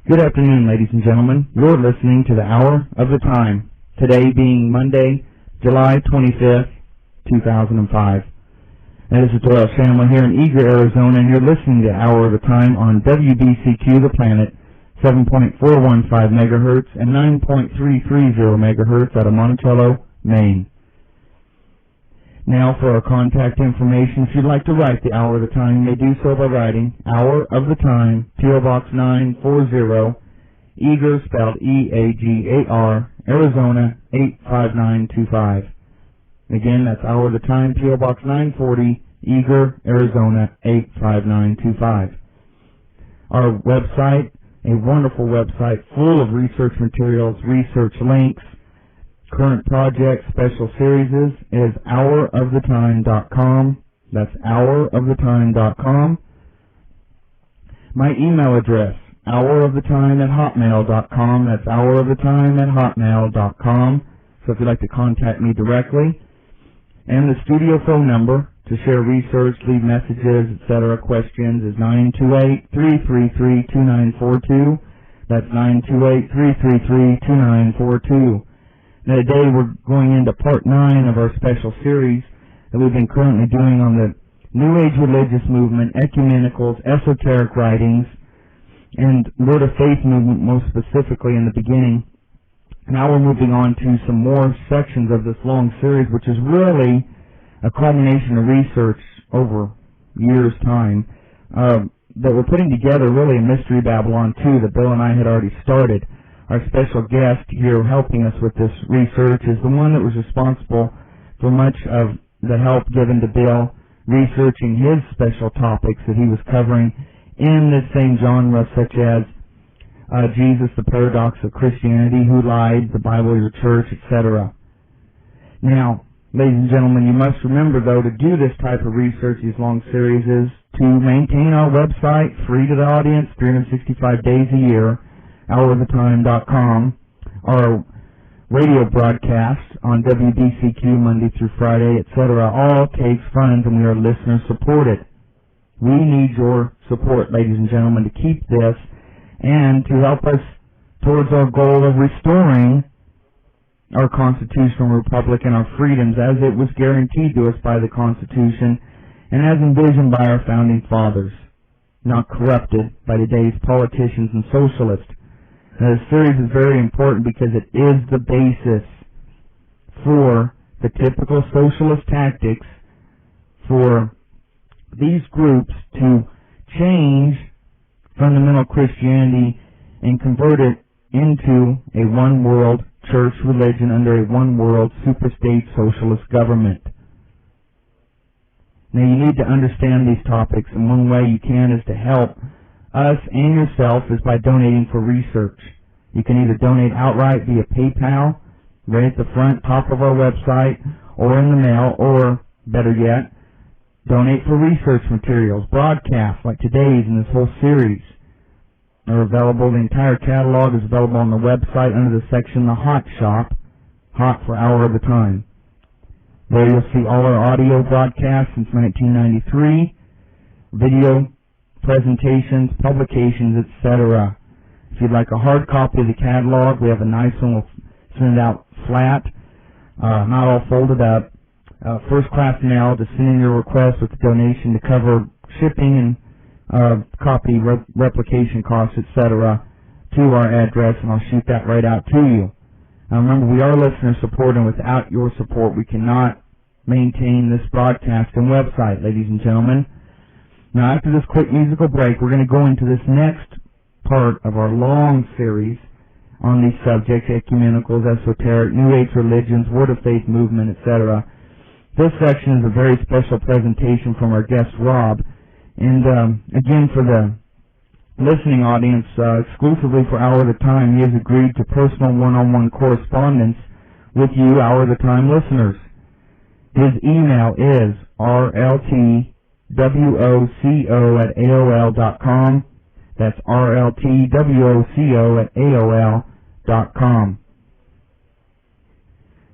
Good afternoon, ladies and gentlemen. You're listening to the Hour of the Time, today being Monday, July 25th, 2005. And this is Doyle Shamler here in Eager, Arizona, and you're listening to Hour of the Time on WBCQ The Planet, 7.415 megahertz and 9.330 megahertz out of Monticello, Maine. Now for our contact information, if you'd like to write the Hour of the Time, you may do so by writing Hour of the Time, P.O. Box 940, Eager, spelled E-A-G-A-R, Arizona 85925. Again, that's Hour of the Time, P.O. Box 940, Eager, Arizona 85925. Our website, a wonderful website full of research materials, research links, current projects, special series is houroftheTime.com. That's houroftheTime.com. My email address, houroftheTime@hotmail.com. That's houroftheTime@hotmail.com. So if you'd like to contact me directly. And the studio phone number to share research, leave messages, etc., questions is 928-333-2942. That's 928-333-2942. Now today we're going into part 9 of our special series that we've been currently doing on the New Age religious movement, ecumenicals, esoteric writings, and Word of Faith movement most specifically in the beginning. Now we're moving on to some more sections of this long series, which is really a culmination of research over years' time that we're putting together, really a Mystery Babylon 2 that Bill and I had already started. Our special guest here helping us with this research is the one that was responsible for much of the help given to Bill researching his special topics that he was covering in this same genre, such as Jesus, the paradox of Christianity, who lied, the Bible, your church, etc. Now, ladies and gentlemen, you must remember, though, to do this type of research, these long series, is to maintain our website free to the audience 365 days a year, houroftheTime.com, our radio broadcast on WBCQ Monday through Friday, etc. all takes funds and we are listener supported. We need your support, ladies and gentlemen, to keep this and to help us towards our goal of restoring our constitutional republic and our freedoms as it was guaranteed to us by the Constitution and as envisioned by our founding fathers, not corrupted by today's politicians and socialists. Now, this series is very important because it is the basis for the typical socialist tactics for these groups to change fundamental Christianity and convert it into a one-world church religion under a one-world super-state socialist government. Now, you need to understand these topics, and one way you can is to help us and yourself is by donating for research. You can either donate outright via PayPal, right at the front top of our website, or in the mail, or, better yet, donate for research materials, broadcasts like today's and this whole series are available. The entire catalog is available on the website under the section The Hot Shop, Hot for Hour of the Time. There you'll see all our audio broadcasts since 1993, video presentations, publications, etc. If you'd like a hard copy of the catalog, we have a nice one. We'll send it out flat, not all folded up. First class mail, to send in your request with the donation to cover shipping and copy replication costs, etc. to our address, and I'll shoot that right out to you. Now remember, we are listener support, and without your support, we cannot maintain this broadcast and website, ladies and gentlemen. Now, after this quick musical break, we're going to go into this next part of our long series on these subjects: ecumenicals, esoteric, New Age religions, Word of Faith movement, etc. This section is a very special presentation from our guest, Rob. And again, for the listening audience, exclusively for Hour of the Time, he has agreed to personal one-on-one correspondence with you, Hour of the Time listeners. His email is rltwoco@aol.com. That's rltwoco@aol.com.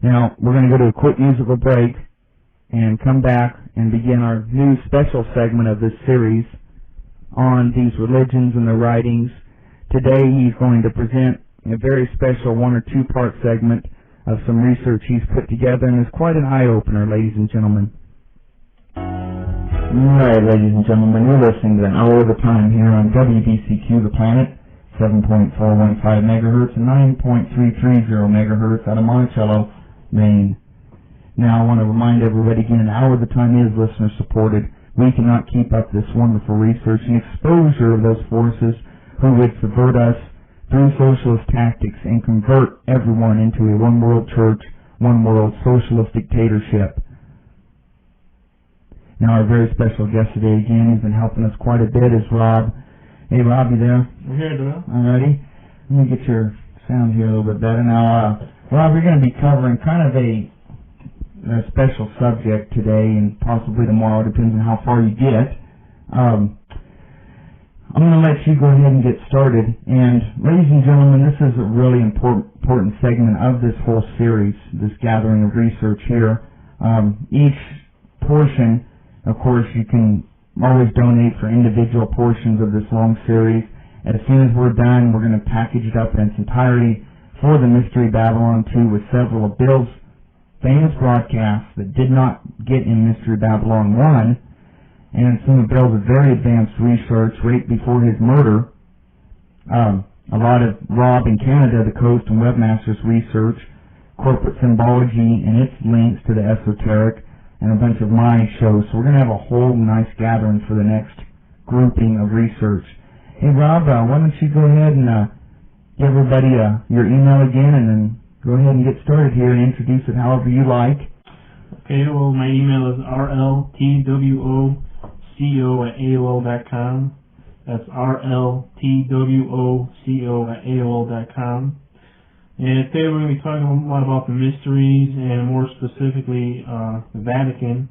Now, we're going to go to a quick musical break and come back and begin our new special segment of this series on these religions and their writings. Today he's going to present a very special 1 or 2 part segment of some research he's put together, and it's quite an eye-opener, ladies and gentlemen. Alright, ladies and gentlemen, you're listening to an Hour of the Time here on WBCQ The Planet, 7.415 megahertz and 9.330 megahertz out of Monticello, Maine. Now, I want to remind everybody again, an Hour of the Time is listener-supported. We cannot keep up this wonderful research and exposure of those forces who would subvert us through socialist tactics and convert everyone into a one-world church, one-world socialist dictatorship. Now, our very special guest today, again, he's been helping us quite a bit, is Rob. Hey, Rob, you there? I'm here, Doyle. Alrighty. Let me get your sound here a little bit better. Now, Rob, we're going to be covering kind of a special subject today and possibly tomorrow, depends on how far you get. I'm going to let you go ahead and get started. And ladies and gentlemen, this is a really important segment of this whole series, this gathering of research here. Each portion, of course, you can always donate for individual portions of this long series. As soon as we're done, we're going to package it up in its entirety for the Mystery Babylon 2 with several of Bill's famous broadcasts that did not get in Mystery Babylon 1, and some of Bill's very advanced research right before his murder. A lot of Rob in Canada, the Coast and Webmasters research, corporate symbology and its links to the esoteric, and a bunch of my shows. So we're going to have a whole nice gathering for the next grouping of research. Hey Rob, why don't you go ahead and give everybody your email again, and then go ahead and get started here and introduce it however you like. Okay, well, my email is rltwoco@aol.com. That's rltwoco@aol.com. And today we're going to be talking a lot about the mysteries, and more specifically the Vatican.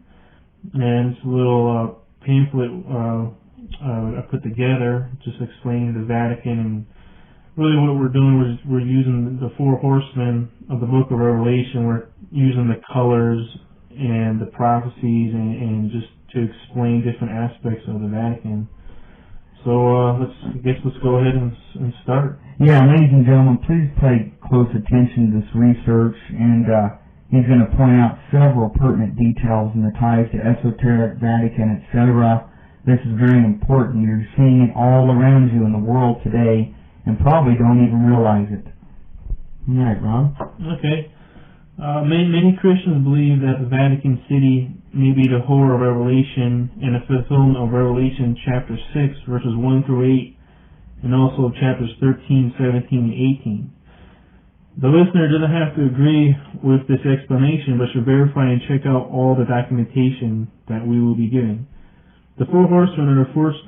And it's a little pamphlet I put together just explaining the Vatican. And really what we're doing is we're using the 4 horsemen of the book of Revelation. We're using the colors and the prophecies and just to explain different aspects of the Vatican. So let's go ahead and start. Yeah, ladies and gentlemen, please pay close attention to this research, and he's going to point out several pertinent details in the ties to esoteric, Vatican, etc. This is very important. You're seeing it all around you in the world today, and probably don't even realize it. All right, Rob? Okay. Many Christians believe that the Vatican City may be the whore of Revelation and a fulfillment of Revelation chapter 6, verses 1 through 8, and also chapters 13, 17, and 18. The listener doesn't have to agree with this explanation, but should verify and check out all the documentation that we will be giving. The 4 horsemen are the first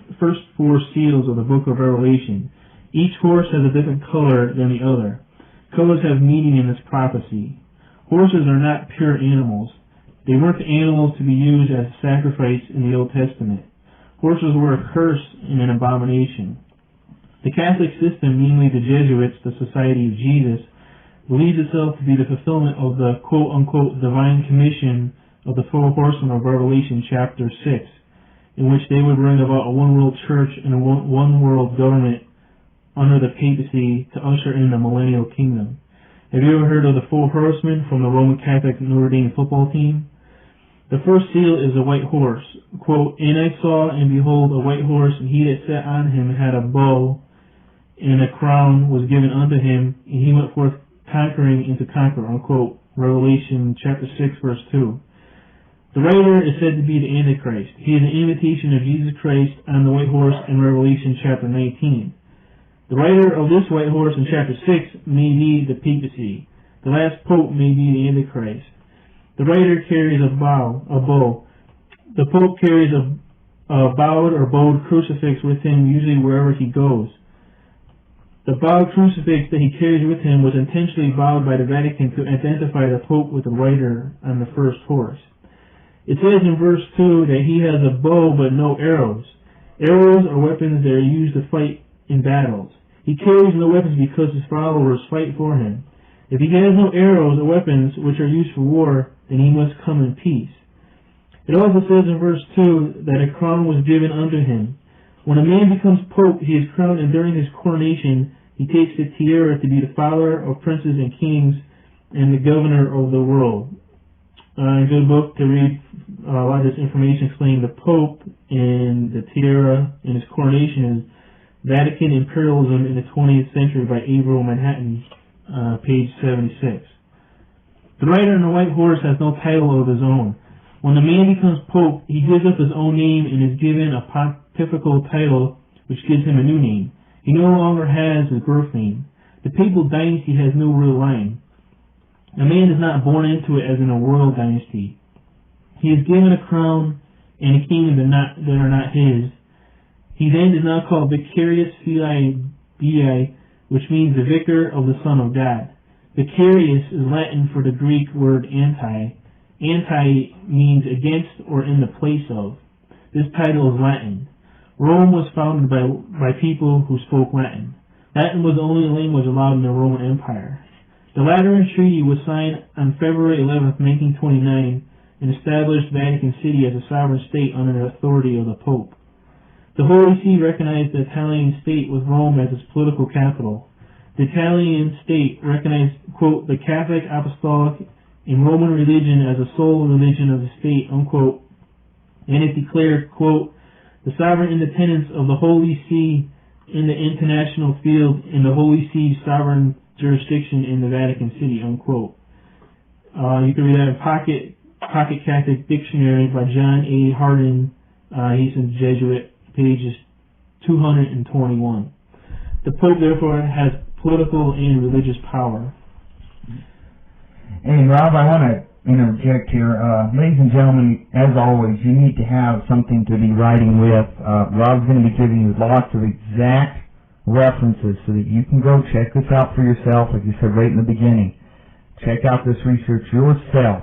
4 seals of the book of Revelation. Each horse has a different color than the other. Colors have meaning in this prophecy. Horses are not pure animals. They weren't animals to be used as a sacrifice in the Old Testament. Horses were a curse and an abomination. The Catholic system, namely the Jesuits, the Society of Jesus, believes itself to be the fulfillment of the quote-unquote divine commission of the 4 horsemen of Revelation chapter 6, in which they would bring about a one-world church and a one-world government under the papacy to usher in the millennial kingdom. Have you ever heard of the 4 horsemen from the Roman Catholic Notre Dame football team? The first seal is a white horse. Quote, "And I saw, and behold, a white horse, and he that sat on him had a bow and a crown was given unto him, and he went forth conquering and to conquer, unquote. Revelation chapter 6, verse 2. The rider is said to be the Antichrist. He is an imitation of Jesus Christ on the white horse in Revelation chapter 19. The rider of this white horse in chapter 6 may be the papacy. The last pope may be the Antichrist. The rider carries a bow. The pope carries a bowed or bowed crucifix with him, usually wherever he goes. The bowed crucifix that he carries with him was intentionally bowed by the Vatican to identify the pope with the rider on the first horse. It says in verse 2 that he has a bow but no arrows. Arrows are weapons that are used to fight in battles. He carries no weapons because his followers fight for him. If he has no arrows or weapons which are used for war, then he must come in peace. It also says in verse 2 that a crown was given unto him. When a man becomes pope, he is crowned, and during his coronation, he takes the tiara to be the father of princes and kings and the governor of the world. A good book to read a lot of this information explaining the Pope and the tiara and his coronation is Vatican Imperialism in the 20th Century by Averill Manhattan, page 76. The rider on the white horse has no title of his own. When the man becomes Pope, he gives up his own name and is given a pontifical title which gives him a new name. He no longer has his birth name. The papal dynasty has no real line. A man is not born into it as in a royal dynasty. He is given a crown and a kingdom that are not his. He then is now called Vicarius Filii Dei, which means the vicar of the Son of God. Vicarius is Latin for the Greek word anti. Anti means against or in the place of. This title is Latin. Rome was founded by people who spoke Latin. Latin was the only language allowed in the Roman Empire. The Lateran Treaty was signed on February 11, 1929, and established Vatican City as a sovereign state under the authority of the Pope. The Holy See recognized the Italian state with Rome as its political capital. The Italian state recognized, quote, the Catholic, Apostolic, and Roman religion as the sole religion of the state, unquote, and it declared, quote, the sovereign independence of the Holy See in the international field and the Holy See's sovereign jurisdiction in the Vatican City, unquote. You can read that in Pocket Catholic Dictionary by John A. Hardin. He's a Jesuit, pages 221. The Pope, therefore, has political and religious power. And Rob, I want to interject here. Ladies and gentlemen, as always, you need to have something to be writing with. Rob's going to be giving you lots of exact references so that you can go check this out for yourself, like you said right in the beginning. Check out this research yourself.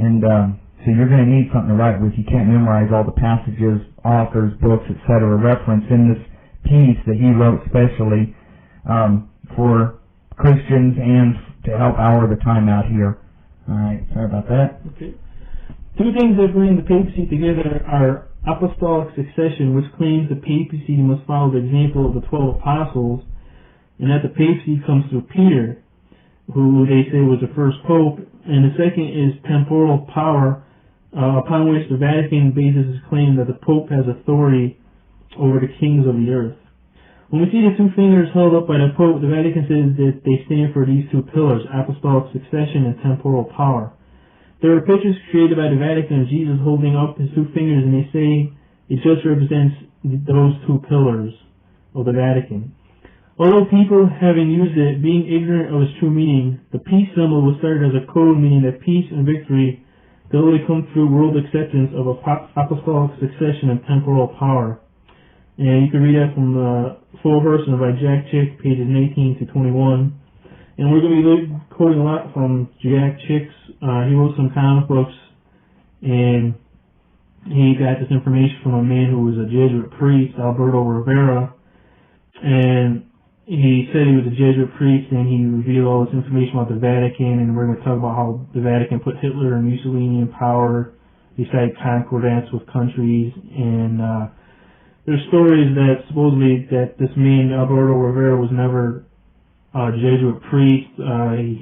And so you're going to need something to write with. You can't memorize all the passages, authors, books, etc. referenced in this piece that he wrote specially for Christians and to help hour the time out here. Alright, sorry about that. Okay. Two things that bring the papacy together are apostolic succession, which claims the papacy must follow the example of the 12 apostles, and that the papacy comes through Peter, who they say was the first pope, and the second is temporal power, upon which the Vatican bases its claim that the pope has authority over the kings of the earth. When we see the two fingers held up by the Pope, the Vatican says that they stand for these two pillars, apostolic succession and temporal power. There are pictures created by the Vatican of Jesus holding up his two fingers, and they say it just represents those two pillars of the Vatican. Although people, having used it, being ignorant of its true meaning, the peace symbol was started as a code meaning that peace and victory could only come through world acceptance of apostolic succession and temporal power. And you can read that from Full Horsemen by Jack Chick, pages 18 to 21. And we're going to be quoting a lot from Jack Chick's. He wrote some comic books, and he got this information from a man who was a Jesuit priest, Alberto Rivera. And he said he was a Jesuit priest, and he revealed all this information about the Vatican, and we're going to talk about how the Vatican put Hitler and Mussolini in power, decided concordance with countries, and there's stories that supposedly that this man, Alberto Rivera, was never a Jesuit priest.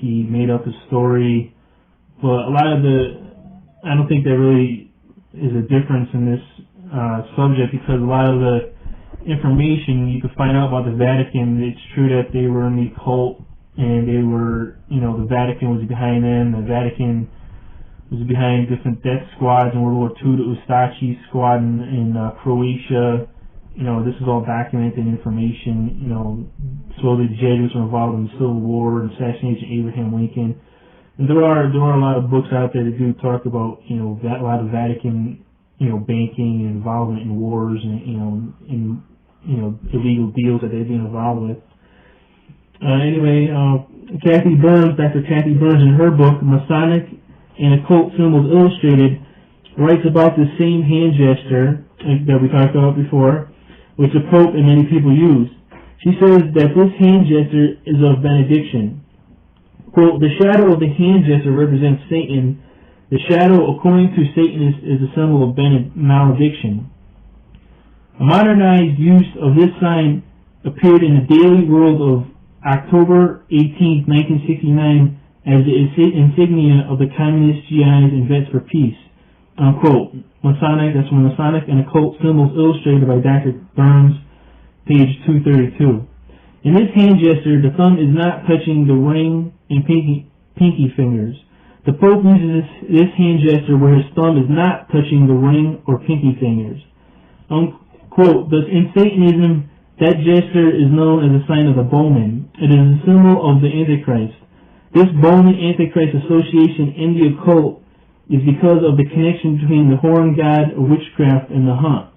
He made up his story. But a lot of I don't think there really is a difference in this subject, because a lot of the information you could find out about the Vatican. It's true that they were in the occult, and they were, the Vatican was behind them. The Vatican was behind different death squads in World War II, the Ustashi squad in Croatia. This is all documented information. Supposedly the Jesuits were involved in the Civil War and assassination of Abraham Lincoln. And there are a lot of books out there that do talk about, a lot of Vatican, banking and involvement in wars and illegal deals that they've been involved with. Anyway, Dr. Kathy Burns, in her book, Masonic and Occult Symbols Illustrated, writes about the same hand gesture that we talked about before, which the Pope and many people use. She says that this hand gesture is of benediction. Quote, the shadow of the hand gesture represents Satan. The shadow, according to Satanists, is a symbol of malediction. A modernized use of this sign appeared in the Daily World of October 18, 1969, as the insignia of the Communist GIs and Vets for Peace. Unquote. That's from Masonic and Occult Symbols Illustrated by Dr. Burns, page 232. In this hand gesture, the thumb is not touching the ring and pinky fingers. The Pope uses this hand gesture where his thumb is not touching the ring or pinky fingers. Unquote. Thus, in Satanism, that gesture is known as a sign of the bowman. It is a symbol of the Antichrist. This bowman Antichrist association in the occult is because of the connection between the horn god of witchcraft and the hunt.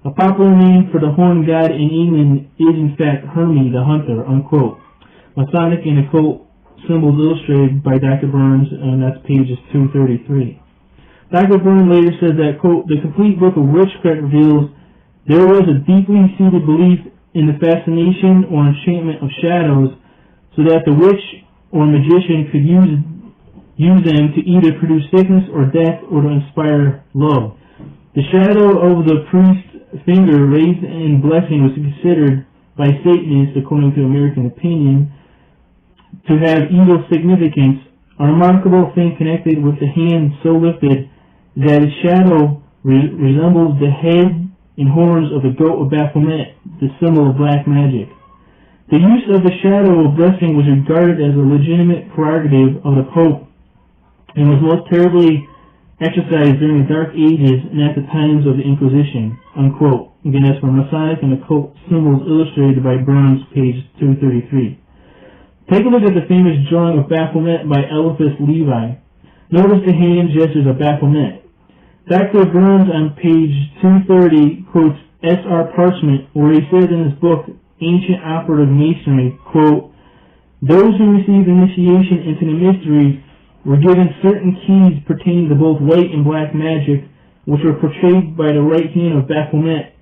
A popular name for the horn god in England is in fact Hermes the Hunter, unquote. Masonic and Occult Symbols Illustrated by Dr. Burns, and that's pages 233. Dr. Burns later says that, quote, the complete book of witchcraft reveals there was a deeply seated belief in the fascination or enchantment of shadows, so that the witch or magician could use them to either produce sickness or death or to inspire love. The shadow of the priest's finger raised in blessing was considered by Satanists, according to American opinion, to have evil significance. A remarkable thing connected with the hand so lifted that its shadow resembles the head and horns of the goat of Baphomet, the symbol of black magic. The use of the shadow of blessing was regarded as a legitimate prerogative of the Pope and was most terribly exercised during the Dark Ages and at the times of the Inquisition, unquote. Again, that's from Masonic and Occult Symbols Illustrated by Burns, page 233. Take a look at the famous drawing of Baphomet by Eliphas Levi. Notice the hand gestures of Baphomet. Dr. Burns on page 230 quotes S.R. Parchment, where he says in his book, Ancient Operative Masonry, quote, those who received initiation into the mysteries were given certain keys pertaining to both white and black magic, which were portrayed by the right hand of Baphomet,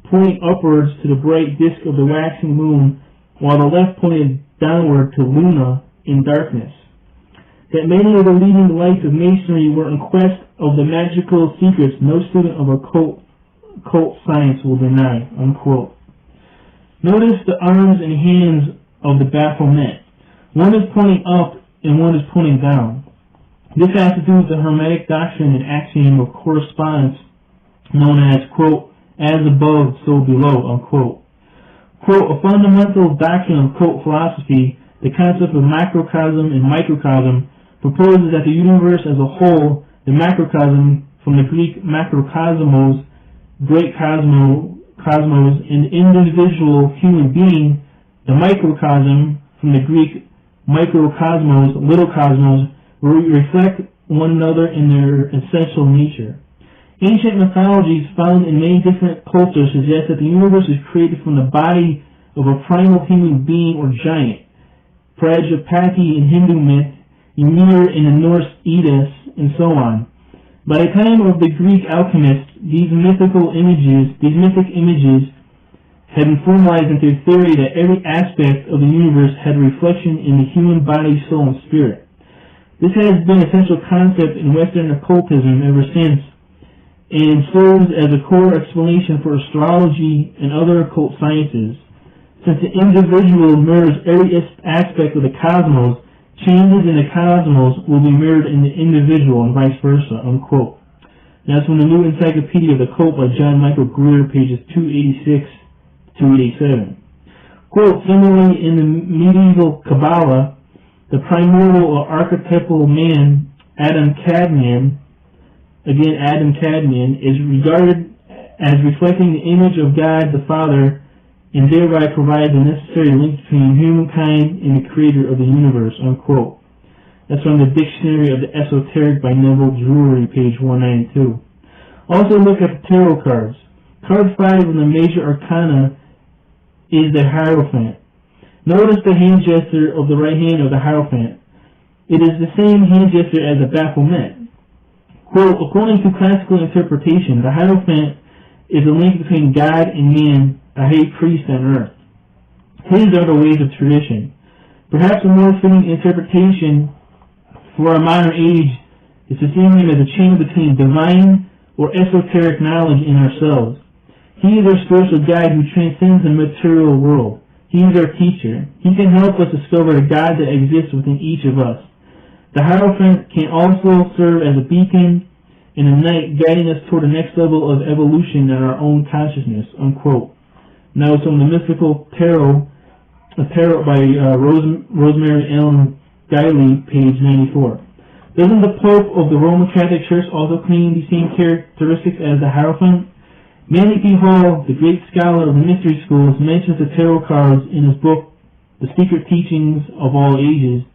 pointing upwards to the bright disk of the waxing moon, while the left pointed downward to Luna in darkness. That many of the leading lights of Masonry were in quest of the magical secrets no student of occult science will deny, unquote. Notice the arms and hands of the Baphomet. One is pointing up and one is pointing down. This has to do with the Hermetic doctrine and axiom of correspondence known as, quote, as above, so below, unquote. Quote, a fundamental doctrine of occult philosophy, the concept of macrocosm and microcosm, proposes that the universe as a whole, the macrocosm from the Greek macrokosmos, great cosmos, an individual human being, the microcosm from the Greek microkosmos, little cosmos, reflect one another in their essential nature. Ancient mythologies found in many different cultures suggest that the universe is created from the body of a primal human being or giant. Prajapati in Hindu myth, Ymir in the Norse Eddas, and so on. By the time of the Greek alchemists, these mythic images had been formalized into a theory that every aspect of the universe had a reflection in the human body, soul, and spirit. This has been an essential concept in Western occultism ever since, and serves as a core explanation for astrology and other occult sciences. Since the individual mirrors every aspect of the cosmos, changes in the cosmos will be mirrored in the individual and vice versa, unquote. That's from the New Encyclopedia of the Occult by John Michael Greer, pages 286 287. Quote, similarly, in the medieval Kabbalah, the primordial or archetypal man, Adam Kadmon, is regarded as reflecting the image of God the Father, and thereby provides a necessary link between humankind and the creator of the universe, unquote. That's from the Dictionary of the Esoteric by Neville Drury, page 192. Also look at the tarot cards. Card 5 in the major arcana is the Hierophant. Notice the hand gesture of the right hand of the Hierophant. It is the same hand gesture as the Baphomet. Quote, according to classical interpretation, the Hierophant is a link between God and man, a high priest on earth. His are the ways of tradition. Perhaps a more fitting interpretation for our modern age is to see him as a channel between divine or esoteric knowledge in ourselves. He is our spiritual guide who transcends the material world. He is our teacher. He can help us discover the God that exists within each of us. The Hierophant can also serve as a beacon in the night, guiding us toward the next level of evolution in our own consciousness, unquote. Now some of the mystical tarot, a tarot by Rosemary Ellen Guiley, page 94. Doesn't the Pope of the Roman Catholic Church also claim the same characteristics as the Hierophant? Manly P. Hall, the great scholar of the mystery schools, mentions the tarot cards in his book, The Secret Teachings of All Ages,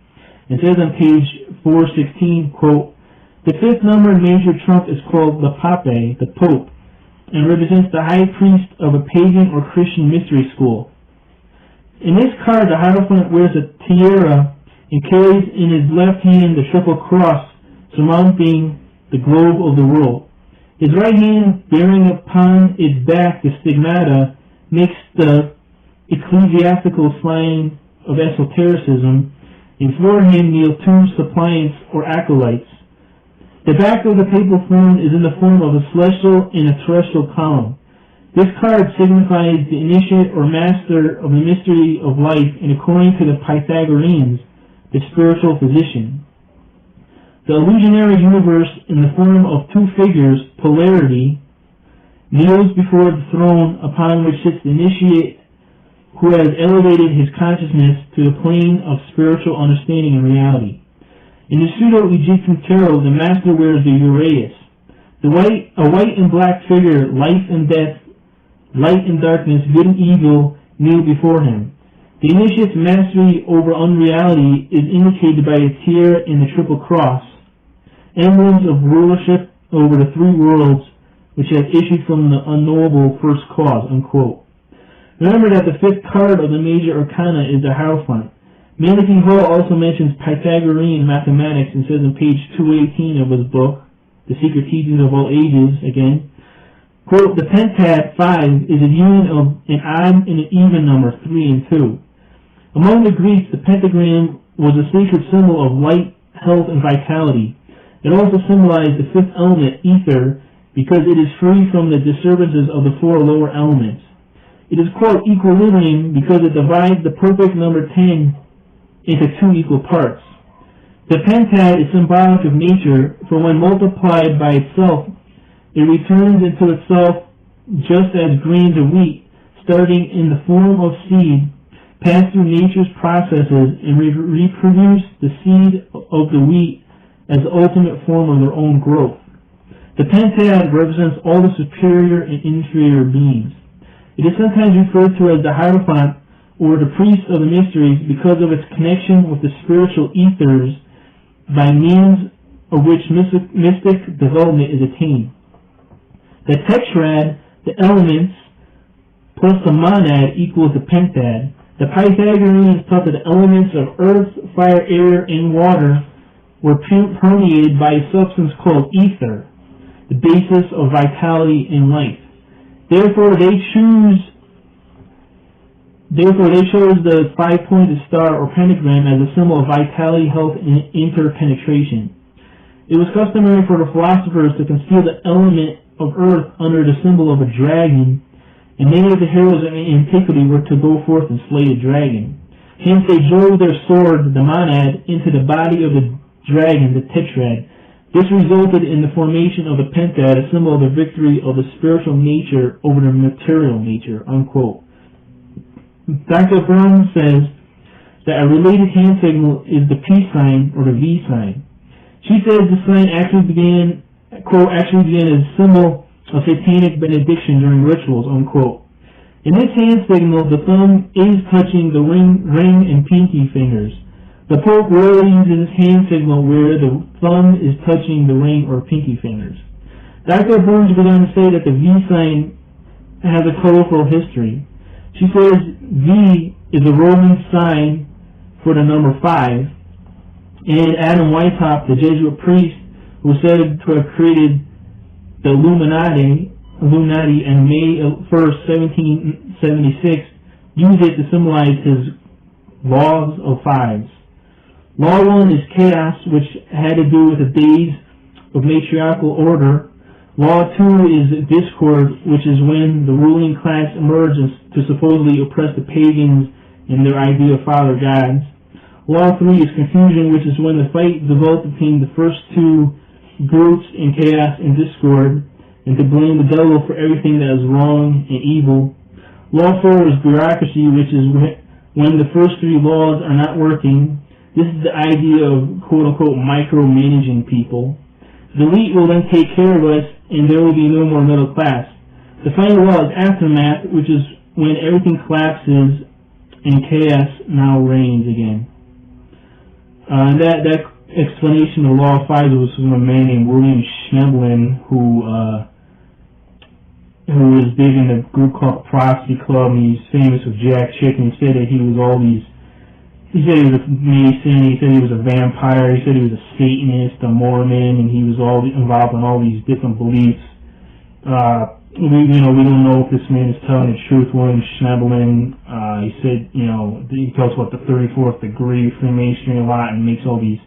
and says on page 416, quote, the fifth number in major trump is called the Pape, the Pope, and represents the high priest of a pagan or Christian mystery school. In this card, the Hierophant wears a tiara and carries in his left hand the triple cross surmounting the globe of the world. His right hand, bearing upon its back the stigmata, makes the ecclesiastical slang of esotericism. In forehead kneel two suppliants or acolytes. The back of the papal throne is in the form of a celestial and a terrestrial column. This card signifies the initiate or master of the mystery of life, and according to the Pythagoreans, the spiritual physician. The illusionary universe in the form of two figures, polarity, kneels before the throne upon which sits the initiate who has elevated his consciousness to the plane of spiritual understanding and reality. In the pseudo-Egyptian tarot, the master wears the uraeus. A white and black figure, life and death, light and darkness, good and evil, kneel before him. The initiate's mastery over unreality is indicated by a tiara and the triple cross, emblems of rulership over the three worlds which have issued from the unknowable first cause, unquote. Remember that the fifth card of the major arcana is the Hierophant. Manly P. Hall also mentions Pythagorean mathematics and says on page 218 of his book, The Secret Teachings of All Ages, again, quote, the pentat 5 is a union of an odd and an even number, 3 and 2. Among the Greeks, the pentagram was a sacred symbol of light, health, and vitality. It also symbolized the fifth element, ether, because it is free from the disturbances of the four lower elements. It is called equilibrium because it divides the perfect number 10 into two equal parts. The pentat is symbolic of nature, for when multiplied by itself, it returns into itself just as grains of wheat, starting in the form of seed, pass through nature's processes and reproduce the seed of the wheat as the ultimate form of their own growth. The pentat represents all the superior and inferior beings. It is sometimes referred to as the Hierophant, or the priest of the mysteries, because of its connection with the spiritual ethers by means of which mystic development is attained. The tetrad, the elements, plus the monad equals the pentad. The Pythagoreans taught that the elements of earth, fire, air, and water were permeated by a substance called ether, the basis of vitality and life. Therefore, they chose the five-pointed star or pentagram as a symbol of vitality, health, and interpenetration. It was customary for the philosophers to conceal the element of earth under the symbol of a dragon, and many of the heroes of antiquity were to go forth and slay the dragon. Hence they drove their sword, the monad, into the body of the dragon, the tetrad. This resulted in the formation of the pentad, a symbol of the victory of the spiritual nature over the material nature, unquote. Dr. Burns says that a related hand signal is the peace sign or the V sign. She says the sign actually began, quote, as a symbol of satanic benediction during rituals, unquote. In this hand signal, the thumb is touching the ring and pinky fingers. The Pope rarely uses his hand signal where the thumb is touching the ring or pinky fingers. Dr. Burns goes on to say that the V sign has a colorful history. She says V is a Roman sign for the number 5, and Adam Weishaupt, the Jesuit priest who was said to have created the Illuminati on May 1st, 1776, used it to symbolize his laws of 5s. Law 1 is chaos, which had to do with the days of matriarchal order. Law 2 is discord, which is when the ruling class emerges to supposedly oppress the pagans in their idea of father gods. Law 3 is confusion, which is when the fight developed between the first two groups in chaos and discord, and to blame the devil for everything that is wrong and evil. Law 4 is bureaucracy, which is when the first 3 laws are not working. This is the idea of quote-unquote micromanaging people. The elite will then take care of us, and there will be no more middle class. The final law is aftermath, which is when everything collapses and chaos now reigns again. That explanation of Law 5 was from a man named William Schneblin, who was big in a group called Prophecy Club, and he's famous with Jack Chick, and he said that he was all these. He said he was a Mason, he said he was a vampire, he said he was a Satanist, a Mormon, and he was all involved in all these different beliefs. We don't know if this man is telling the truth. William Schneblin, he said, he talks about the 34th degree Freemasonry a lot and makes all these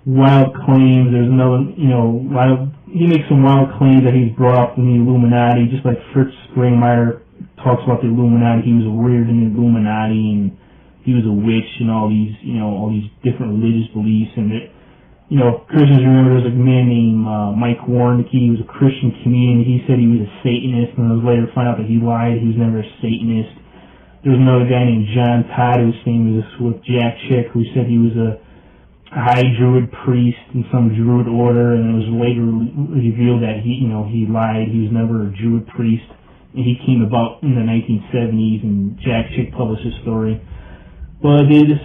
wild claims. There's another, he makes some wild claims that he's brought up in the Illuminati, just like Fritz Springmeier talks about the Illuminati. He was reared in the Illuminati, and he was a witch, and all these different religious beliefs. And Christians remember there's a man named Mike Warnicki. He was a Christian comedian. He said he was a Satanist, and was later found out that he lied. He was never a Satanist. There was another guy named John Todd who was famous with Jack Chick, who said he was a high Druid priest in some Druid order, and it was later revealed that he lied. He was never a Druid priest, and he came about in the 1970s, and Jack Chick published his story. But this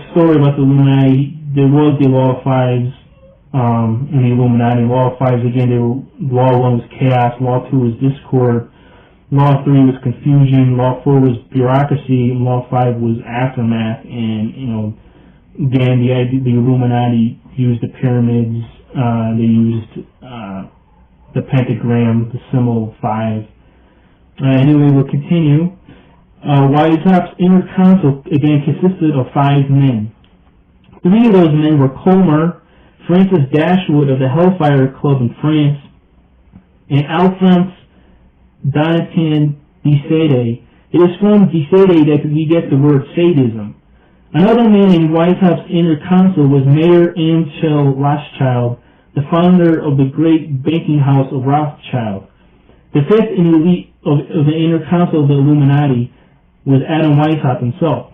story about the Illuminati, there was the Law of 5s in the Illuminati. Law of 5s, again, Law 1 was chaos, Law 2 was discord, Law 3 was confusion, Law 4 was bureaucracy, and Law 5 was aftermath. And, again, the Illuminati used the pyramids, they used the pentagram, the symbol of 5. Anyway, we'll continue. Weishaupt's inner council, again, consisted of 5 men. 3 of those men were Colmar, Francis Dashwood of the Hellfire Club in France, and Alphonse Donatien de Sade. It is from de Sade that we get the word sadism. Another man in Weishaupt's inner council was Mayer Amschel Rothschild, the founder of the great banking house of Rothschild. The 5th in the elite of the inner council of the Illuminati was Adam Weishaupt himself.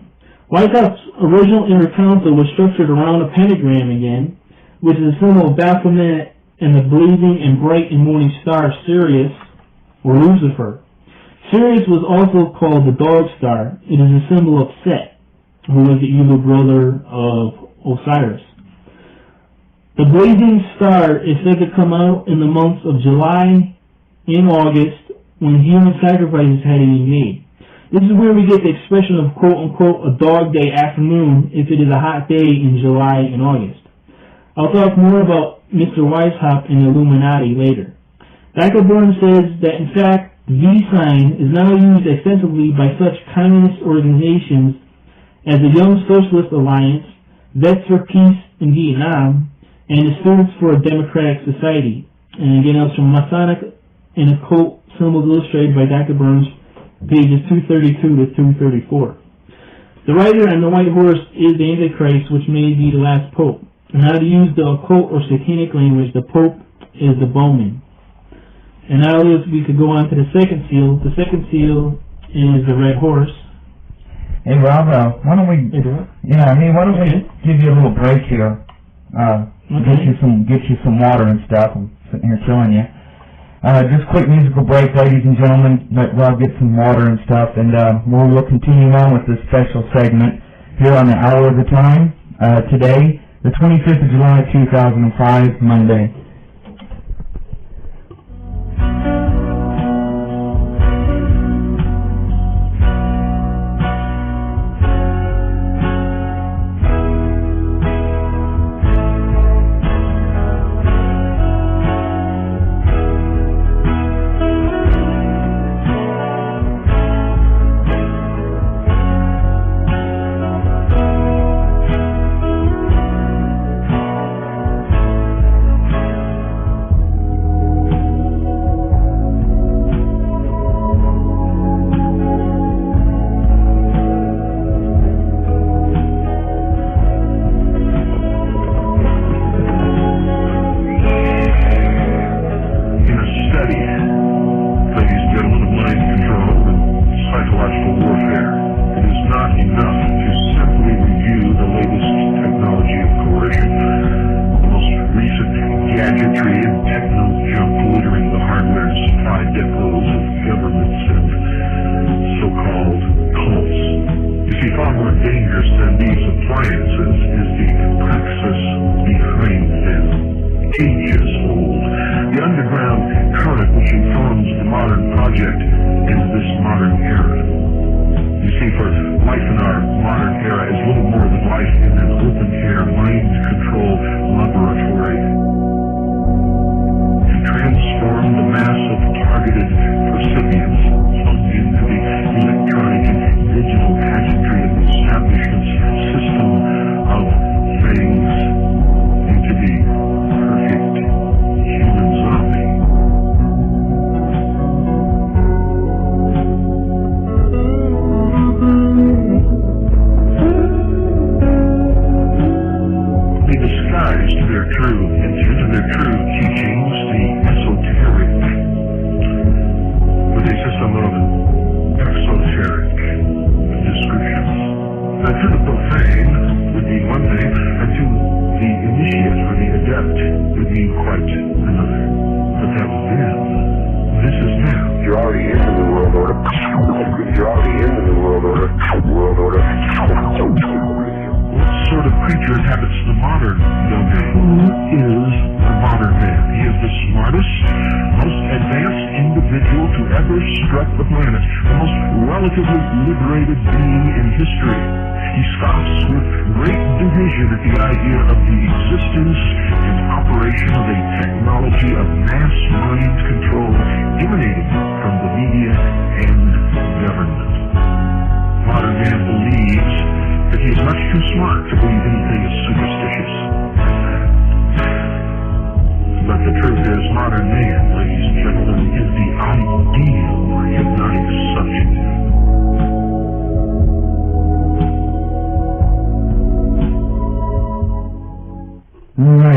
Weishaupt's original inner council was structured around a pentagram again, which is a symbol of Baphomet and the blazing and bright and morning star Sirius, or Lucifer. Sirius was also called the dog star. It is a symbol of Set, who was the evil brother of Osiris. The blazing star is said to come out in the months of July and August, when human sacrifices had to be made. This is where we get the expression of quote-unquote a dog day afternoon if it is a hot day in July and August. I'll talk more about Mr. Weishaupt and the Illuminati later. Dr. Burns says that in fact the V sign is now used extensively by such communist organizations as the Young Socialist Alliance, Vets for Peace in Vietnam, and the Students for a Democratic Society. And again, that's from Masonic and Occult Symbols Illustrated by Dr. Burns, pages 232 to 234. The rider on the white horse is the Antichrist, which may be the last pope. And how to use the occult or satanic language, the pope is the bowman. And now we could go on to the second seal. The second seal is the Red Horse. Hey Rob, why don't we? Why don't we give you a little break here? Get you some water and stuff. I'm sitting here showing you. Just quick musical break, ladies and gentlemen. Let Rob get some water and stuff, and we'll continue on with this special segment here on the Hour of the Time. Today, the 25th of July, 2005, Monday.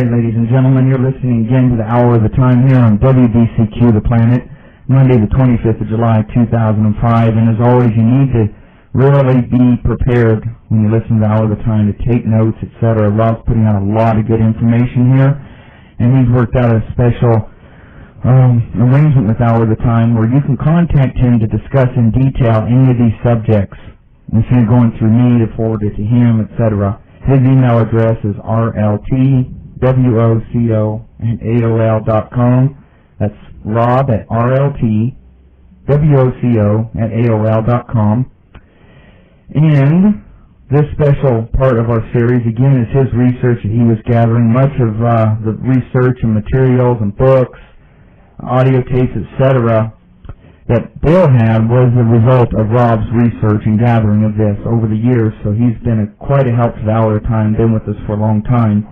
Ladies and gentlemen, you're listening again to the Hour of the Time here on WBCQ The Planet, Monday the 25th of July 2005, and as always you need to really be prepared when you listen to the Hour of the Time to take notes, etc. Rob's putting out a lot of good information here, and he's worked out a special arrangement with Hour of the Time where you can contact him to discuss in detail any of these subjects instead of going through me to forward it to him, etc. His email address is rltwoco@aol.com. That's Rob at rltwoco@aol.com. And this special part of our series, again, is his research that he was gathering. Much of the research and materials and books, audio tapes, etc., that Bill had was the result of Rob's research and gathering of this over the years. So he's been quite a help to the Hour of Time, been with us for a long time.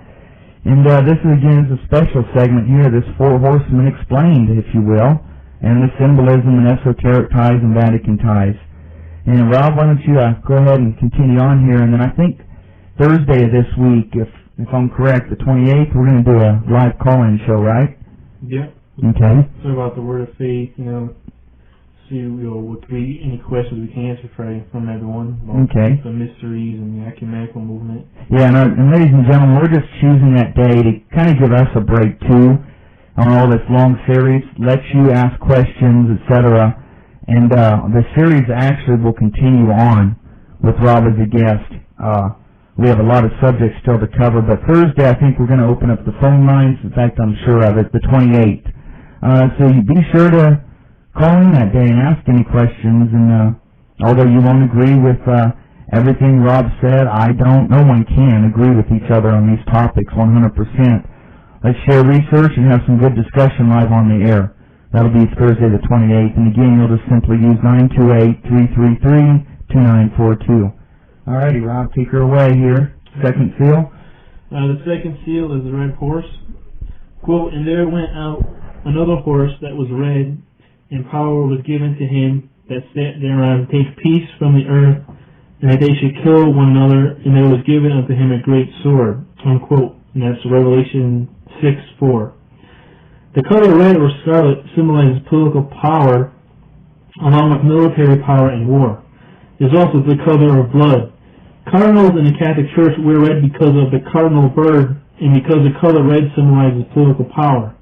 And this is, again, is a special segment here, this Four Horsemen Explained, if you will, and the symbolism and esoteric ties and Vatican ties. And Rob, why don't you go ahead and continue on here, and then I think Thursday of this week, if I'm correct, the 28th, we're going to do a live call-in show, right? Yeah. Okay. Talk about the Word of Faith, see, what any questions we can answer from everyone about the mysteries and the ecumenical movement. Yeah, and ladies and gentlemen, we're just choosing that day to kind of give us a break too on all this long series, let you ask questions, etc. And the series actually will continue on with Rob as a guest. We have a lot of subjects still to cover, but Thursday I think we're going to open up the phone lines. In fact, I'm sure of it, the 28th. So you be sure to call in that day and ask any questions. And although you won't agree with everything Rob said, no one can agree with each other on these topics 100%. Let's share research and have some good discussion live on the air. That'll be Thursday the 28th. And again, you'll just simply use 928-333-2942. Alrighty, Rob, take her away here. Second seal. The second seal is the red horse. Quote, "And there went out another horse that was red, and power was given to him that sat thereon to take peace from the earth, and that they should kill one another, and there was given unto him a great sword." Unquote. And that's Revelation 6:4. The color red or scarlet symbolizes political power, along with military power and war. It is also the color of blood. Cardinals in the Catholic Church wear red because of the cardinal bird, and because the color red symbolizes political power.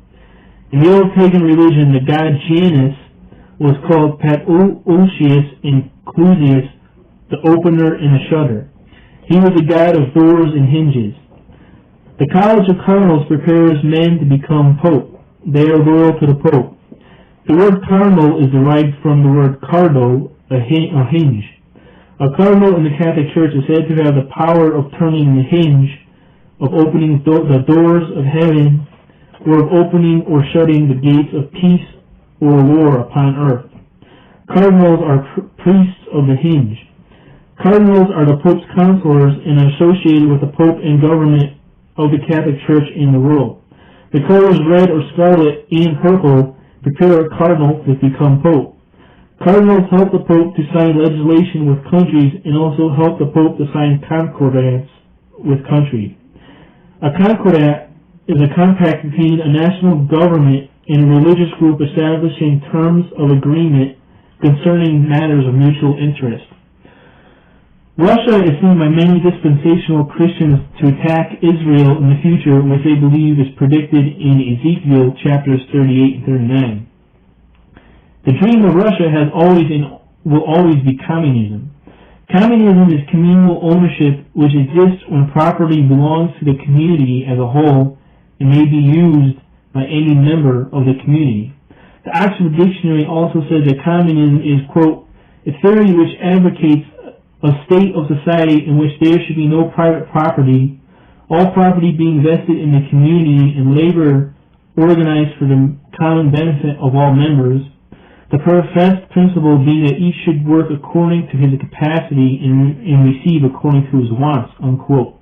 In the old pagan religion, the god Janus was called Pat-Ulcius and Clusius, the opener and the shutter. He was the god of doors and hinges. The College of Cardinals prepares men to become pope. They are loyal to the pope. The word cardinal is derived from the word cardo, a hinge. A cardinal in the Catholic Church is said to have the power of turning the hinge, of opening the doors of heaven, or of opening or shutting the gates of peace or war upon earth. Cardinals are priests of the hinge. Cardinals are the Pope's counselors and are associated with the Pope and government of the Catholic Church in the world. The colors red or scarlet and purple prepare a cardinal to become Pope. Cardinals help the Pope to sign legislation with countries and also help the Pope to sign concordats with countries. A concordat is a compact between a national government and a religious group establishing terms of agreement concerning matters of mutual interest. Russia is seen by many dispensational Christians to attack Israel in the future, which they believe is predicted in Ezekiel chapters 38 and 39. The dream of Russia has always and will always be communism. Communism is communal ownership, which exists when property belongs to the community as a whole and may be used by any member of the community. The Oxford Dictionary also says that communism is, quote, a theory which advocates a state of society in which there should be no private property, all property being vested in the community and labor organized for the common benefit of all members. The professed principle being that each should work according to his capacity and receive according to his wants, unquote.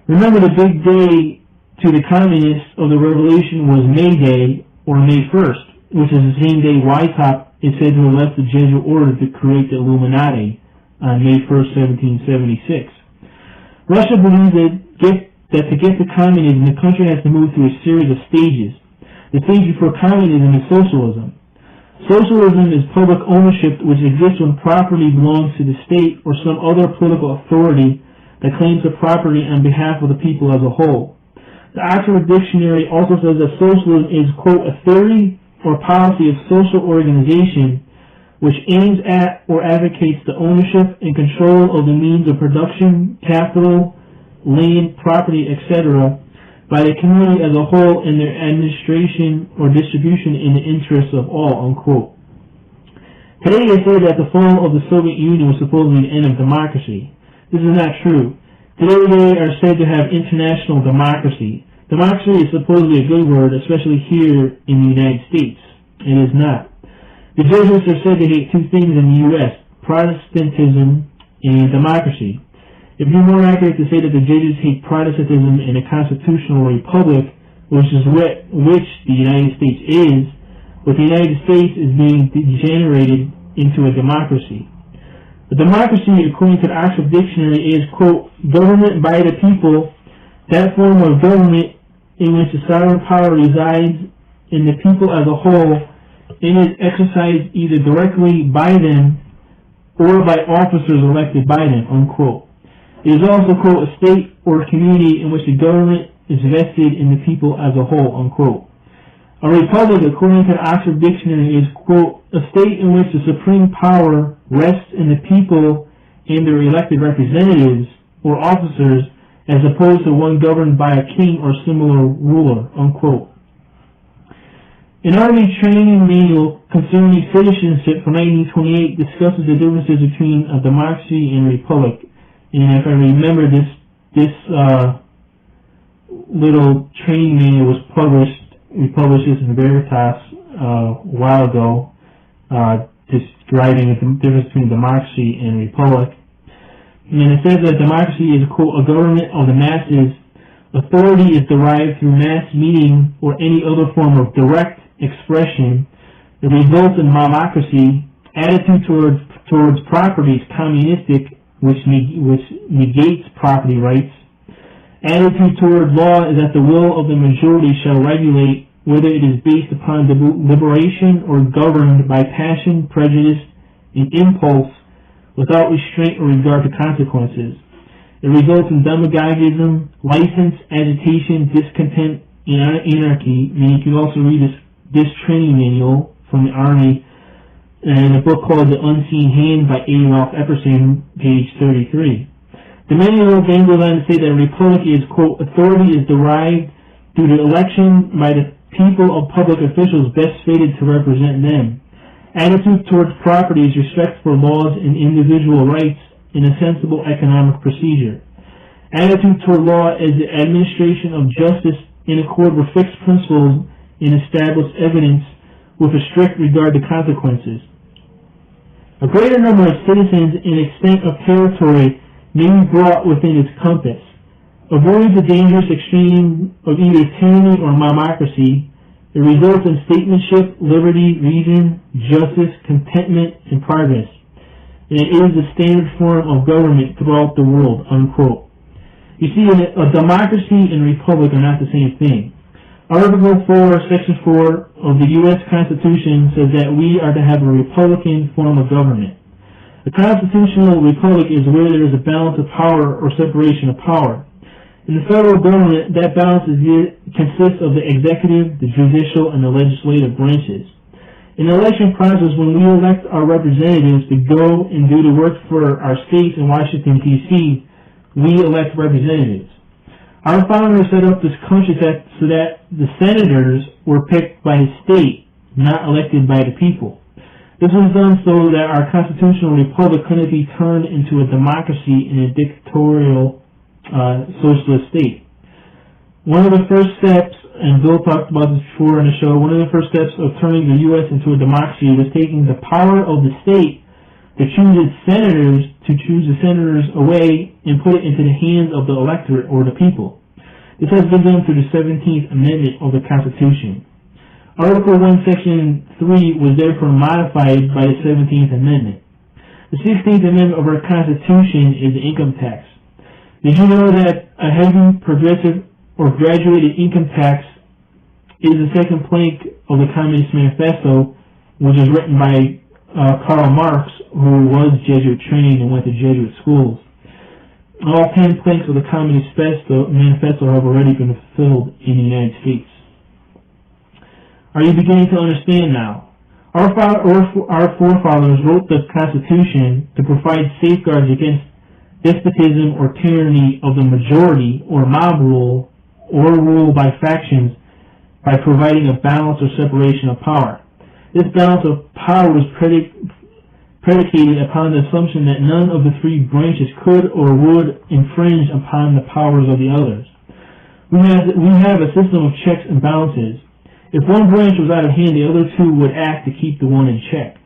Remember, the big day to the communists of the Revelation was May Day, or May 1st, which is the same day Wyckoff is said to have left the Jesuit order to create the Illuminati on May 1st, 1776. Russia believes that to get to communism, the country has to move through a series of stages. The stage before communism is socialism. Socialism is public ownership which exists when property belongs to the state or some other political authority that claims the property on behalf of the people as a whole. The Oxford Dictionary also says that socialism is, quote, a theory or policy of social organization which aims at or advocates the ownership and control of the means of production, capital, land, property, etc., by the community as a whole and their administration or distribution in the interests of all, unquote. Today they say that the fall of the Soviet Union was supposedly the end of democracy. This is not true. Today they are said to have international democracy. Democracy is supposedly a good word, especially here in the United States. It is not. The Jesuits are said to hate two things in the U.S., Protestantism and democracy. It would be more accurate to say that the Jesuits hate Protestantism in a constitutional republic, which the United States is, but the United States is being degenerated into a democracy. A democracy, according to the Oxford Dictionary, is, quote, government by the people, that form of government in which the sovereign power resides in the people as a whole, and is exercised either directly by them or by officers elected by them, unquote. It is also, quote, a state or community in which the government is vested in the people as a whole, unquote. A republic, according to the Oxford Dictionary, is, quote, a state in which the supreme power rests in the people and their elected representatives or officers, as opposed to one governed by a king or similar ruler, unquote. An Army training manual concerning citizenship from 1928 discusses the differences between a democracy and a republic. And if I remember, this little training manual was published. We published this in Veritas a while ago, describing the difference between democracy and republic. And it says that democracy is, quote, a government of the masses. Authority is derived through mass meeting or any other form of direct expression. It results in mamocracy. Attitude towards property is communistic, which negates property rights. Attitude toward law is that the will of the majority shall regulate, whether it is based upon deliberation or governed by passion, prejudice, and impulse, without restraint or regard to consequences. It results in demagogism, license, agitation, discontent, and anarchy. And you can also read this training manual from the Army in a book called The Unseen Hand by A. Ralph Epperson, page 33. The manual then goes on to say that a republic is, quote, authority is derived through the election by the people of public officials best fitted to represent them. Attitude towards property is respect for laws and individual rights and a sensible economic procedure. Attitude toward law is the administration of justice in accord with fixed principles and established evidence with a strict regard to consequences. A greater number of citizens and extent of territory may be brought within its compass. Avoid the dangerous extreme of either tyranny or mamocracy. It results in statesmanship, liberty, reason, justice, contentment, and progress. And it is the standard form of government throughout the world, unquote. You see, a democracy and republic are not the same thing. Article 4, Section 4 of the U.S. Constitution says that we are to have a republican form of government. A constitutional republic is where there is a balance of power or separation of power. In the federal government, that balance consists of the executive, the judicial, and the legislative branches. In the election process, when we elect our representatives to go and do the work for our states in Washington, D.C., we elect representatives. Our founders set up this country so that the senators were picked by the state, not elected by the people. This was done so that our constitutional republic couldn't be turned into a democracy and a dictatorial socialist state. One of the first steps, and Bill talked about this before in the show, one of the first steps of turning the U.S. into a democracy was taking the power of the state to choose the senators away and put it into the hands of the electorate or the people. This has been done through the 17th Amendment of the Constitution. Article 1, Section 3 was therefore modified by the 17th Amendment. The 16th Amendment of our Constitution is the income tax. Did you know that a heavy, progressive, or graduated income tax is the second plank of the Communist Manifesto, which is written by Karl Marx, who was Jesuit trained and went to Jesuit schools? All 10 planks of the Communist Manifesto have already been fulfilled in the United States. Are you beginning to understand now? Our forefathers wrote the Constitution to provide safeguards against despotism or tyranny of the majority or mob rule or rule by factions by providing a balance or separation of power. This balance of power was predicated upon the assumption that none of the three branches could or would infringe upon the powers of the others. We have a system of checks and balances. If one branch was out of hand, the other two would act to keep the one in check.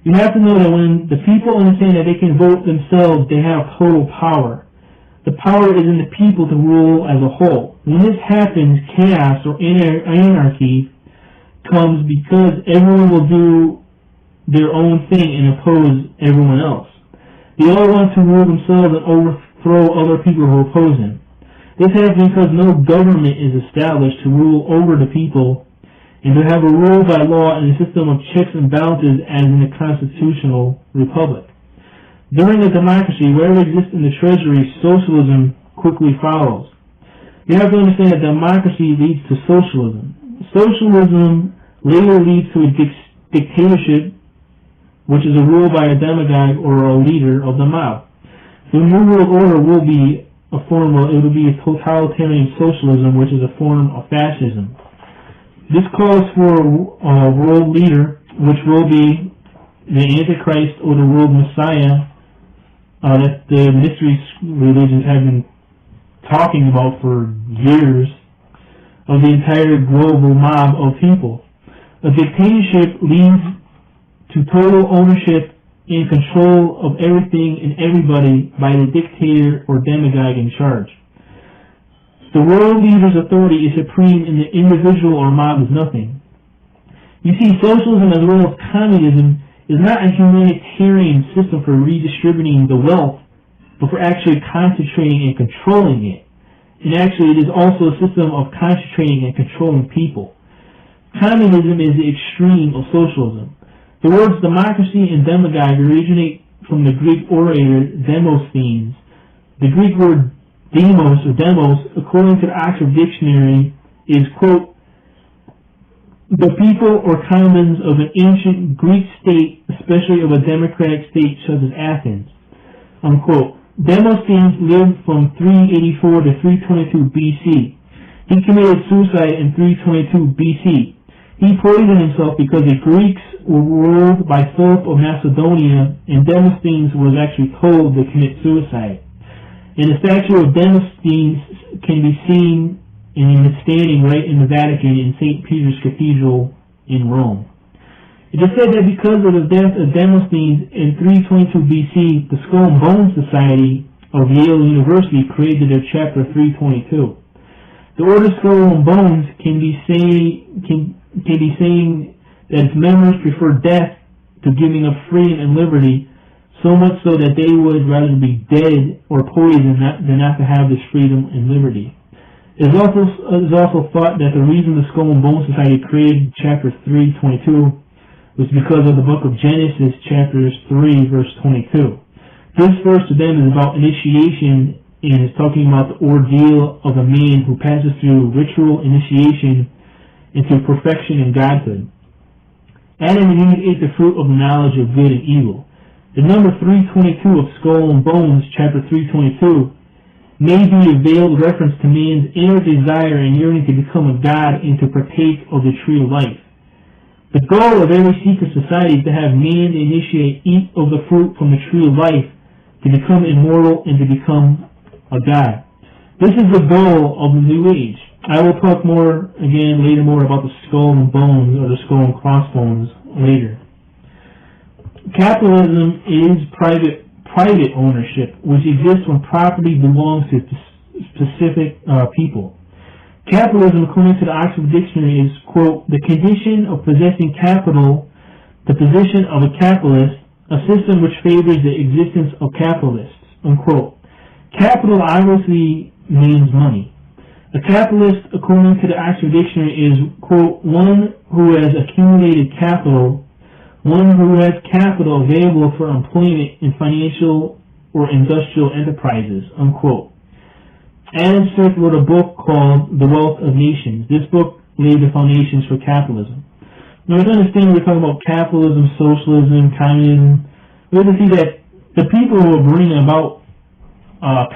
You have to know that when the people understand that they can vote themselves, they have total power. The power is in the people to rule as a whole. When this happens, chaos or anarchy comes because everyone will do their own thing and oppose everyone else. They all want to rule themselves and overthrow other people who oppose them. This happens because no government is established to rule over the people, and to have a rule by law and a system of checks and balances as in a constitutional republic. During a democracy, wherever exists in the treasury, socialism quickly follows. You have to understand that democracy leads to socialism. Socialism later leads to a dictatorship, which is a rule by a demagogue or a leader of the mob. The New World Order will be a totalitarian socialism, which is a form of fascism. This calls for a world leader, which will be the Antichrist or the world Messiah that the mystery religions have been talking about for years, of the entire global mob of people. A dictatorship leads to total ownership and control of everything and everybody by the dictator or demagogue in charge. The world leader's authority is supreme and the individual or mob is nothing. You see, socialism as well as communism is not a humanitarian system for redistributing the wealth, but for actually concentrating and controlling it. And actually, it is also a system of concentrating and controlling people. Communism is the extreme of socialism. The words democracy and demagogue originate from the Greek orator Demosthenes. The Greek word demos, according to the Oxford Dictionary, is, quote, the people or commons of an ancient Greek state, especially of a democratic state such as Athens, unquote. Demosthenes lived from 384 to 322 BC. He committed suicide in 322 BC. He poisoned himself because the Greeks were ruled by Philip of Macedonia, and Demosthenes was actually told to commit suicide. And the statue of Demosthenes can be seen and is standing right in the Vatican in St. Peter's Cathedral in Rome. It is said that because of the death of Demosthenes in 322 BC, the Skull and Bones Society of Yale University created their chapter 322. The order Skull and Bones can be saying that its members prefer death to giving up freedom and liberty, so much so that they would rather be dead or poisoned than not to have this freedom and liberty. It is also thought that the reason the Skull and Bones Society created chapter 322 was because of the book of Genesis, chapters 3, verse 22. This verse to them is about initiation and is talking about the ordeal of a man who passes through ritual initiation into perfection and godhood. Adam and Eve ate the fruit of the knowledge of good and evil. The number 322 of Skull and Bones, chapter 322, may be a veiled reference to man's inner desire and yearning to become a god and to partake of the tree of life. The goal of every secret society is to have man eat of the fruit from the tree of life, to become immortal and to become a god. This is the goal of the New Age. I will talk later about the skull and bones, or the skull and crossbones, later. Capitalism is private ownership, which exists when property belongs to specific people. Capitalism, according to the Oxford Dictionary, is, quote, the condition of possessing capital, the position of a capitalist, a system which favors the existence of capitalists, unquote. Capital obviously means money. A capitalist, according to the Oxford Dictionary, is, quote, one who has accumulated capital, one who has capital available for employment in financial or industrial enterprises, unquote. Adam Smith wrote a book called The Wealth of Nations. This book laid the foundations for capitalism. Now, to understand we're talking about capitalism, socialism, communism, we have to see that the people who are bringing about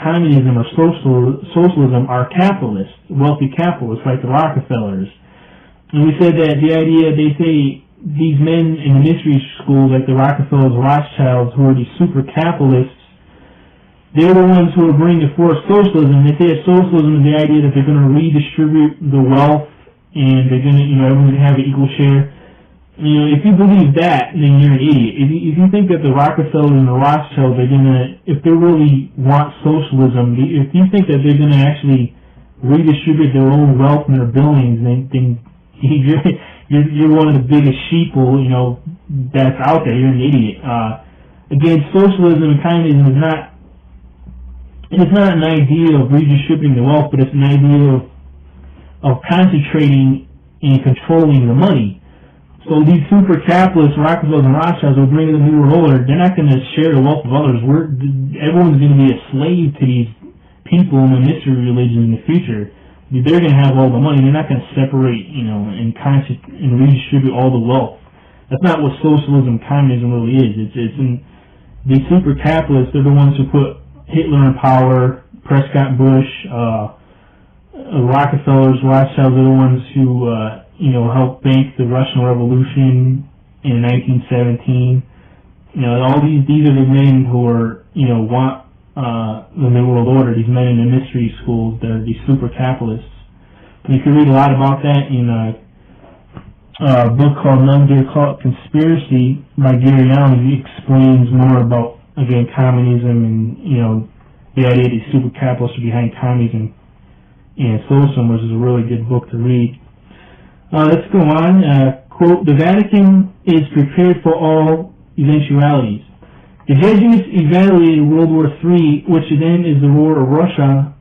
communism or socialism are capitalists, wealthy capitalists like the Rockefellers. And we said that the idea, they say these men in the mystery schools like the Rockefellers, Rothschilds, who are these super capitalists, they're the ones who are bringing forth socialism. They say that socialism is the idea that they're going to redistribute the wealth and they're going to, everyone's going to have an equal share. If you believe that, then you're an idiot. If you think that the Rockefellers and the Rothschilds are going to, if they really want socialism, if you think that they're going to actually redistribute their own wealth and their buildings, then you're one of the biggest sheeple, that's out there. You're an idiot. Again, socialism and communism is not. It's not an idea of redistributing the wealth, but it's an idea of concentrating and controlling the money. So these super capitalists, Rockefellers and Rothschilds, will bring in the New World Order. They're not going to share the wealth of others. Everyone's going to be a slave to these people in the mystery religion in the future. They're going to have all the money. They're not going to separate, and redistribute all the wealth. That's not what socialism, communism really is. These super capitalists are the ones who put Hitler in power. Prescott Bush, Rockefellers, Rothschilds are the ones who helped bank the Russian Revolution in 1917. All these are the men who are want the New World Order. These men in the mystery schools, they're these super capitalists. And you can read a lot about that in a book called None Dare Call It Conspiracy by Gary Allen. He explains more about, again, communism and the idea that these super capitalists are behind communism and socialism, which is a really good book to read. Let's go on. Quote, the Vatican is prepared for all eventualities. The Jesuits evaluated World War III, which then is the war of Russia,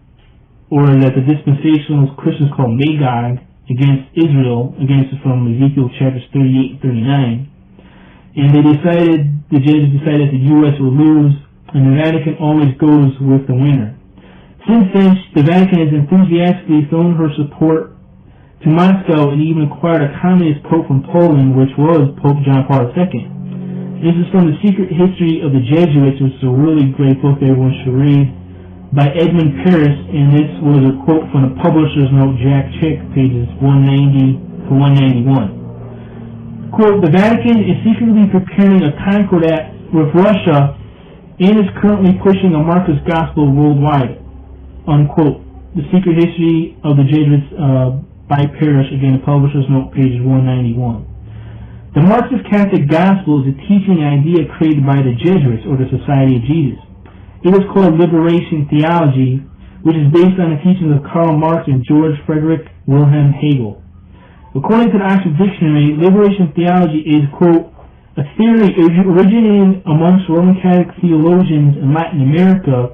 or that the dispensational Christians call Magog, against Israel, from Ezekiel chapters 38 and 39. And the Jesuits decided that the U.S. will lose, and the Vatican always goes with the winner. Since then, the Vatican has enthusiastically thrown her support to Moscow and even acquired a communist pope from Poland, which was Pope John Paul II. This is from The Secret History of the Jesuits, which is a really great book that everyone should read, by Edmund Paris, and this was a quote from the publisher's note, Jack Chick, pages 190 to 191. Quote, the Vatican is secretly preparing a concord act with Russia and is currently pushing a Marxist gospel worldwide. Unquote. The Secret History of the Jesuits by Paris, again, the publisher's note, page 191. The Marxist Catholic gospel is a teaching idea created by the Jesuits, or the Society of Jesus. It is called liberation theology, which is based on the teachings of Karl Marx and George Frederick Wilhelm Hegel. According to the Oxford Dictionary, liberation theology is, quote, a theory originating amongst Roman Catholic theologians in Latin America,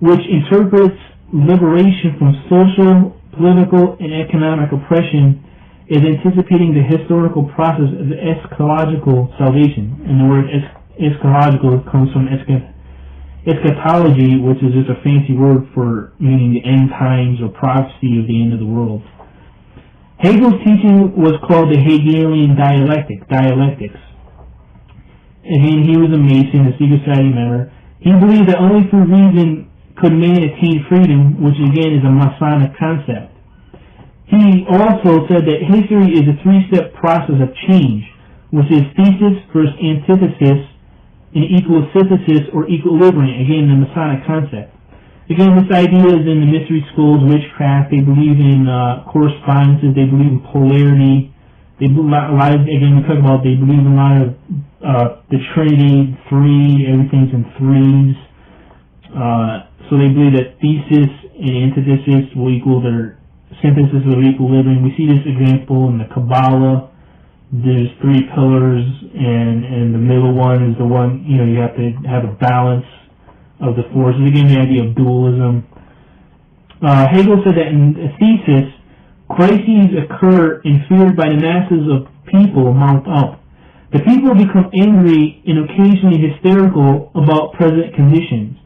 which interprets liberation from social, political, and economic oppression as anticipating the historical process of the eschatological salvation. And the word eschatological comes from eschatology, which is just a fancy word for meaning the end times or prophecy of the end of the world. Hegel's teaching was called the Hegelian dialectics. Again, he was a Mason, a secret society member. He believed that only through reason could man attain freedom, which again is a Masonic concept. He also said that history is a three-step process of change, which is thesis versus antithesis, and equal synthesis or equilibrium, again the Masonic concept. Again, this idea is in the mystery schools, witchcraft. They believe in correspondences. They believe in polarity. They believe a lot of, again, we talk about, they believe in a lot of the Trinity, three, everything's in threes. So they believe that thesis and antithesis will equal their synthesis or equilibrium. We see this example in the Kabbalah. There's three pillars, and the middle one is the one, you have to have a balance of the forces. Again, the idea of dualism. Hegel said that in a thesis, crises occur and feared by the masses of people mount up. The people become angry and occasionally hysterical about present conditions.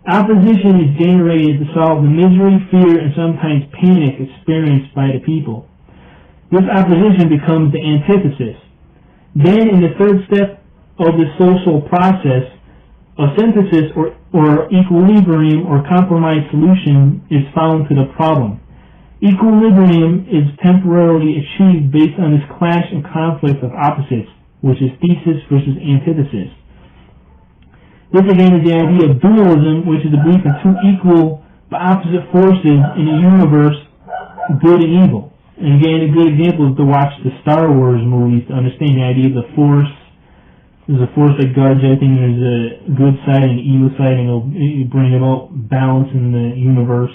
Opposition is generated to solve the misery, fear, and sometimes panic experienced by the people. This opposition becomes the antithesis. Then, in the third step of the social process, a synthesis or equilibrium or compromise solution is found to the problem. Equilibrium is temporarily achieved based on this clash and conflict of opposites, which is thesis versus antithesis. This again is the idea of dualism, which is the belief in two equal but opposite forces in the universe, good and evil. And again, a good example is to watch the Star Wars movies to understand the idea of the Force. There's a force that guards everything. There's a good side and an evil side, and it'll bring about balance in the universe.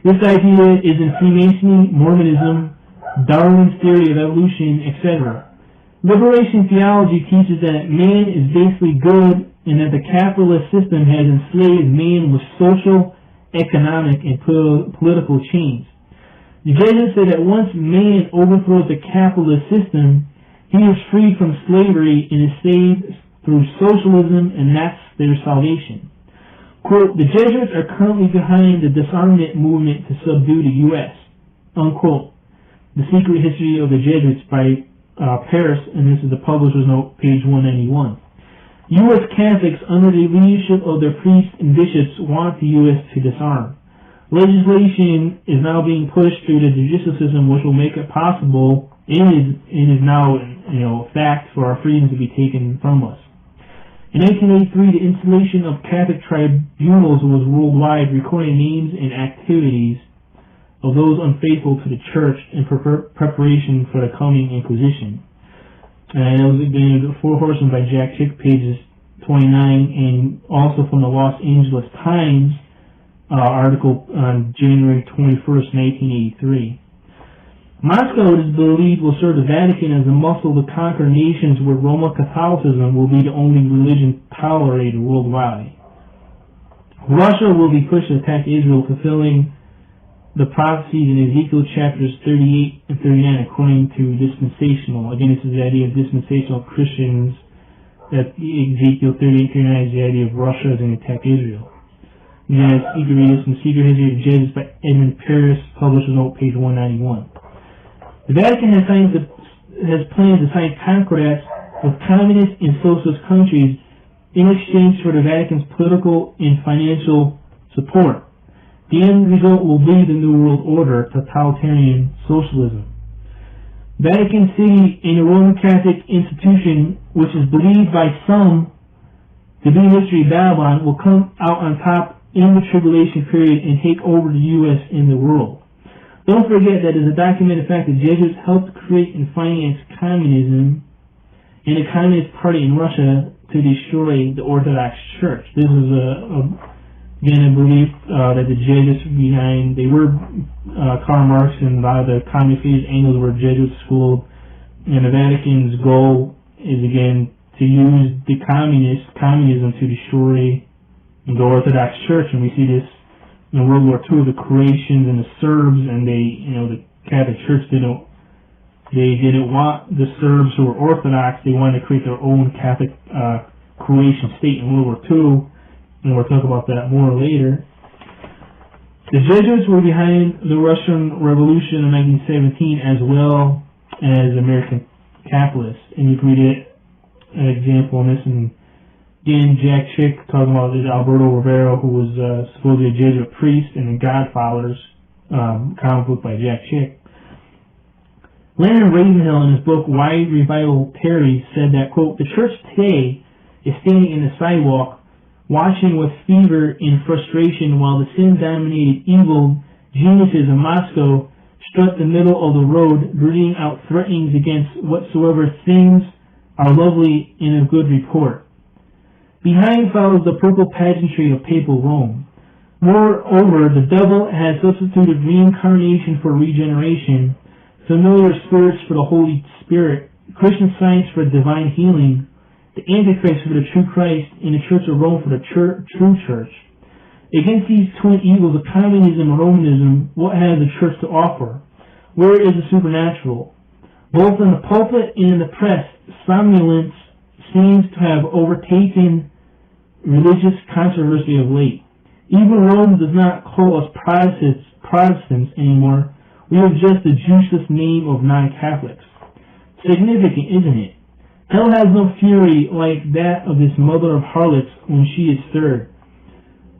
This idea is in Freemasonry, Mormonism, Darwin's theory of evolution, etc. Liberation theology teaches that man is basically good and that the capitalist system has enslaved man with social, economic, and political chains. The Jesuits say that once man overthrows the capitalist system, he is freed from slavery and is saved through socialism, and that's their salvation. Quote, the Jesuits are currently behind the disarmament movement to subdue the U.S. Unquote. The Secret History of the Jesuits by Paris, and this is the publisher's note, page 191. U.S. Catholics, under the leadership of their priests and bishops, want the U.S. to disarm. Legislation is now being pushed through the judicial system, which will make it possible, and is now, fact, for our freedoms to be taken from us. In 1983, the installation of Catholic tribunals was worldwide, recording names and activities of those unfaithful to the Church in preparation for the coming Inquisition. And it was again the Four Horsemen by Jack Chick, pages 29, and also from the Los Angeles Times article on January 21st, 1983. Moscow, it is believed, will serve the Vatican as a muscle to conquer nations where Roman Catholicism will be the only religion tolerated worldwide. Russia will be pushed to attack Israel, fulfilling the prophecies in Ezekiel chapters 38 and 39 according to dispensational. Again, this is the idea of dispensational Christians, that Ezekiel 38 and 39 is the idea of Russia as an attack Israel. Yes, you can read this in Secret History of the Jesuits by Edmund Paris, publisher's note, page 191. The Vatican has planned to sign concordats with communist and socialist countries in exchange for the Vatican's political and financial support. The end result will be the New World Order, totalitarian socialism. Vatican City, a Roman Catholic institution which is believed by some to be Mystery Babylon, will come out on top in the tribulation period and take over the U.S. and the world. Don't forget that it is a documented fact that Jesuits helped create and finance communism and the Communist Party in Russia to destroy the Orthodox Church. This is again a belief that the Jesuits were behind. They were Karl Marx and a lot of the communist leaders, Engels, were Jesuit schooled, and the Vatican's goal is again to use the communism to destroy the Orthodox Church. And we see this in World War II, the Croatians and the Serbs, and the Catholic Church didn't want the Serbs who were Orthodox. They wanted to create their own Catholic Croatian state in World War II, and we'll talk about that more later. The Jesuits were behind the Russian Revolution in 1917 as well as American capitalists, and you can read an example on this in again, Jack Chick talking about this Alberto Rivero, who was supposedly a Jesuit priest, and the Godfathers comic book by Jack Chick. Leonard Ravenhill, in his book Why Revival Tarries, said that, quote, the church today is standing in the sidewalk, watching with fever and frustration while the sin-dominated evil geniuses of Moscow strut the middle of the road, breathing out threatenings against whatsoever things are lovely and of good report. Behind follows the purple pageantry of papal Rome. Moreover, the devil has substituted reincarnation for regeneration, familiar spirits for the Holy Spirit, Christian Science for divine healing, the Antichrist for the true Christ, and the Church of Rome for the true Church. Against these twin evils of communism and Romanism, what has the Church to offer? Where is the supernatural? Both in the pulpit and in the press, somnolence seems to have overtaken religious controversy of late. Even Rome does not call us Protestants anymore. We have just the juiceless name of non-Catholics. Significant, isn't it? Hell has no fury like that of this mother of harlots when she is stirred.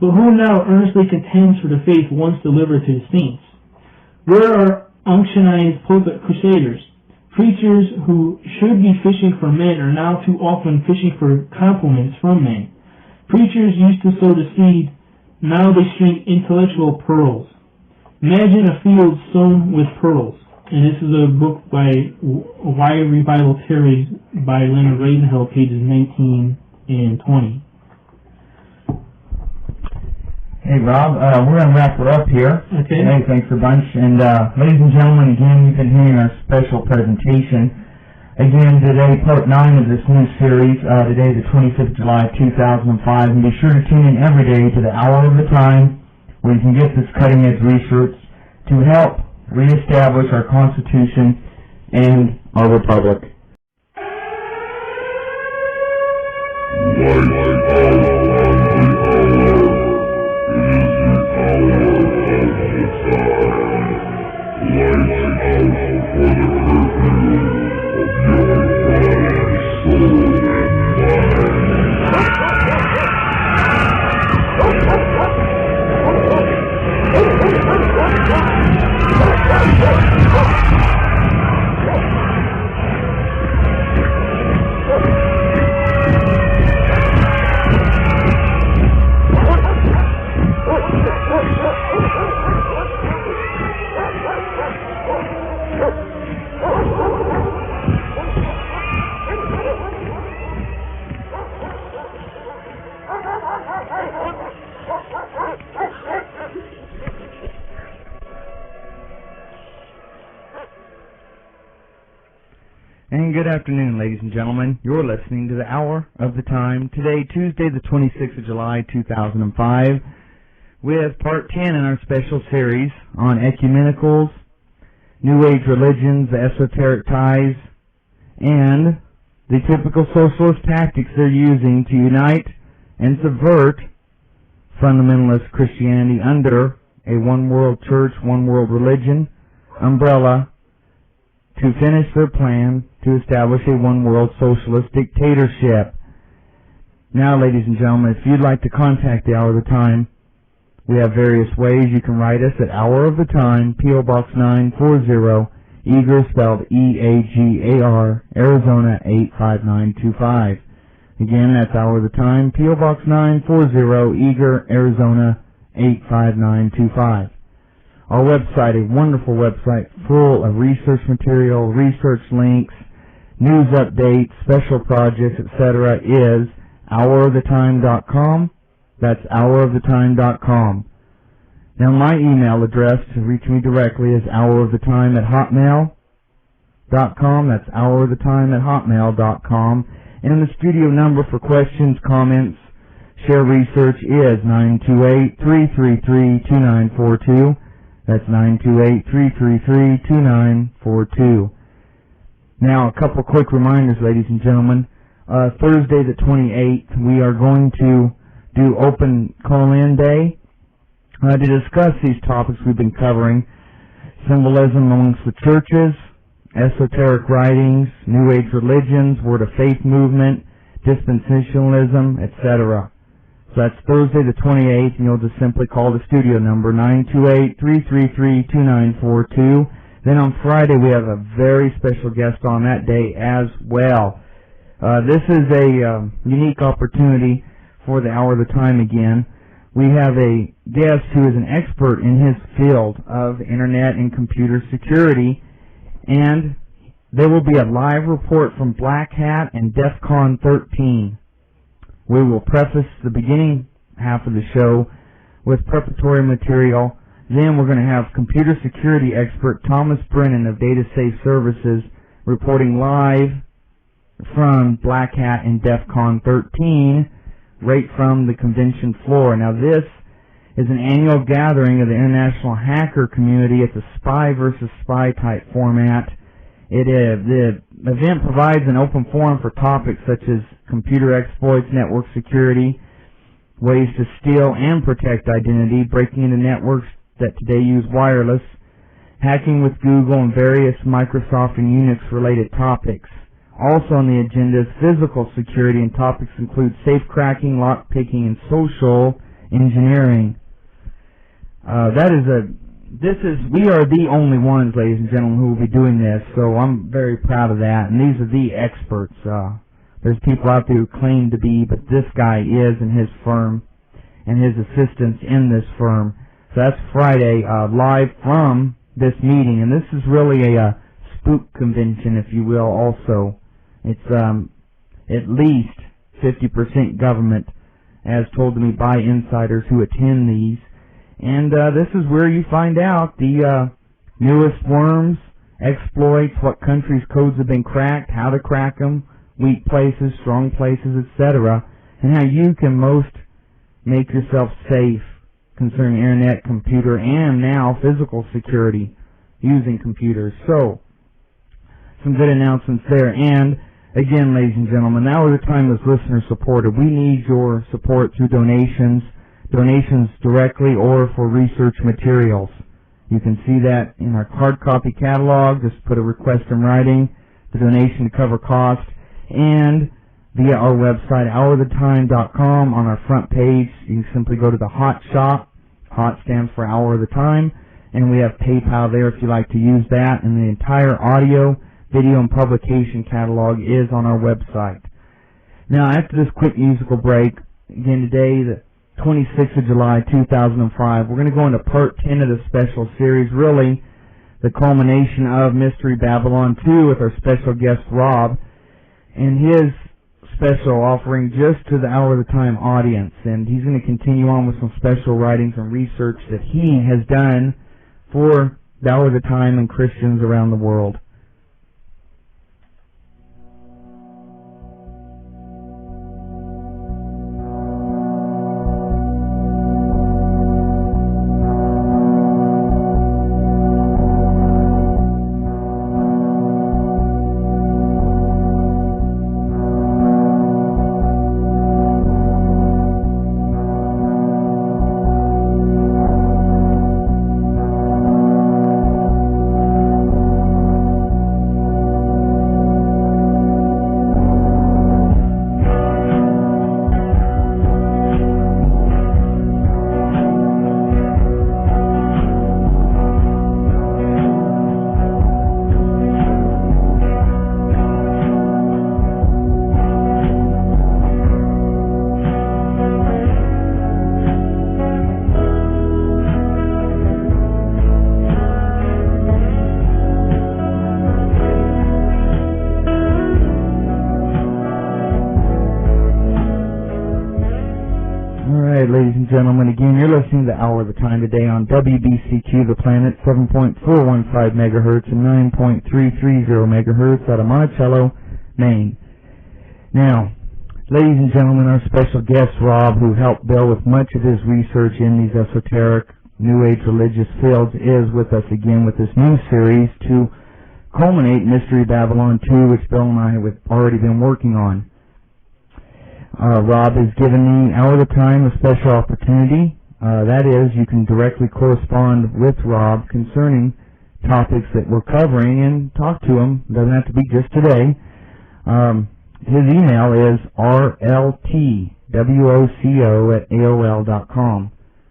But who now earnestly contends for the faith once delivered to the saints? Where are unctionized pulpit crusaders? Preachers who should be fishing for men are now too often fishing for compliments from men. Preachers used to sow the seed, now they string intellectual pearls. Imagine a field sown with pearls. And this is a book by Why Revival Tarries by Leonard Ravenhill, pages 19 and 20. Hey Rob, we're going to wrap it up here. Okay. Hey, thanks a bunch. And ladies and gentlemen, again, you've been hearing our special presentation. Again, today, part 9 of this new series, today the 25th of July, 2005. And be sure to tune in every day to the hour of the time where you can get this cutting-edge research to help reestablish our Constitution and our Republic. And good afternoon, ladies and gentlemen. You're listening to the Hour of the Time. Today, Tuesday, the 26th of July, 2005, with Part 10 in our special series on ecumenicals, New Age religions, the esoteric ties, and the typical socialist tactics they're using to unite and subvert fundamentalist Christianity under a one-world church, one-world religion umbrella to finish their plan to establish a one-world socialist dictatorship. Now, ladies and gentlemen, if you'd like to contact the Hour of the Time, we have various ways. You can write us at Hour of the Time, P.O. Box 940, Eager, spelled E-A-G-A-R, Arizona 85925. Again, that's Hour of the Time, P.O. Box 940, Eager, Arizona 85925. Our website, a wonderful website full of research material, research links, news updates, special projects, etc., is houroftheTime.com. That's houroftheTime.com. Now, my email address to reach me directly is houroftheTime@hotmail.com. That's houroftheTime@hotmail.com. And the studio number for questions, comments, share research is 928-333-2942. That's 928-333-2942. Now, a couple quick reminders, ladies and gentlemen. Thursday the 28th, we are going to do open call-in day to discuss these topics we've been covering: symbolism amongst the churches, esoteric writings, New Age religions, Word of Faith movement, dispensationalism, etc. So that's Thursday the 28th, and you'll just simply call the studio number, 928-333-2942. Then on Friday, we have a very special guest on that day as well. This is a unique opportunity for the Hour of the Time again. We have a guest who is an expert in his field of Internet and computer security, and there will be a live report from Black Hat and DEF CON 13. We will preface the beginning half of the show with preparatory material. Then we're going to have computer security expert Thomas Brennan of Data Safe Services reporting live from Black Hat and DEF CON 13, right from the convention floor. Now, this is an annual gathering of the international hacker community. It's a spy versus spy type format. The event provides an open forum for topics such as computer exploits, network security, ways to steal and protect identity, breaking into networks that today use wireless, hacking with Google, and various Microsoft and Unix-related topics. Also on the agenda is physical security, and topics include safe cracking, lock-picking, and social engineering. We are the only ones, ladies and gentlemen, who will be doing this, so I'm very proud of that, and these are the experts. There's people out there who claim to be, but this guy is, and his firm, and his assistants in this firm. So that's Friday, live from this meeting, and this is really a spook convention, if you will, also. It's at least 50% government, as told to me by insiders who attend these. And this is where you find out the newest worms, exploits, what countries' codes have been cracked, how to crack them, weak places, strong places, etc., and how you can most make yourself safe concerning internet, computer, and now physical security. using computers. So, some good announcements there. And, again, ladies and gentlemen, the Hour of the Time is listener supported. We need your support through donations directly or for research materials. You can see that in our hard copy catalog. Just put a request in writing, the donation to cover cost, and via our website, houroftetime.com. On our front page, you simply go to the Hot shop. Hot stands for Hour of the Time, and we have PayPal there if you'd like to use that. And the entire audio, video, and publication catalog is on our website. Now, after this quick musical break, again today, the 26th of July, 2005, we're going to go into part 10 of the special series, really the culmination of Mystery Babylon 2 with our special guest Rob and his special offering just to the Hour of the Time audience. And he's going to continue on with some special writings and research that he has done for the Hour of the Time and Christians around the world. Ladies and gentlemen, again, you're listening to the Hour of the Time today on WBCQ, the planet, 7.415 megahertz and 9.330 megahertz out of Monticello, Maine. Now, ladies and gentlemen, our special guest, Rob, who helped Bill with much of his research in these esoteric, New Age religious fields, is with us again with this new series to culminate Mystery Babylon 2, which Bill and I have already been working on. Rob has given the Hour of the Time a special opportunity. That is, you can directly correspond with Rob concerning topics that we're covering and talk to him. It doesn't have to be just today. His email is rltwoco@aol.com.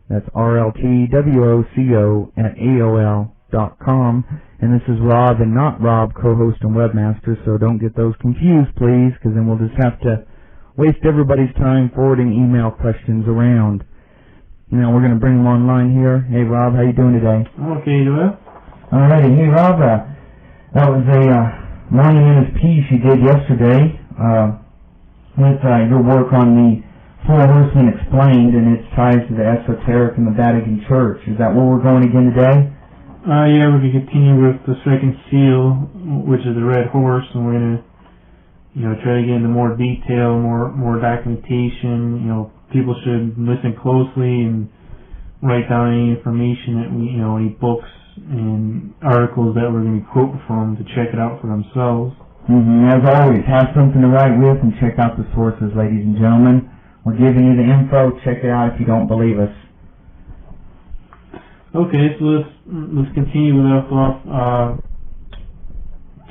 That's rltwoco@aol.com. And this is Rob and not Rob, co-host and webmaster, so don't get those confused, please, because then we'll just have to waste everybody's time forwarding email questions around. Now we're going to bring him online here. Hey Rob, how you doing today? Okay, Joel. Alrighty, hey Rob, that was a monumentous piece you did yesterday with your work on the Four Horsemen Explained and its ties to the esoteric and the Vatican Church. Is that where we're going again today? Yeah, we're going to continue with the second seal, which is the Red Horse, and we're going to try to get into more detail, more documentation. People should listen closely and write down any information that any books and articles that we're going to quote from to check it out for themselves. As always, have something to write with and check out the sources, ladies and gentlemen. We're giving you the info. Check it out if you don't believe us. Okay, so let's continue with our thought.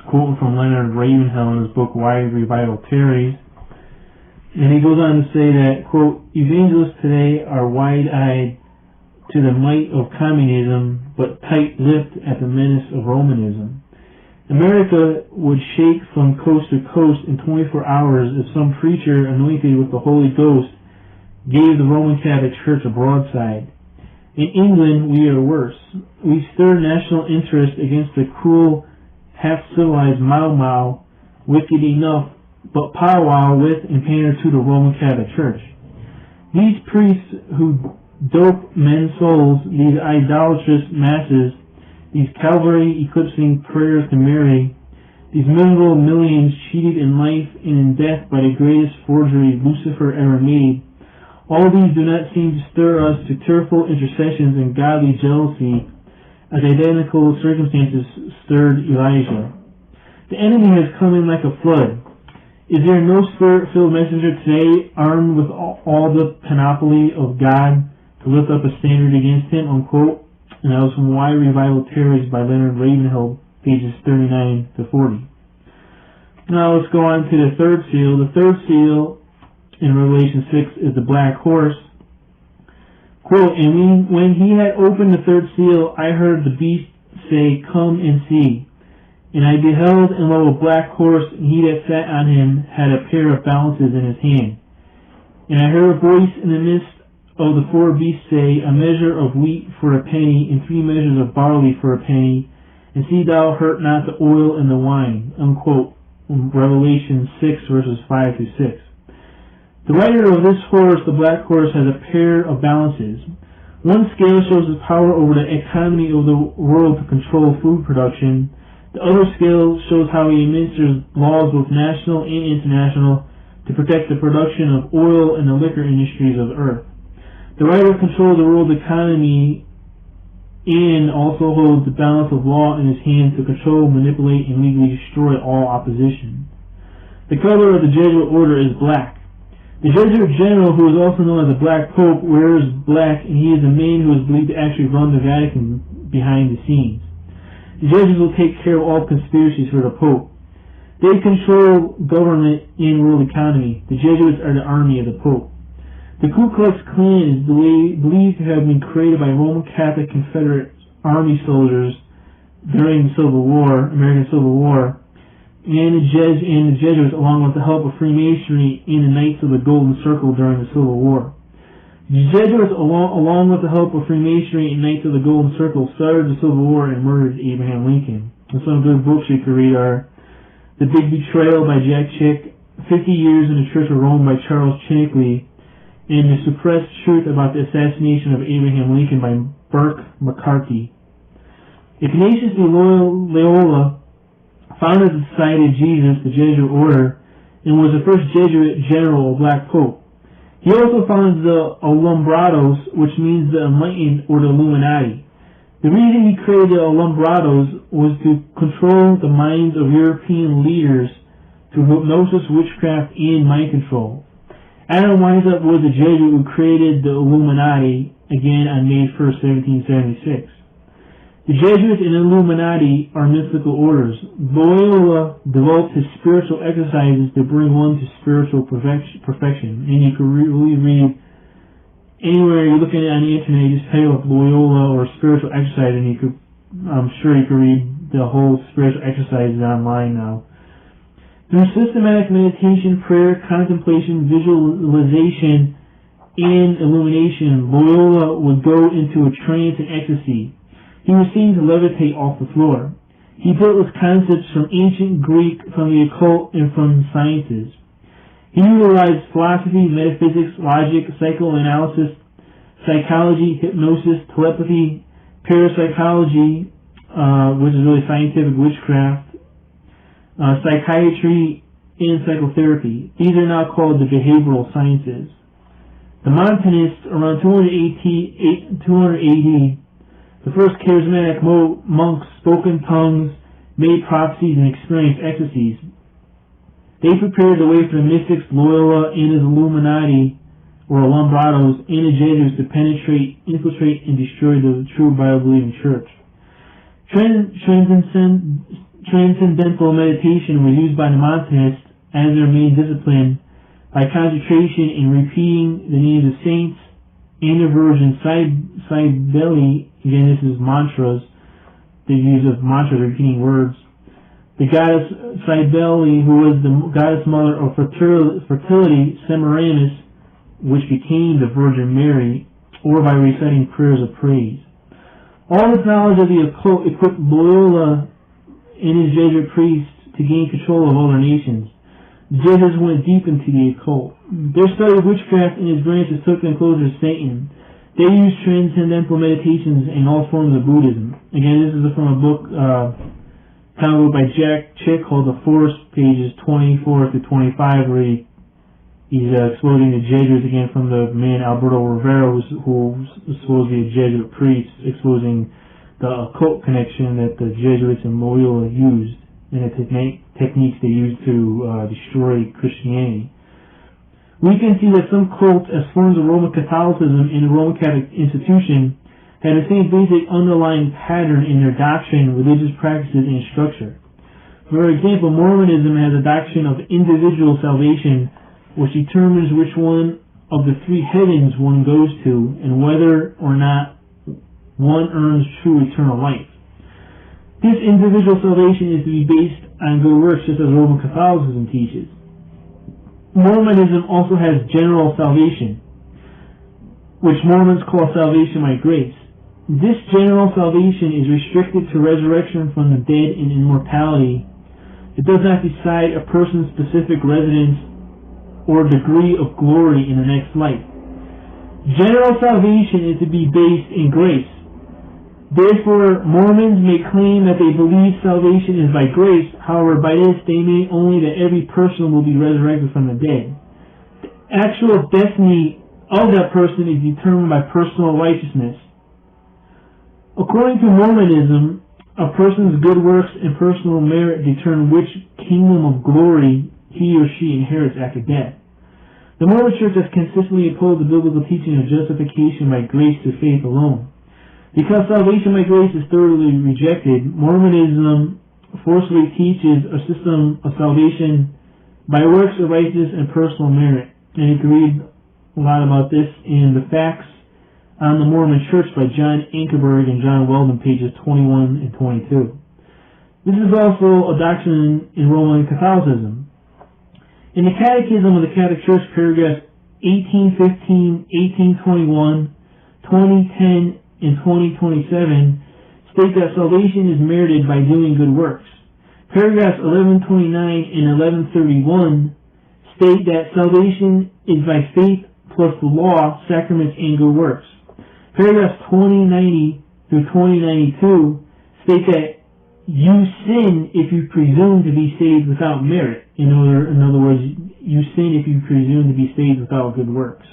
Quoting from Leonard Ravenhill in his book Wide Revival Theories, and he goes on to say that, quote, evangelists today are wide-eyed to the might of communism, but tight-lipped at the menace of Romanism. America would shake from coast to coast in 24 hours if some preacher anointed with the Holy Ghost gave the Roman Catholic Church a broadside. In England, we are worse. We stir national interest against the cruel, half-civilized Mau, wicked enough, but powwow with and pander to the Roman Catholic Church. These priests who dope men's souls, these idolatrous masses, these Calvary-eclipsing prayers to Mary, these miserable millions cheated in life and in death by the greatest forgery Lucifer ever made, all these do not seem to stir us to tearful intercessions and godly jealousy as identical circumstances stirred Elijah. The enemy has come in like a flood. Is there no spirit-filled messenger today armed with all the panoply of God to lift up a standard against him, unquote? And that was from Why Revival Tarries by Leonard Ravenhill, pages 39 to 40. Now let's go on to the third seal. The third seal in Revelation 6 is the black horse. Quote, and when he had opened the third seal, I heard the beast say, Come and see. And I beheld, and lo, a black horse, and he that sat on him had a pair of balances in his hand. And I heard a voice in the midst of the four beasts say, A measure of wheat for a penny, and 3 measures of barley for a penny, and see thou hurt not the oil and the wine. Unquote. Revelation 6, verses 5 through 6. The rider of this horse, the black horse, has a pair of balances. One scale shows his power over the economy of the world to control food production. The other scale shows how he administers laws both national and international to protect the production of oil and the liquor industries of the earth. The rider controls the world economy and also holds the balance of law in his hand to control, manipulate, and legally destroy all opposition. The color of the Jesuit order is black. The Jesuit general, who is also known as the Black Pope, wears black, and he is the man who is believed to actually run the Vatican behind the scenes. The Jesuits will take care of all conspiracies for the Pope. They control government and world economy. The Jesuits are the army of the Pope. The Ku Klux Klan is believed to have been created by Roman Catholic Confederate Army soldiers during the Civil War, American Civil War, and the Jesuits, along with the help of Freemasonry and the Knights of the Golden Circle during the Civil War. The Jesuits, along with the help of Freemasonry and Knights of the Golden Circle, started the Civil War and murdered Abraham Lincoln. And some good books you can read are The Big Betrayal by Jack Chick, 50 Years in the Church of Rome by Charles Chinkley, and The Suppressed Truth About the Assassination of Abraham Lincoln by Burke McCarthy. Ignatius de Loyola founded the Society of Jesus, the Jesuit order, and was the first Jesuit general or Black Pope. He also founded the Alumbrados, which means the Enlightened or the Illuminati. The reason he created the Alumbrados was to control the minds of European leaders through hypnosis, witchcraft, and mind control. Adam Weishaupt was a Jesuit who created the Illuminati, again on May 1st, 1776. The Jesuits and Illuminati are mystical orders. Loyola developed his spiritual exercises to bring one to spiritual perfection. And you can really read anywhere you're looking at on the internet, you just type up Loyola or spiritual exercise, and I'm sure you can read the whole spiritual exercises online now. Through systematic meditation, prayer, contemplation, visualization, and illumination, Loyola would go into a trance and ecstasy. He was seen to levitate off the floor. He built his concepts from ancient Greek, from the occult, and from sciences. He utilized philosophy, metaphysics, logic, psychoanalysis, psychology, hypnosis, telepathy, parapsychology, which is really scientific witchcraft, psychiatry, and psychotherapy. These are now called the behavioral sciences. The Montanists, around 200 AD, the first charismatic monks spoke in tongues, made prophecies, and experienced ecstasies. They prepared the way for the mystics, Loyola, and his Illuminati, or Alumbrados, and the Jesuits to penetrate, infiltrate, and destroy the true Bible-believing church. Transcendental meditation was used by the Montanists as their main discipline by concentration in repeating the names of saints and the Virgin. Cybele, again this is mantras, the use of mantras, repeating words. The goddess Cybele, who was the goddess mother of fertility, Semiramis, which became the Virgin Mary, or by reciting prayers of praise. All this knowledge of the occult equipped Loyola and his Jesuit priests to gain control of other nations. The Jesuits went deep into the occult. Their study of witchcraft and its branches took them closer to Satan. They used transcendental meditations and all forms of Buddhism. Again, this is from a book titled by Jack Chick called The Force, pages 24 to 25, where he's exposing the Jesuits again from the man Alberto Rivera, who's supposedly a Jesuit priest, exposing the occult connection that the Jesuits and Loyola used, and the techniques they used to destroy Christianity. We can see that some cults, as forms of Roman Catholicism in the Roman Catholic institution, had the same basic underlying pattern in their doctrine, religious practices, and structure. For example, Mormonism has a doctrine of individual salvation, which determines which one of the three heavens one goes to, and whether or not one earns true eternal life. This individual salvation is to be based on good works, just as Roman Catholicism teaches. Mormonism also has general salvation, which Mormons call salvation by grace. This general salvation is restricted to resurrection from the dead and immortality. It does not decide a person's specific residence or degree of glory in the next life. General salvation is to be based in grace. Therefore, Mormons may claim that they believe salvation is by grace. However, by this they mean only that every person will be resurrected from the dead. The actual destiny of that person is determined by personal righteousness. According to Mormonism, a person's good works and personal merit determine which kingdom of glory he or she inherits after death. The Mormon Church has consistently opposed the biblical teaching of justification by grace through faith alone. Because salvation by grace is thoroughly rejected, Mormonism forcefully teaches a system of salvation by works of righteousness and personal merit. And you can read a lot about this in the Facts on the Mormon Church by John Ankerberg and John Weldon, pages 21 and 22. This is also a doctrine in Roman Catholicism. In the Catechism of the Catholic Church, paragraphs 1815, 1821, 2010, and 2027 state that salvation is merited by doing good works. Paragraphs 1129 and 1131 state that salvation is by faith plus the law, sacraments, and good works. Paragraphs 2090 through 2092 state that you sin if you presume to be saved without merit. In other words, you sin if you presume to be saved without good works.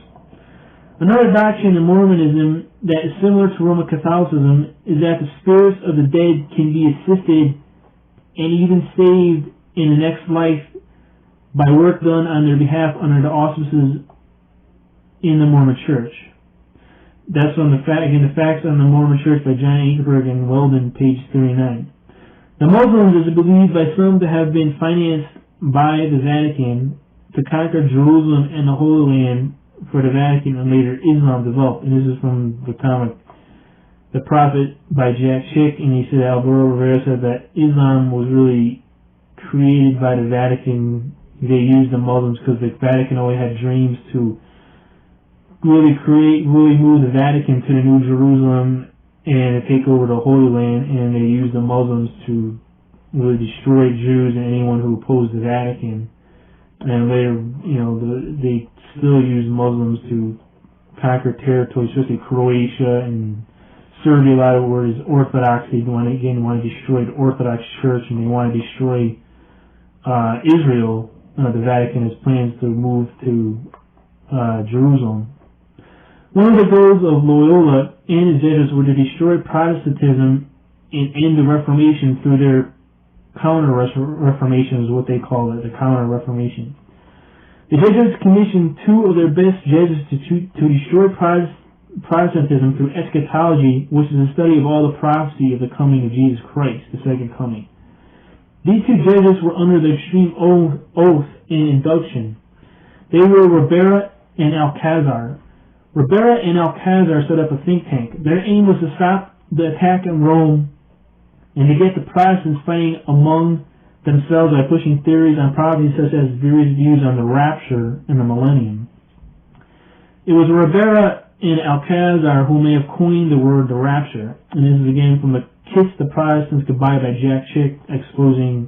Another doctrine in Mormonism that is similar to Roman Catholicism is that the spirits of the dead can be assisted and even saved in the next life by work done on their behalf under the auspices in the Mormon Church. That's on the Facts on the Mormon Church by John Ankerberg and Weldon, page 39. The Muslims is believed by some to have been financed by the Vatican to conquer Jerusalem and the Holy Land for the Vatican, and later Islam developed. And this is from the comic The Prophet by Jack Chick, and he said Alvaro Rivera said that Islam was really created by the Vatican. They used the Muslims because the Vatican always had dreams to really move the Vatican to the New Jerusalem and take over the Holy Land, and they used the Muslims to really destroy Jews and anyone who opposed the Vatican. And later, they still use Muslims to conquer territories, especially Croatia and Serbia. A lot of where is Orthodox. They want to destroy the Orthodox Church, and they want to destroy Israel. The Vatican has plans to move to Jerusalem. One of the goals of Loyola and his Jesuits were to destroy Protestantism and end the Reformation through their Counter-Reformation is what they call it, the Counter-Reformation. The Jesuits commissioned two of their best Jesuits to destroy Protestantism through eschatology, which is the study of all the prophecy of the coming of Jesus Christ, the second coming. These two Jesuits were under the extreme oath and induction. They were Ribera and Alcazar. Ribera and Alcazar set up a think tank. Their aim was to stop the attack in Rome and to get the Protestants fighting among themselves by pushing theories on prophecy such as various views on the rapture and the millennium. It was Ribera and Alcazar who may have coined the word the rapture. And this is again from the Kiss the Protestants Goodbye by Jack Chick, exposing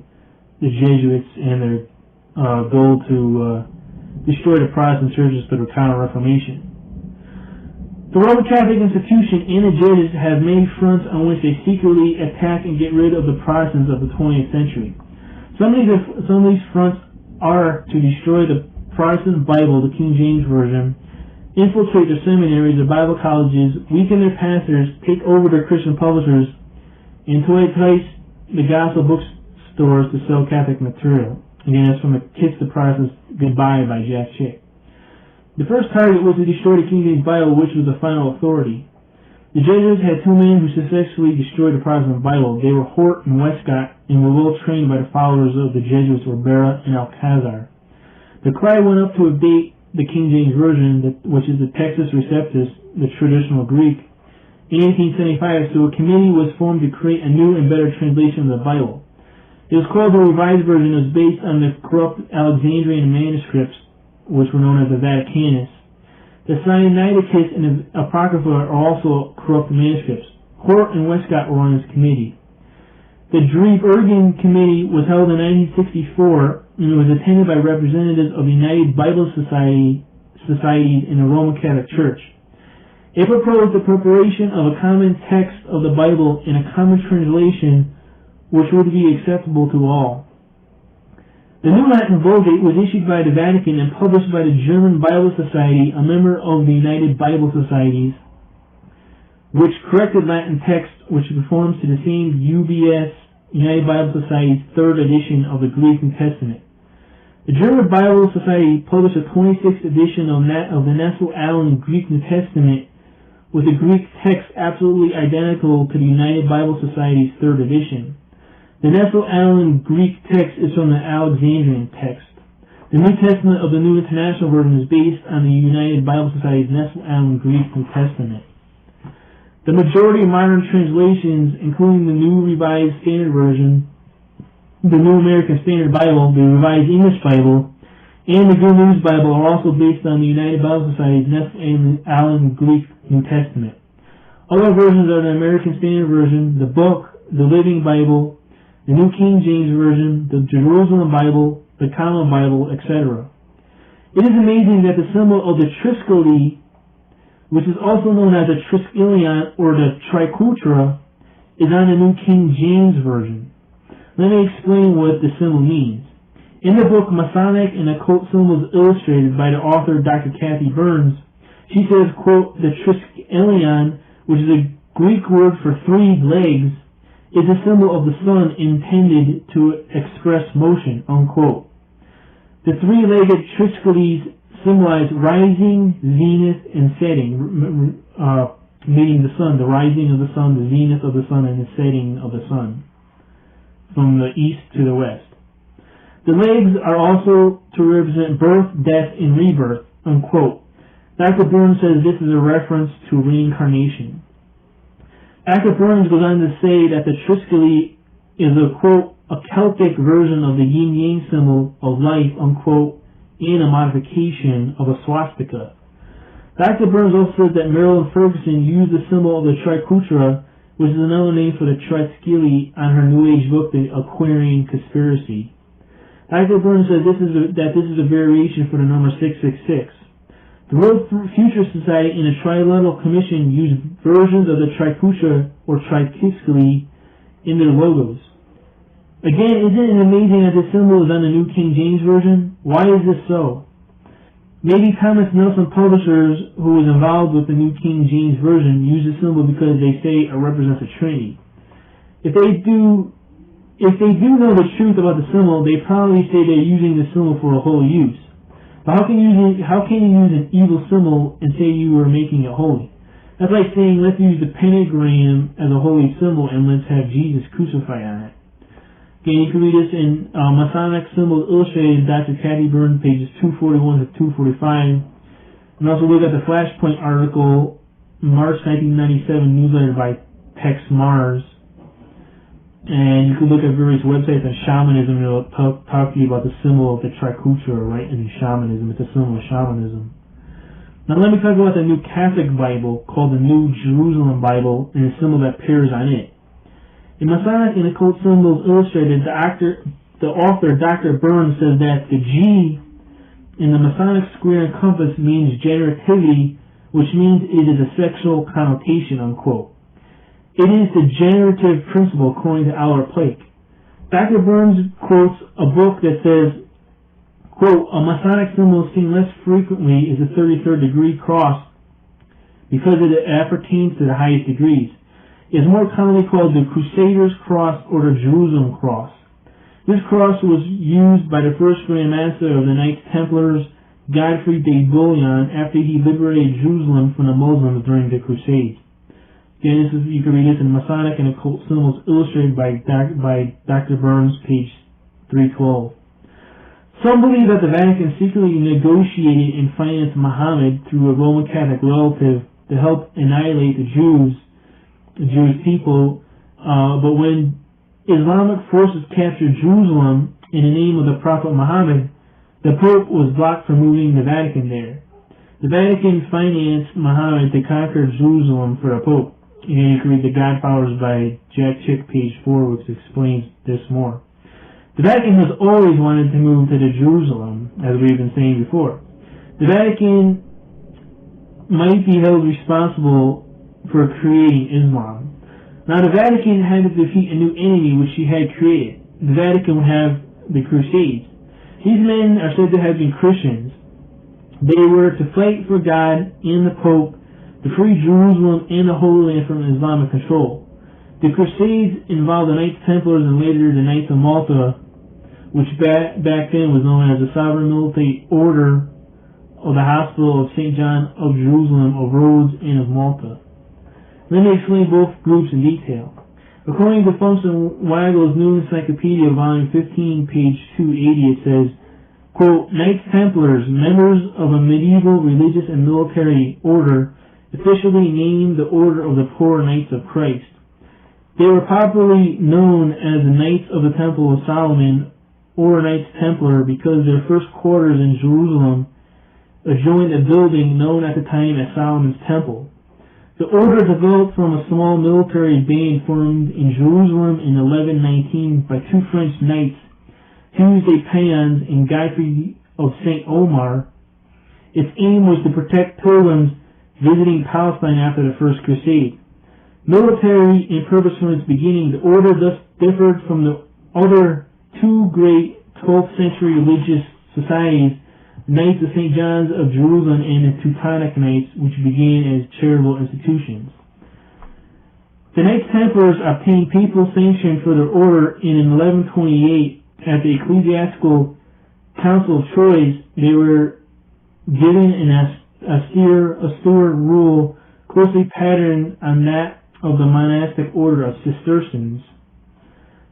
the Jesuits and their goal to destroy the Protestant churches through the Counter-Reformation. The Roman Catholic institution and the Jesuits have many fronts on which they secretly attack and get rid of the Protestants of the 20th century. Some of these fronts are to destroy the Protestant Bible, the King James Version, infiltrate their seminaries, their Bible colleges, weaken their pastors, take over their Christian publishers, and to entice the gospel bookstores to sell Catholic material. Again, that's from A Kiss the Protestants Goodbye by Jack Chick. The first target was to destroy the King James Bible, which was the final authority. The Jesuits had two men who successfully destroyed the Protestant Bible. They were Hort and Westcott, and were well trained by the followers of the Jesuits, Ribera and Alcazar. The cry went up to abate the King James Version, which is the Textus Receptus, the traditional Greek, in 1875, so a committee was formed to create a new and better translation of the Bible. It was called the Revised Version. It was based on the corrupt Alexandrian manuscripts, which were known as the Vaticanus. The Sinaiticus and the Apocrypha are also corrupt manuscripts. Hort and Westcott were on this committee. The Dreibergen Committee was held in 1964, and it was attended by representatives of the United Bible Societies in the Roman Catholic Church. It proposed the preparation of a common text of the Bible in a common translation which would be acceptable to all. The New Latin Vulgate was issued by the Vatican and published by the German Bible Society, a member of the United Bible Societies, which corrected Latin text which conforms to the same UBS, United Bible Society's third edition of the Greek New Testament. The German Bible Society published a 26th edition of the Nassau-Allen Greek New Testament, with the Greek text absolutely identical to the United Bible Society's third edition. The Nassau-Allen Greek text is from the Alexandrian text. The New Testament of the New International Version is based on the United Bible Society's Nassau-Allen Greek New Testament. The majority of modern translations, including the New Revised Standard Version, the New American Standard Bible, the Revised English Bible, and the Good News Bible, are also based on the United Bible Society's Nassau-Allen Greek New Testament. Other versions are the American Standard Version, the Book, the Living Bible, the New King James Version, the Jerusalem Bible, the Common Bible, etc. It is amazing that the symbol of the Triskele, which is also known as the Triskelion or the Triquetra, is on the New King James Version. Let me explain what the symbol means. In the book Masonic and Occult Symbols Illustrated by the author Dr. Kathy Burns, she says, quote, the Triskelion, which is a Greek word for three legs, is a symbol of the sun intended to express motion, unquote. The three-legged Triskeles symbolize rising, zenith, and setting, meaning the sun, the rising of the sun, the zenith of the sun, and the setting of the sun, from the east to the west. The legs are also to represent birth, death, and rebirth, unquote. Dr. Burns says this is a reference to reincarnation. Dr. Burns goes on to say that the Triskele is a, quote, a Celtic version of the yin-yang symbol of life, unquote, and a modification of a swastika. Dr. Burns also said that Marilyn Ferguson used the symbol of the Triquetra, which is another name for the Triskele, on her New Age book, The Aquarian Conspiracy. Dr. Burns says this is a variation for the number 666. The World Future Society and the Trilateral Commission use versions of the Triquetra or Triskele in their logos. Again, isn't it amazing that this symbol is on the New King James Version? Why is this so? Maybe Thomas Nelson Publishers, who was involved with the New King James Version, use the symbol because they say it represents a Trinity. If they do know the truth about the symbol, they probably say they're using the symbol for a holy use. But how can you use an evil symbol and say you are making it holy? That's like saying let's use the pentagram as a holy symbol and let's have Jesus crucified on it. Again, you can read this in Masonic Symbols Illustrated, Dr. Kathy Burns, pages 241 to 245. And also look at the Flashpoint article, March 1997 newsletter by Tex Mars. And you can look at various websites on shamanism, and it'll talk to you about the symbol of the Triquetra, right, in shamanism. It's a symbol of shamanism. Now let me talk about the New Catholic Bible, called the New Jerusalem Bible, and the symbol that appears on it. In Masonic and Occult Symbols Illustrated, the author, Dr. Burns, says that the G in the Masonic square and compass means generativity, which means it is a sexual connotation, unquote. It is the generative principle, according to Albert Pike. Dr. Burns quotes a book that says, quote, a Masonic symbol seen less frequently is the 33rd degree cross because it appertains to the highest degrees. is more commonly called the Crusaders' Cross or the Jerusalem Cross. This cross was used by the first Grand Master of the Knights Templars, Godfrey de Bouillon, after he liberated Jerusalem from the Muslims during the Crusades. Again, you can read this in Masonic and Occult Symbols Illustrated by Dr. Burns, page 312. Some believe that the Vatican secretly negotiated and financed Muhammad through a Roman Catholic relative to help annihilate the Jewish people, but when Islamic forces captured Jerusalem in the name of the Prophet Muhammad, the Pope was blocked from moving the Vatican there. The Vatican financed Muhammad to conquer Jerusalem for the Pope. Again, you can read The Godfathers by Jack Chick, page 4, which explains this more. The Vatican has always wanted to move to the Jerusalem, as we've been saying before. The Vatican might be held responsible for creating Islam. Now, the Vatican had to defeat a new enemy which she had created. The Vatican would have the Crusades. These men are said to have been Christians. They were to fight for God and the Pope, to free Jerusalem and the Holy Land from Islamic control. The Crusades involved the Knights Templars and later the Knights of Malta, which back then was known as the Sovereign Military Order of the Hospital of St. John of Jerusalem, of Rhodes, and of Malta. Let me explain both groups in detail. According to Funks and Weigel's New Encyclopedia, volume 15, page 280, it says, quote, Knights Templars, members of a medieval religious and military order, officially named the Order of the Poor Knights of Christ. They were popularly known as the Knights of the Temple of Solomon, or Knights Templar, because their first quarters in Jerusalem adjoined a building known at the time as Solomon's Temple. The order developed from a small military band formed in Jerusalem in 1119 by two French knights, Hughes de Payens and Godfrey of St. Omer. Its aim was to protect pilgrims visiting Palestine after the First Crusade. Military in purpose from its beginning, the order thus differed from the other two great 12th century religious societies, Knights of St. John's of Jerusalem and the Teutonic Knights, which began as charitable institutions. The Knights Templars obtained papal sanction for their order, and in 1128, at the Ecclesiastical Council of Troyes, they were given an austere rule closely patterned on that of the monastic order of Cistercians.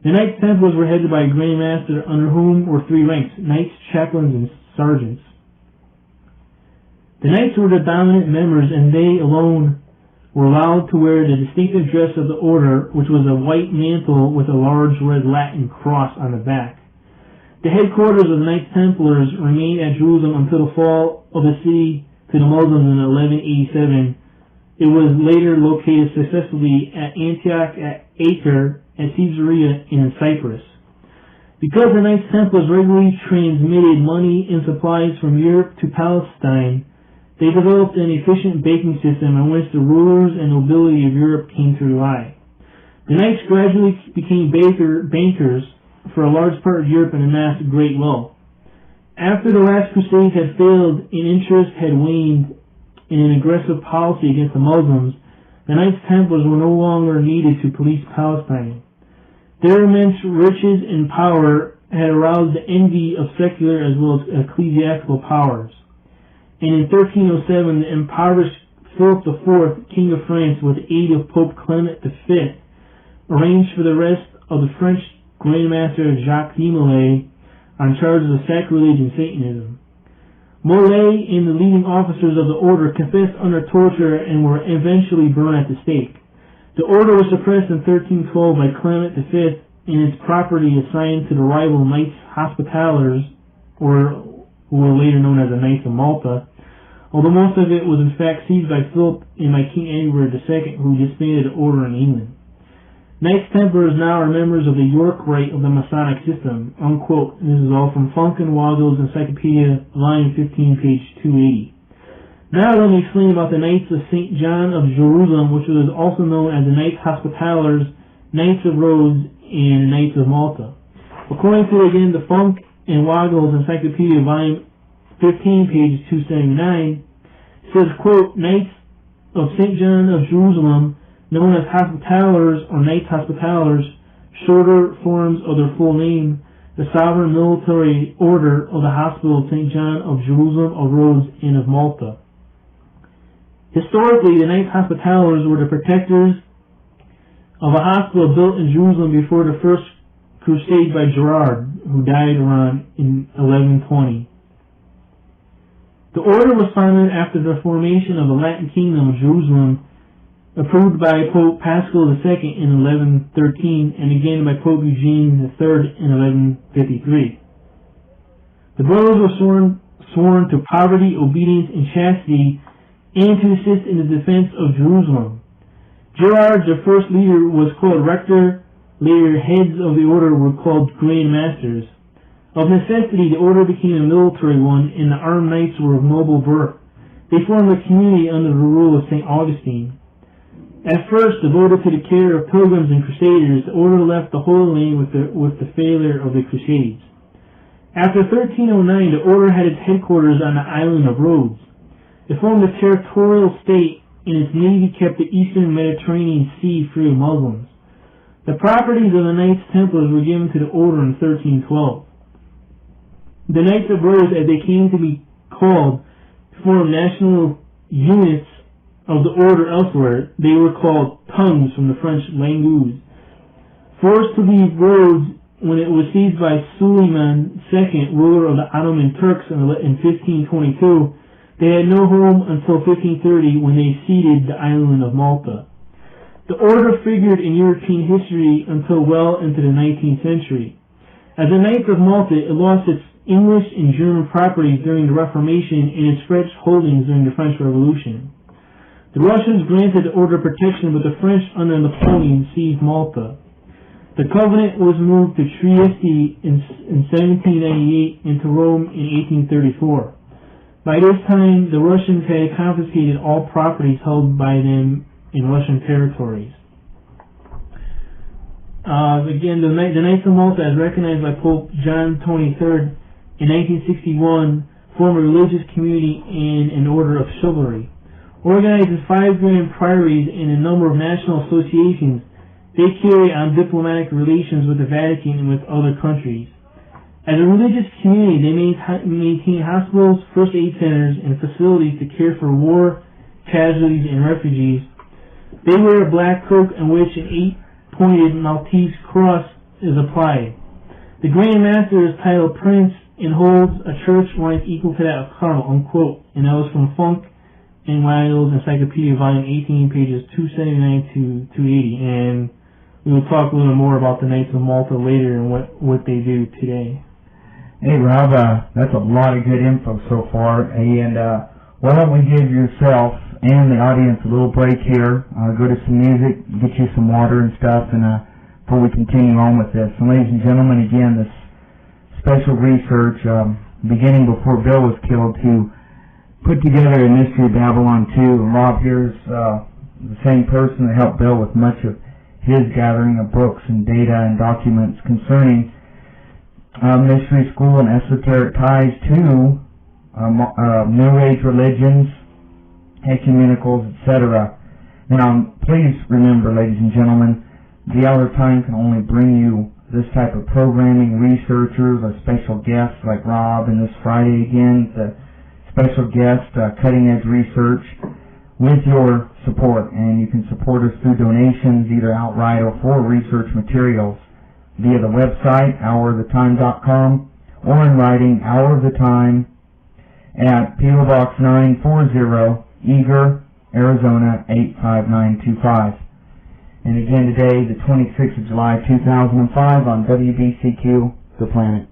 The Knights Templars were headed by a Grand Master, under whom were three ranks: knights, chaplains, and sergeants. The knights were the dominant members, and they alone were allowed to wear the distinctive dress of the order, which was a white mantle with a large red Latin cross on the back. The headquarters of the Knights Templars remained at Jerusalem until the fall of the city to the Muslims in 1187. It was later located successfully at Antioch, at Acre, at Caesarea, and in Cyprus. Because the Knights Templars regularly transmitted money and supplies from Europe to Palestine, they developed an efficient banking system on which the rulers and nobility of Europe came to rely. The Knights gradually became bankers for a large part of Europe and amassed great wealth. After the last crusade had failed and interest had waned in an aggressive policy against the Muslims, the Knights Templars were no longer needed to police Palestine. Their immense riches and power had aroused the envy of secular as well as ecclesiastical powers. And in 1307, the impoverished Philip IV, King of France, with the aid of Pope Clement V, arranged for the arrest of the French Grand Master Jacques de Molay on charges of sacrilege and Satanism. Molay and the leading officers of the order confessed under torture and were eventually burned at the stake. The order was suppressed in 1312 by Clement V and its property assigned to the rival Knights Hospitallers, or who were later known as the Knights of Malta, although most of it was in fact seized by Philip and by King Edward II, who disbanded the order in England. Knights Templars now are members of the York Rite of the Masonic system, unquote. And this is all from Funk and Waddell's Encyclopedia, volume 15, page 280. Now let me explain about the Knights of St. John of Jerusalem, which was also known as the Knights Hospitallers, Knights of Rhodes, and Knights of Malta. According to, again, the Funk and Waddell's Encyclopedia, volume 15, page 279, it says, quote, Knights of St. John of Jerusalem, known as Hospitallers or Knights Hospitallers, shorter forms of their full name, the Sovereign Military Order of the Hospital of St. John of Jerusalem, of Rhodes, and of Malta. Historically, the Knights Hospitallers were the protectors of a hospital built in Jerusalem before the First Crusade by Gerard, who died around in 1120. The order was founded after the formation of the Latin Kingdom of Jerusalem, approved by Pope Paschal II in 1113, and again by Pope Eugene III in 1153. The brothers were sworn to poverty, obedience, and chastity, and to assist in the defense of Jerusalem. Gerard, the first leader, was called Rector. Later, heads of the order were called Grand Masters. Of necessity, the order became a military one, and the armed knights were of noble birth. They formed a community under the rule of St. Augustine. At first, devoted to the care of pilgrims and crusaders, the order left the Holy Land with the failure of the Crusades. After 1309, the order had its headquarters on the island of Rhodes. It formed a territorial state, and its navy kept the eastern Mediterranean Sea free of Muslims. The properties of the Knights Templars were given to the order in 1312. The Knights of Rhodes, as they came to be called, formed national units of the order elsewhere. They were called tongues from the French langue. Forced to leave Rhodes when it was seized by Suleiman II, ruler of the Ottoman Turks in 1522, they had no home until 1530 when they ceded the island of Malta. The order figured in European history until well into the 19th century. As the Knights of Malta, it lost its English and German properties during the Reformation and its French holdings during the French Revolution. The Russians granted the order protection, but the French under Napoleon seized Malta. The covenant was moved to Trieste in 1798 and to Rome in 1834. By this time, the Russians had confiscated all properties held by them in Russian territories. Again, the Knights of Malta, as recognized by Pope John XXIII in 1961, form a religious community and an order of chivalry. Organized as 5 grand priories and a number of national associations, they carry on diplomatic relations with the Vatican and with other countries. As a religious community, they maintain hospitals, first aid centers, and facilities to care for war casualties and refugees. They wear a black cloak on which an 8-pointed Maltese cross is applied. The Grand Master is titled Prince and holds a church rank equal to that of Cardinal, unquote. And that was from Funk and Wiles Encyclopedia, Volume 18, pages 279 to 280. And we will talk a little more about the Knights of Malta later and what they do today. Hey Rob, that's a lot of good info so far, and why don't we give yourself and the audience a little break here, go to some music, get you some water and stuff, and before we continue on with this. And ladies and gentlemen, again, this special research, beginning before Bill was killed, to put together a Mystery of Babylon 2, and Rob here's the same person that helped Bill with much of his gathering of books and data and documents concerning mystery school and esoteric ties to New Age religions, ecumenicals, etc. Now, please remember, ladies and gentlemen, the Hour of Time can only bring you this type of programming, researchers, or special guests like Rob, and this Friday again, the special guest, cutting-edge research, with your support. And you can support us through donations, either outright or for research materials, via the website, houroftheTime.com, or in writing, Hour of the Time, at P.O. Box 940, Eager, Arizona 85925. And again today, the 26th of July 2005 on WBCQ, The Planet.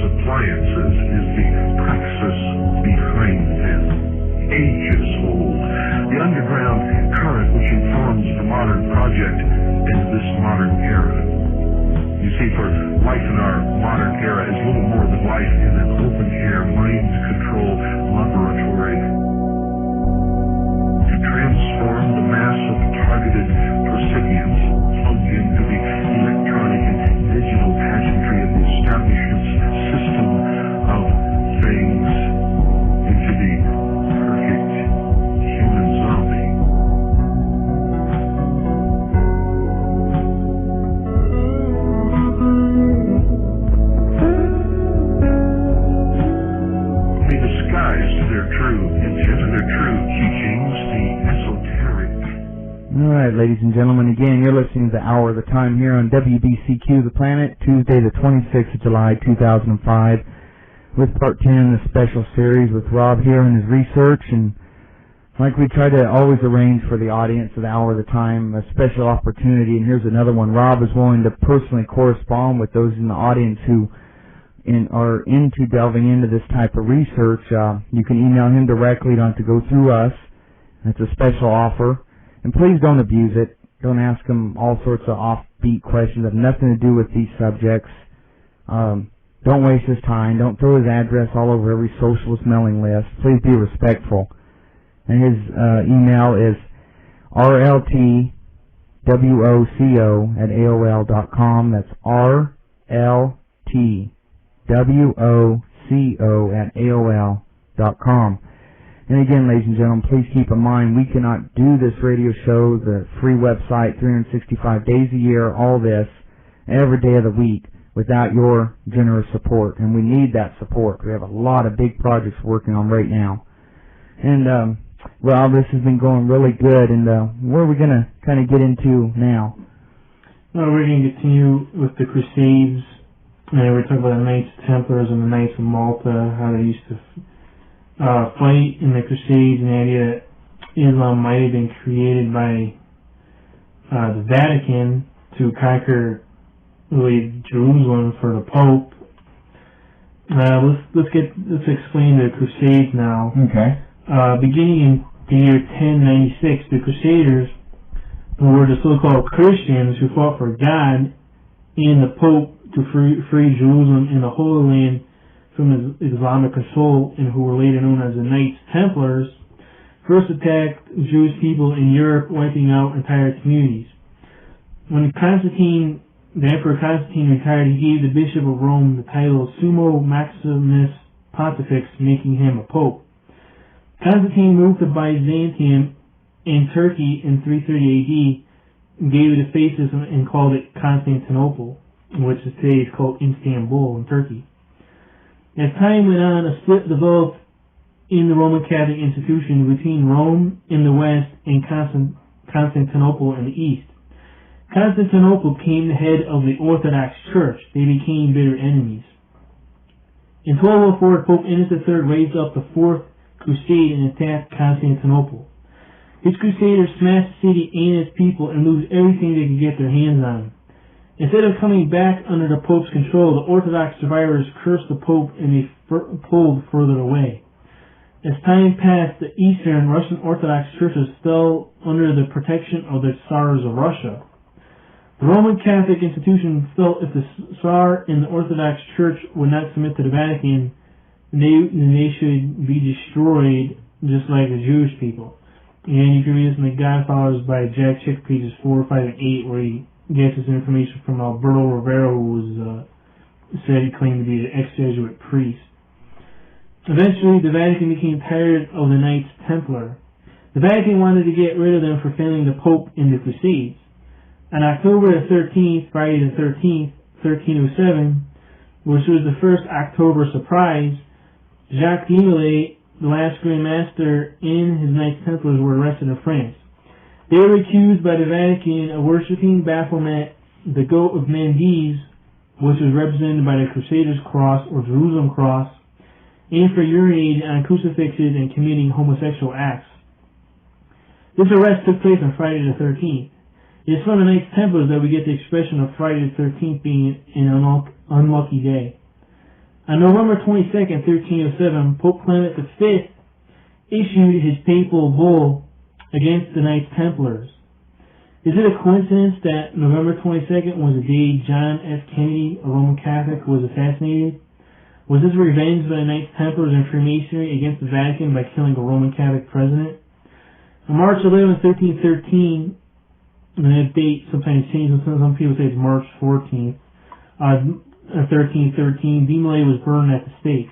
appliances is the praxis behind them. Ages old, the underground current which informs the modern project and this modern era. You see, for life in our modern era is little more than life in an open-air, mind-controlled laboratory. To transform the mass of targeted recipients plugged into the electronic and digital pageantry of the establishment's system of things into the perfect human zombie. They disguised their true intent and their true teachings, the esoteric. All right, ladies and gentlemen, again, you're listening to the Hour of the Time here on WBCQ The Planet, Tuesday the 26th of July, 2005, with part 10 in the special series with Rob here and his research. And like we try to always arrange for the audience of the Hour of the Time, a special opportunity, and here's another one. Rob is willing to personally correspond with those in the audience who are into delving into this type of research. You can email him directly. You don't have to go through us. It's a special offer. And please don't abuse it. Don't ask him all sorts of offbeat questions that have nothing to do with these subjects. Don't waste his time. Don't throw his address all over every socialist mailing list. Please be respectful. And his email is rltwoco@aol.com. That's rltwoco@aol.com. And again, ladies and gentlemen, please keep in mind, we cannot do this radio show, the free website, 365 days a year, all this, every day of the week, without your generous support. And we need that support. We have a lot of big projects working on right now. And, Rob, this has been going really good. And what are we going to kind of get into now? Well, we're going to continue with the Crusades. And we're talking about the Knights Templars and the Knights of Malta, how they used to fight in the Crusades, and the idea that Islam might have been created by the Vatican to conquer really Jerusalem for the Pope. Let's explain the Crusades now. Okay. Beginning in the year 1096, the Crusaders were the so-called Christians who fought for God and the Pope to free Jerusalem and the Holy Land from Islamic control, and who were later known as the Knights Templars, first attacked Jewish people in Europe, wiping out entire communities. When the Emperor Constantine retired, he gave the Bishop of Rome the title Sumo Maximus Pontifex, making him a pope. Constantine moved to Byzantium in Turkey in 330 AD, and gave it a facelift and called it Constantinople, which today is called Istanbul in Turkey. As time went on, a split developed in the Roman Catholic institution between Rome in the west and Constantinople in the east. Constantinople became the head of the Orthodox Church. They became bitter enemies. In 1204, Pope Innocent III raised up the Fourth Crusade and attacked Constantinople. His crusaders smashed the city and its people and looted everything they could get their hands on. Instead of coming back under the Pope's control, the Orthodox survivors cursed the Pope and they pulled further away. As time passed, the Eastern Russian Orthodox churches fell under the protection of the Tsars of Russia. The Roman Catholic institution felt if the Tsar and the Orthodox Church would not submit to the Vatican, they should be destroyed just like the Jewish people. And you can read this in The Godfathers by Jack Chick, pages 4, 5, and 8, where he gets his information from Alberto Rivera, who was said he claimed to be an ex-Jesuit priest. Eventually, the Vatican became tired of the Knights Templar. The Vatican wanted to get rid of them for failing the Pope in the Crusades. On October the 13th, Friday the 13th, 1307, which was the first October surprise, Jacques de Molay, the last Grand Master, and his Knights Templars were arrested in France. They were accused by the Vatican of worshipping Baphomet, the goat of Mendes, which was represented by the Crusaders' cross or Jerusalem cross, and for urinating on crucifixes and committing homosexual acts. This arrest took place on Friday the 13th. It is from the Knights Templars that we get the expression of Friday the 13th being an unlucky day. On November 22nd, 1307, Pope Clement V issued his papal bull against the Knights Templars. Is it a coincidence that November 22nd was the day John F. Kennedy, a Roman Catholic, was assassinated? Was this revenge by the Knights Templars and Freemasonry against the Vatican by killing a Roman Catholic president? On March 11, 1313, and that date sometimes changes, some people say it's March 14th, 1313, Demolay was burned at the stake.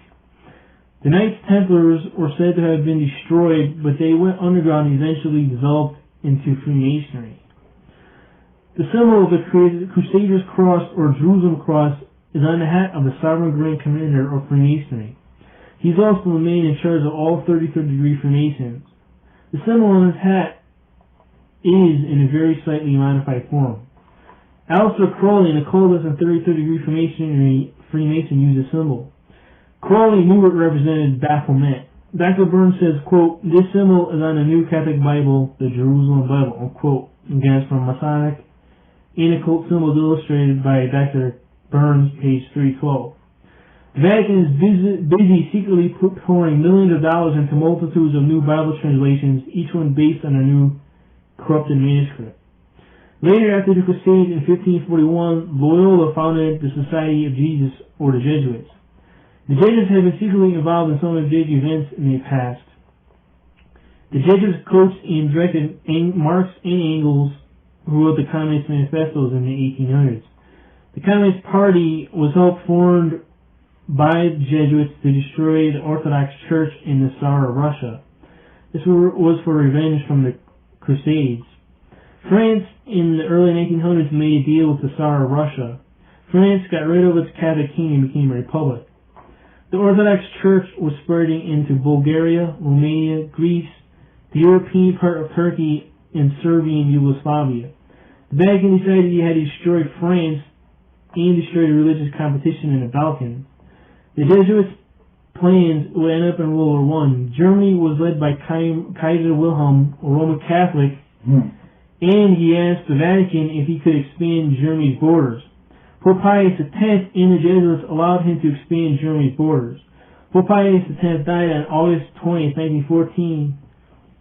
The Knights Templars were said to have been destroyed, but they went underground and eventually developed into Freemasonry. The symbol of the Crusaders' Cross or Jerusalem Cross is on the hat of the Sovereign Grand Commander of Freemasonry. He is also the man in charge of all 33rd degree Freemasons. The symbol on his hat is in a very slightly modified form. Aleister Crowley, an occultist and 33rd degree Freemason, used the symbol. Crowley knew it represented Baphomet. Dr. Burns says, quote, "This symbol is on the New Catholic Bible, the Jerusalem Bible," unquote. Again, from Masonic and occult symbols illustrated by Dr. Burns, page 312. The Vatican is busy secretly pouring millions of dollars into multitudes of new Bible translations, each one based on a new corrupted manuscript. Later, after the Crusades in 1541, Loyola founded the Society of Jesus, or the Jesuits. The Jesuits have been secretly involved in some of the big events in the past. The Jesuits coached and directed Marx and Engels, who wrote the Communist Manifestos in the 1800s. The Communist Party was helped formed by the Jesuits to destroy the Orthodox Church in the Tsar of Russia. This was for revenge from the Crusades. France in the early 1900s made a deal with the Tsar of Russia. France got rid of its Catholic king and became a republic. The Orthodox Church was spreading into Bulgaria, Romania, Greece, the European part of Turkey, and Serbian Yugoslavia. The Vatican decided he had to destroy France and destroy the religious competition in the Balkans. The Jesuits' plans would end up in World War I. Germany was led by Kaiser Wilhelm, a Roman Catholic, and he asked the Vatican if he could expand Germany's borders. Pope Pius X and the Jesuits allowed him to expand Germany's borders. Pope Pius X died on August 20, 1914,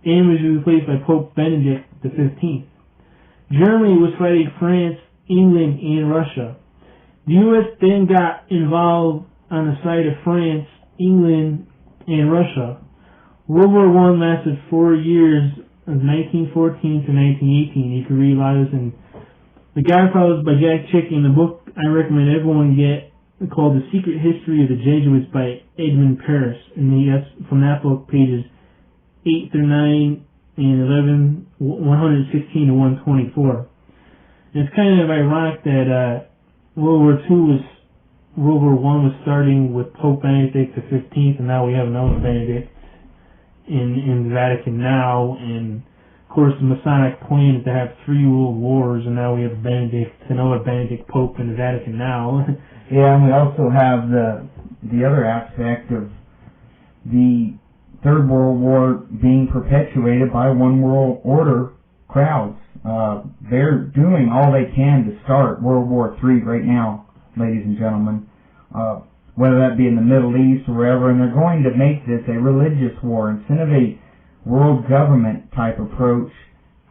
and was replaced by Pope Benedict XV. Germany was fighting France, England, and Russia. The U.S. then got involved on the side of France, England, and Russia. World War I lasted 4 years, of 1914 to 1918. You can read a lot of this in The Godfathers by Jack Chick, in the book I recommend everyone get, called The Secret History of the Jesuits by Edmund Paris. And that's from that book, pages 8 through 9 and 11, 116 to 124. And it's kind of ironic that World War I was starting with Pope Benedict XV, and now we have another Benedict in the Vatican now. And of course, the Masonic plan is to have 3 world wars, and now we have another Benedict Pope in the Vatican now. Yeah, and we also have the other aspect of the Third World War being perpetuated by one world order crowds. They're doing all they can to start World War III right now, ladies and gentlemen, whether that be in the Middle East or wherever, and they're going to make this a religious war instead of a world government type approach,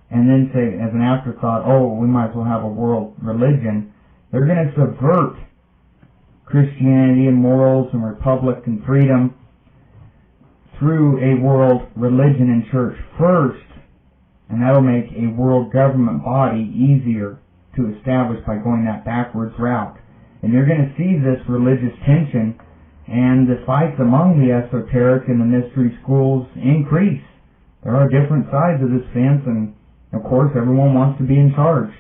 and then say as an afterthought, oh, we might as well have a world religion. They're going to subvert Christianity and morals and republic and freedom through a world religion and church first, and that'll make a world government body easier to establish by going that backwards route. And you're going to see this religious tension and the fights among the esoteric and the mystery schools increase. There are different sides of this fence, and of course everyone wants to be in charge.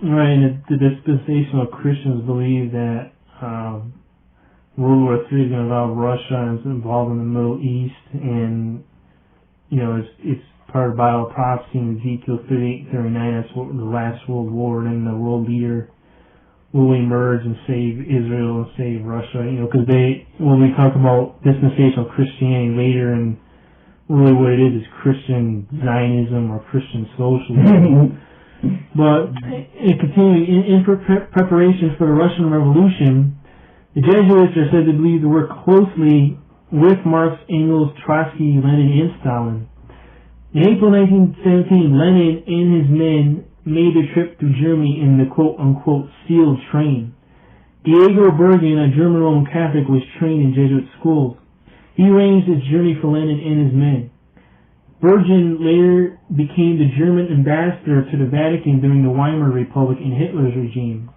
Right, and the dispensational Christians believe that World War III is going to involve Russia and it's involved in the Middle East, and it's part of Bible prophecy in Ezekiel 38:39. That's what the last world war, and then the world leader will emerge and save Israel and save Russia. Because when we talk about dispensational Christianity later, and really what it is Christian Zionism or Christian socialism. But continuing in preparation for the Russian Revolution, The Jesuits are said to believe to work closely with Marx, Engels, Trotsky, Lenin, and Stalin. In April 1917, Lenin and his men made a trip through Germany in the quote-unquote sealed train. Diego Bergen, a German Roman Catholic, was trained in Jesuit schools. He arranged this journey for Lenin and his men. Bergen later became the German ambassador to the Vatican during the Weimar Republic in Hitler's regime.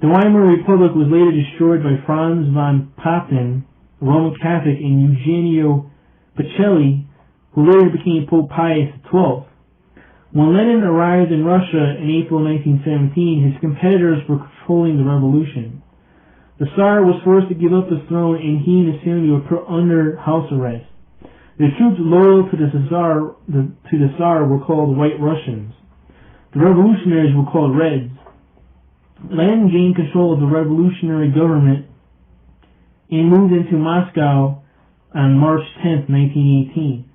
The Weimar Republic was later destroyed by Franz von Papen, a Roman Catholic, and Eugenio Pacelli, who later became Pope Pius XII. When Lenin arrived in Russia in April 1917, his competitors were controlling the revolution. The Tsar was forced to give up his throne, and he and his family were put under house arrest. The troops loyal to the Tsar were called White Russians. The revolutionaries were called Reds. Lenin gained control of the revolutionary government and moved into Moscow on March 10, 1918.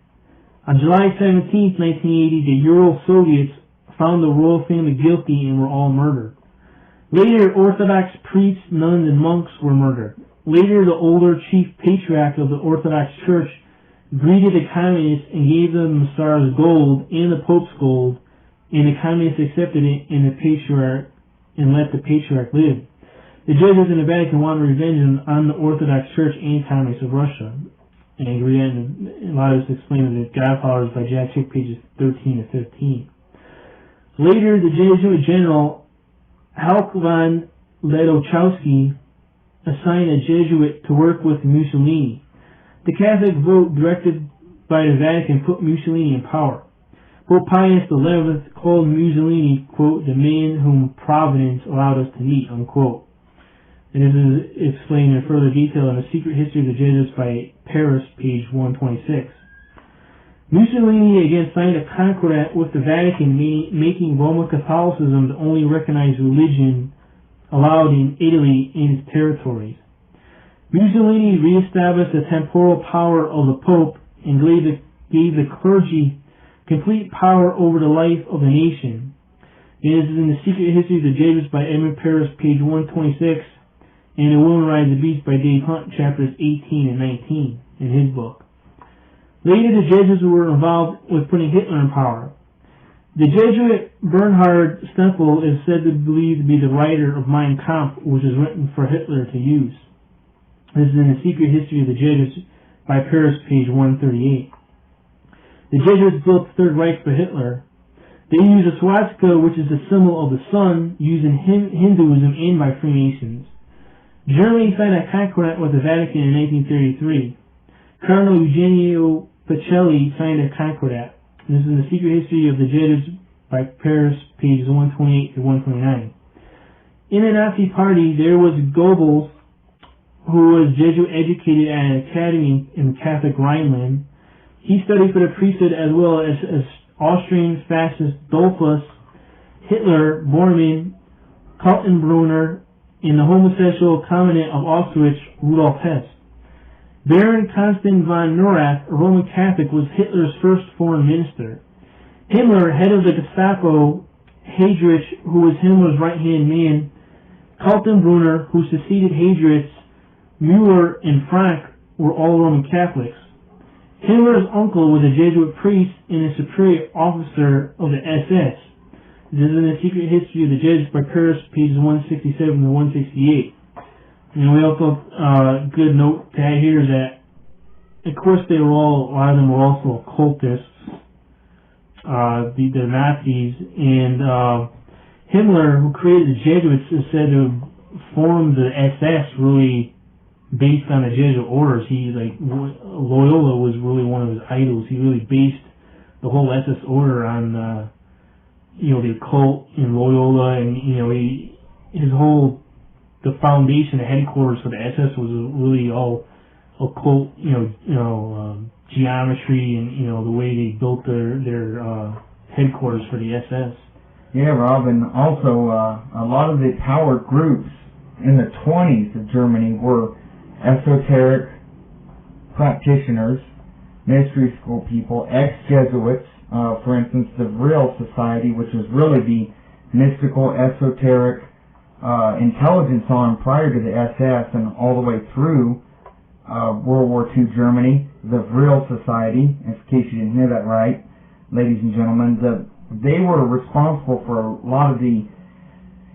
On July 17, 1980, the Ural Soviets found the royal family guilty and were all murdered. Later, Orthodox priests, nuns, and monks were murdered. Later, the older chief patriarch of the Orthodox Church greeted the communists and gave them the Tsar's gold and the Pope's gold, and the communists accepted it and let the patriarch live. The Jesuits in the Vatican wanted revenge on the Orthodox Church and communists of Russia. And I agree, and a lot of this explained in the Godfathers by Jack Chick, pages 13 to 15. Later, the Jesuit general Halk von Ledowchowski assigned a Jesuit to work with Mussolini. The Catholic vote directed by the Vatican put Mussolini in power. Pope Pius XI called Mussolini, quote, the man whom Providence allowed us to meet, unquote. And this is explained in further detail in The Secret History of the Jesuits by Paris, page 126. Mussolini again signed a concordat with the Vatican, making Roman Catholicism the only recognized religion allowed in Italy and its territories. Mussolini reestablished the temporal power of the Pope and gave the clergy complete power over the life of the nation. It is in The Secret History of the Jesuits by Edmund Paris, page 126, and The Woman Rides the Beast by Dave Hunt, chapters 18 and 19 in his book. Later, the Jesuits were involved with putting Hitler in power. The Jesuit Bernhard Stempel is said to believe to be the writer of Mein Kampf, which is written for Hitler to use. This is in The Secret History of the Jesuits by Paris, page 138. The Jesuits built the Third Reich for Hitler. They used a swastika, which is the symbol of the sun, used in Hinduism and by Freemasons. Germany signed a concordat with the Vatican in 1933. Cardinal Eugenio Pacelli signed a concordat. This is in The Secret History of the Jesuits by Paris, pages 128 to 129. In the Nazi Party, there was Goebbels, who was Jesuit educated at an academy in Catholic Rhineland. He studied for the priesthood as well as Austrian fascist Dollfuss, Hitler, Bormann, Kaltenbrunner, and the homosexual commandant of Auschwitz, Rudolf Hess. Baron Konstantin von Neurath, a Roman Catholic, was Hitler's first foreign minister. Himmler, head of the Gestapo, Heydrich, who was Himmler's right-hand man, Kaltenbrunner, who succeeded Heydrich, Müller, and Frank were all Roman Catholics. Himmler's uncle was a Jesuit priest and a superior officer of the SS. This is in The Secret History of the Jesuits by Paris, pages 167 to 168. And we also, good note to add here is that, of course, a lot of them were also occultists, the Nazis, and Himmler, who created the Jesuits, is said to have formed the SS really based on the Jesuit orders. Loyola was really one of his idols. He really based the whole SS order on, the occult in Loyola, and, the foundation, the headquarters for the SS was really all occult, geometry and, the way they built their headquarters for the SS. Yeah, Rob, and also a lot of the power groups in the 20s of Germany were esoteric practitioners, mystery school people, ex-Jesuits, for instance, the Vril Society, which was really the mystical, esoteric intelligence on prior to the SS and all the way through World War II Germany, the Vril Society, in case you didn't hear that right, ladies and gentlemen, they were responsible for a lot of the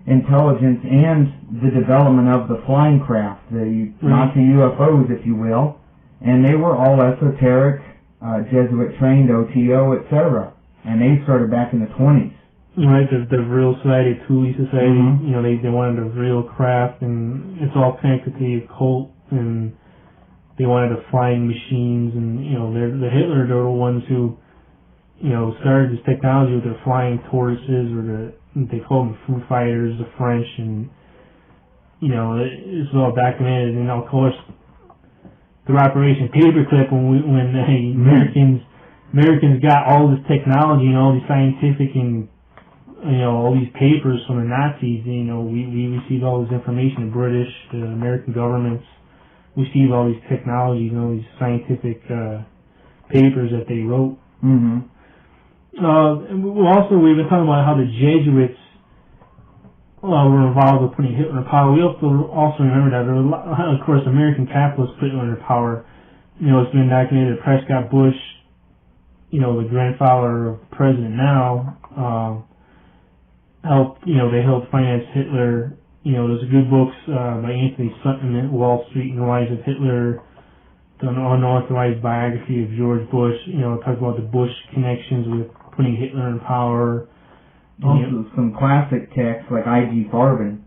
intelligence and the development of the flying craft, the Nazi UFOs, if you will, and they were all esoteric, Jesuit-trained, OTO, etc., and they started back in the 20s. Right, the Vril Society, Thule Society, you know, they wanted a real craft, and it's all connected to the occult, and they wanted the flying machines, and, you know, the Hitler, they're the ones who, you know, started this technology with their flying tortoises, or they call them Foo Fighters, the French, and, you know, it's all documented, and of course, through Operation Paperclip, when the Americans got all this technology and all these scientific and, you know, all these papers from the Nazis, you know, we received all this information, the British, the American governments received all these technologies and all these scientific papers that they wrote. And also, we've been talking about how the Jesuits were involved with putting Hitler in power. We also remember that there were, of course, American capitalists put Hitler in power. You know, it's been documented that Prescott Bush, you know, the grandfather of the president now, they helped finance Hitler. You know, there's good books by Anthony Sutton, Wall Street and the Rise of Hitler, the unauthorized biography of George Bush. You know, it talks about the Bush connections with putting Hitler in power. Also, some classic texts like I.G. Farben,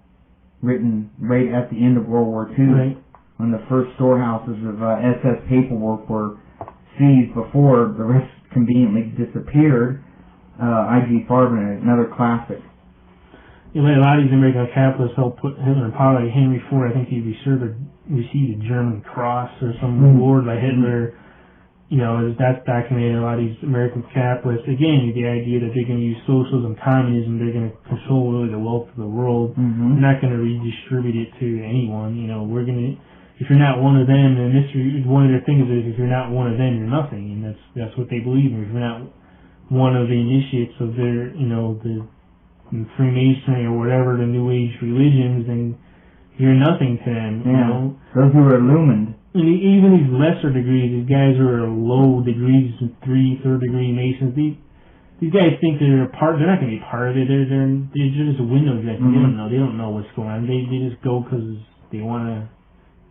written right at the end of World War II, when the first storehouses of SS paperwork were seized before the rest conveniently disappeared. I.G. Farben, another classic. You know, a lot of these American capitalists helped put Hitler in power. Like Henry Ford, I think he received a German Cross or some reward by Hitler. You know, that's documented. A lot of these American capitalists, again, the idea that they're going to use socialism, communism, they're going to control really the wealth of the world. They're not going to redistribute it to anyone. You know, if you're not one of them, and one of their things is if you're not one of them, you're nothing, and that's what they believe in. If you're not one of the initiates of their, you know, the Freemasonry or whatever, the New Age religions, then you're nothing to them. You know, those who are illumined. And even these lesser degrees, these guys who are low degrees, 3rd degree Masons, these guys think they're they're not going to be part of it. They're just a window dressing. They don't know what's going on. They just go because they want to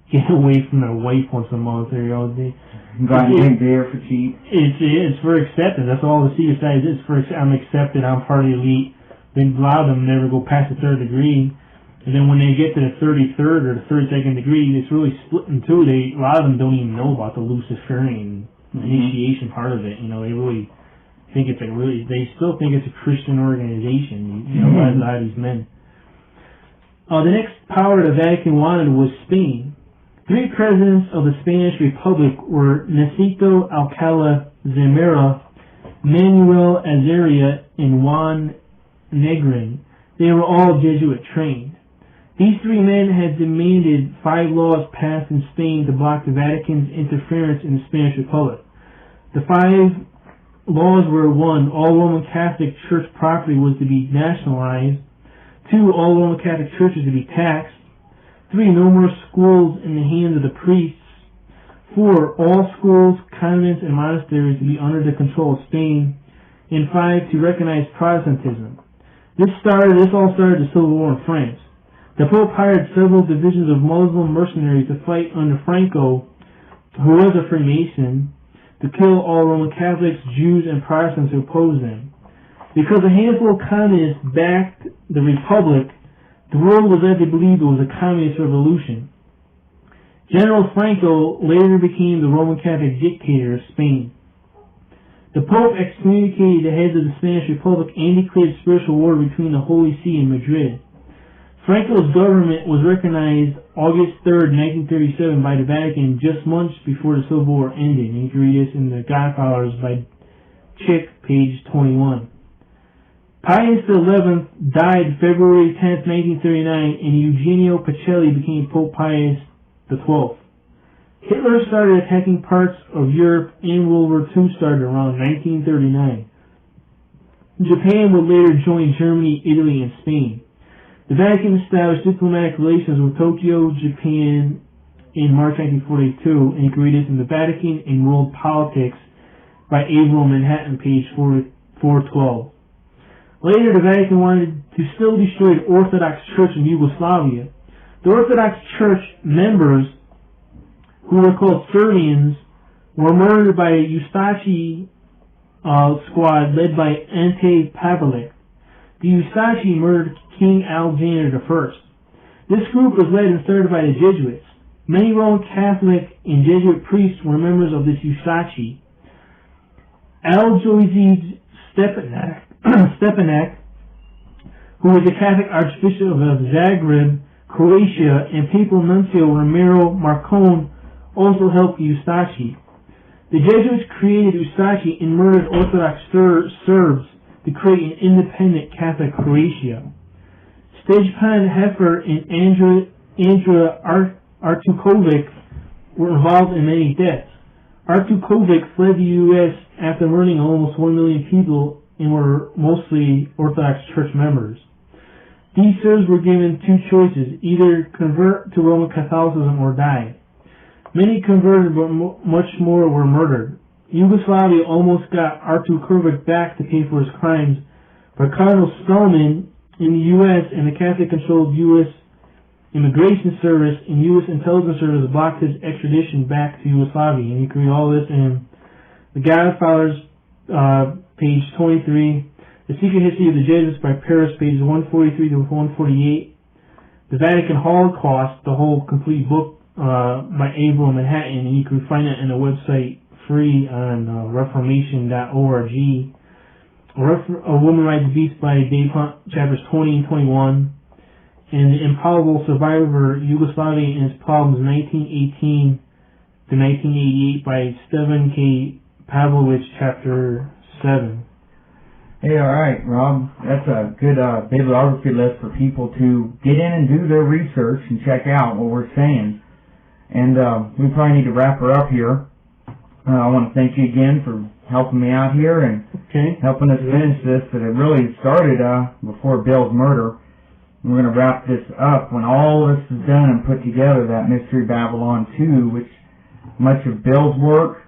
get away from their wife once a month. Or, you know, drink beer for cheap. It's for acceptance. That's all the secret side is. I'm accepted. I'm part of the elite. Then a lot of them never go past the 3rd degree. And then when they get to the 33rd or the 32nd degree, it's really split in two. A lot of them don't even know about the Luciferian initiation part of it. You know, they really think they still think it's a Christian organization. You know, a lot of these men. The next power the Vatican wanted was Spain. 3 presidents of the Spanish Republic were Necito Alcala Zamora, Manuel Azaria, and Juan Negrin. They were all Jesuit trained. These 3 men had demanded 5 laws passed in Spain to block the Vatican's interference in the Spanish Republic. The 5 laws were: 1. All Roman Catholic Church property was to be nationalized. 2. All Roman Catholic churches to be taxed. 3. No more schools in the hands of the priests. 4. All schools, convents, and monasteries to be under the control of Spain. And 5. To recognize Protestantism. This all started the Civil War in France. The Pope hired several divisions of Muslim mercenaries to fight under Franco, who was a Freemason, to kill all Roman Catholics, Jews, and Protestants who opposed them. Because a handful of communists backed the Republic, the world was led to believe it was a communist revolution. General Franco later became the Roman Catholic dictator of Spain. The Pope excommunicated the heads of the Spanish Republic and declared spiritual war between the Holy See and Madrid. Franco's government was recognized August 3rd, 1937 by the Vatican, just months before the Civil War ended. And you can read this in The Godfathers by Chick, page 21. Pius XI died February 10th, 1939, and Eugenio Pacelli became Pope Pius XII. Hitler started attacking parts of Europe, and World War II started around 1939. Japan would later join Germany, Italy, and Spain. The Vatican established diplomatic relations with Tokyo, Japan in March 1942, and you can read this in The Vatican and World Politics by Avril Manhattan, page 412. Later, the Vatican wanted to still destroy the Orthodox Church in Yugoslavia. The Orthodox Church members, who were called Serbians, were murdered by a Ustashi squad led by Ante Pavelic. The Ustashi murdered King Alexander I. This group was led and started by the Jesuits. Many Roman Catholic and Jesuit priests were members of this Ustashi. Aljozy Stepanek, who was the Catholic Archbishop of Zagreb, Croatia, and Papal Nuncio Ramiro Marcone also helped the Ustashi. The Jesuits created Ustashi and murdered Orthodox Serbs to create an independent Catholic Croatia. Stepan Heffer and Andrea Artukovic were involved in many deaths. Artukovic fled the U.S. after murdering almost 1 million people and were mostly Orthodox Church members. These Serbs were given two choices, either convert to Roman Catholicism or die. Many converted, but much more were murdered. Yugoslavia almost got Artukovic back to pay for his crimes, but Cardinal Spellman in the U.S. and the Catholic-controlled U.S. Immigration Service and U.S. Intelligence Service blocked his extradition back to Yugoslavia. And you can read all this in The Godfathers, page 23, The Secret History of the Jesuits by Paris, pages 143 to 148, The Vatican Holocaust, the whole complete book by Avril Manhattan, and you can find it on the website free on reformation.org. A Woman Rides Beast by Dave Hunt, chapters 20 and 21, and The Impalpable Survivor, Yugoslavia and Its Problems, 1918 to 1988 by Stevan K. Pavlovich, chapter 7. Hey, alright, Rob. That's a good bibliography list for people to get in and do their research and check out what we're saying. And we probably need to wrap her up here. I want to thank you again for helping me out here and helping us finish this. That it really started before Bill's murder. And we're going to wrap this up when all this is done and put together, that Mystery Babylon 2, which much of Bill's work,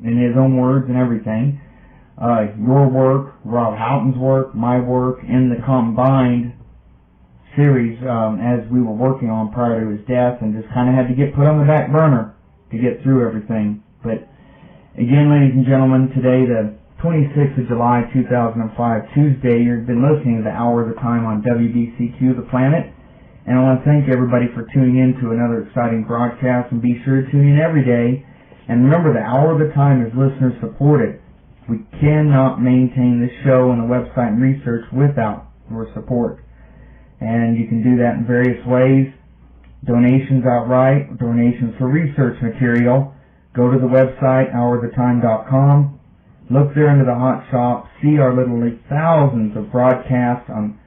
in his own words and everything, your work, Rob Houghton's work, my work, in the combined series as we were working on prior to his death, and just kind of had to get put on the back burner to get through everything. But again, ladies and gentlemen, today, the 26th of July, 2005, Tuesday, you've been listening to the Hour of the Time on WBCQ, The Planet, and I want to thank everybody for tuning in to another exciting broadcast, and be sure to tune in every day. And remember, the Hour of the Time is listener supported. We cannot maintain this show and the website and research without your support. And you can do that in various ways. Donations outright, donations for research material. Go to the website, houroftheTime.com. Look there into the hot shop. See our literally thousands of broadcasts on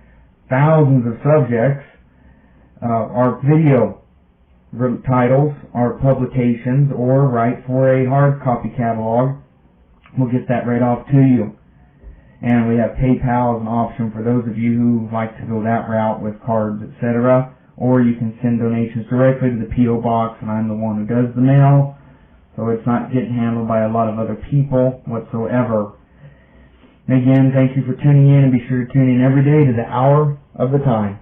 thousands of subjects. Our video titles, our publications, or write for a hard copy catalog. We'll get that right off to you. And we have PayPal as an option for those of you who like to go that route with cards, etc. Or you can send donations directly to the P.O. Box, and I'm the one who does the mail, so it's not getting handled by a lot of other people whatsoever. And again, thank you for tuning in, and be sure to tune in every day to the Hour of the Time.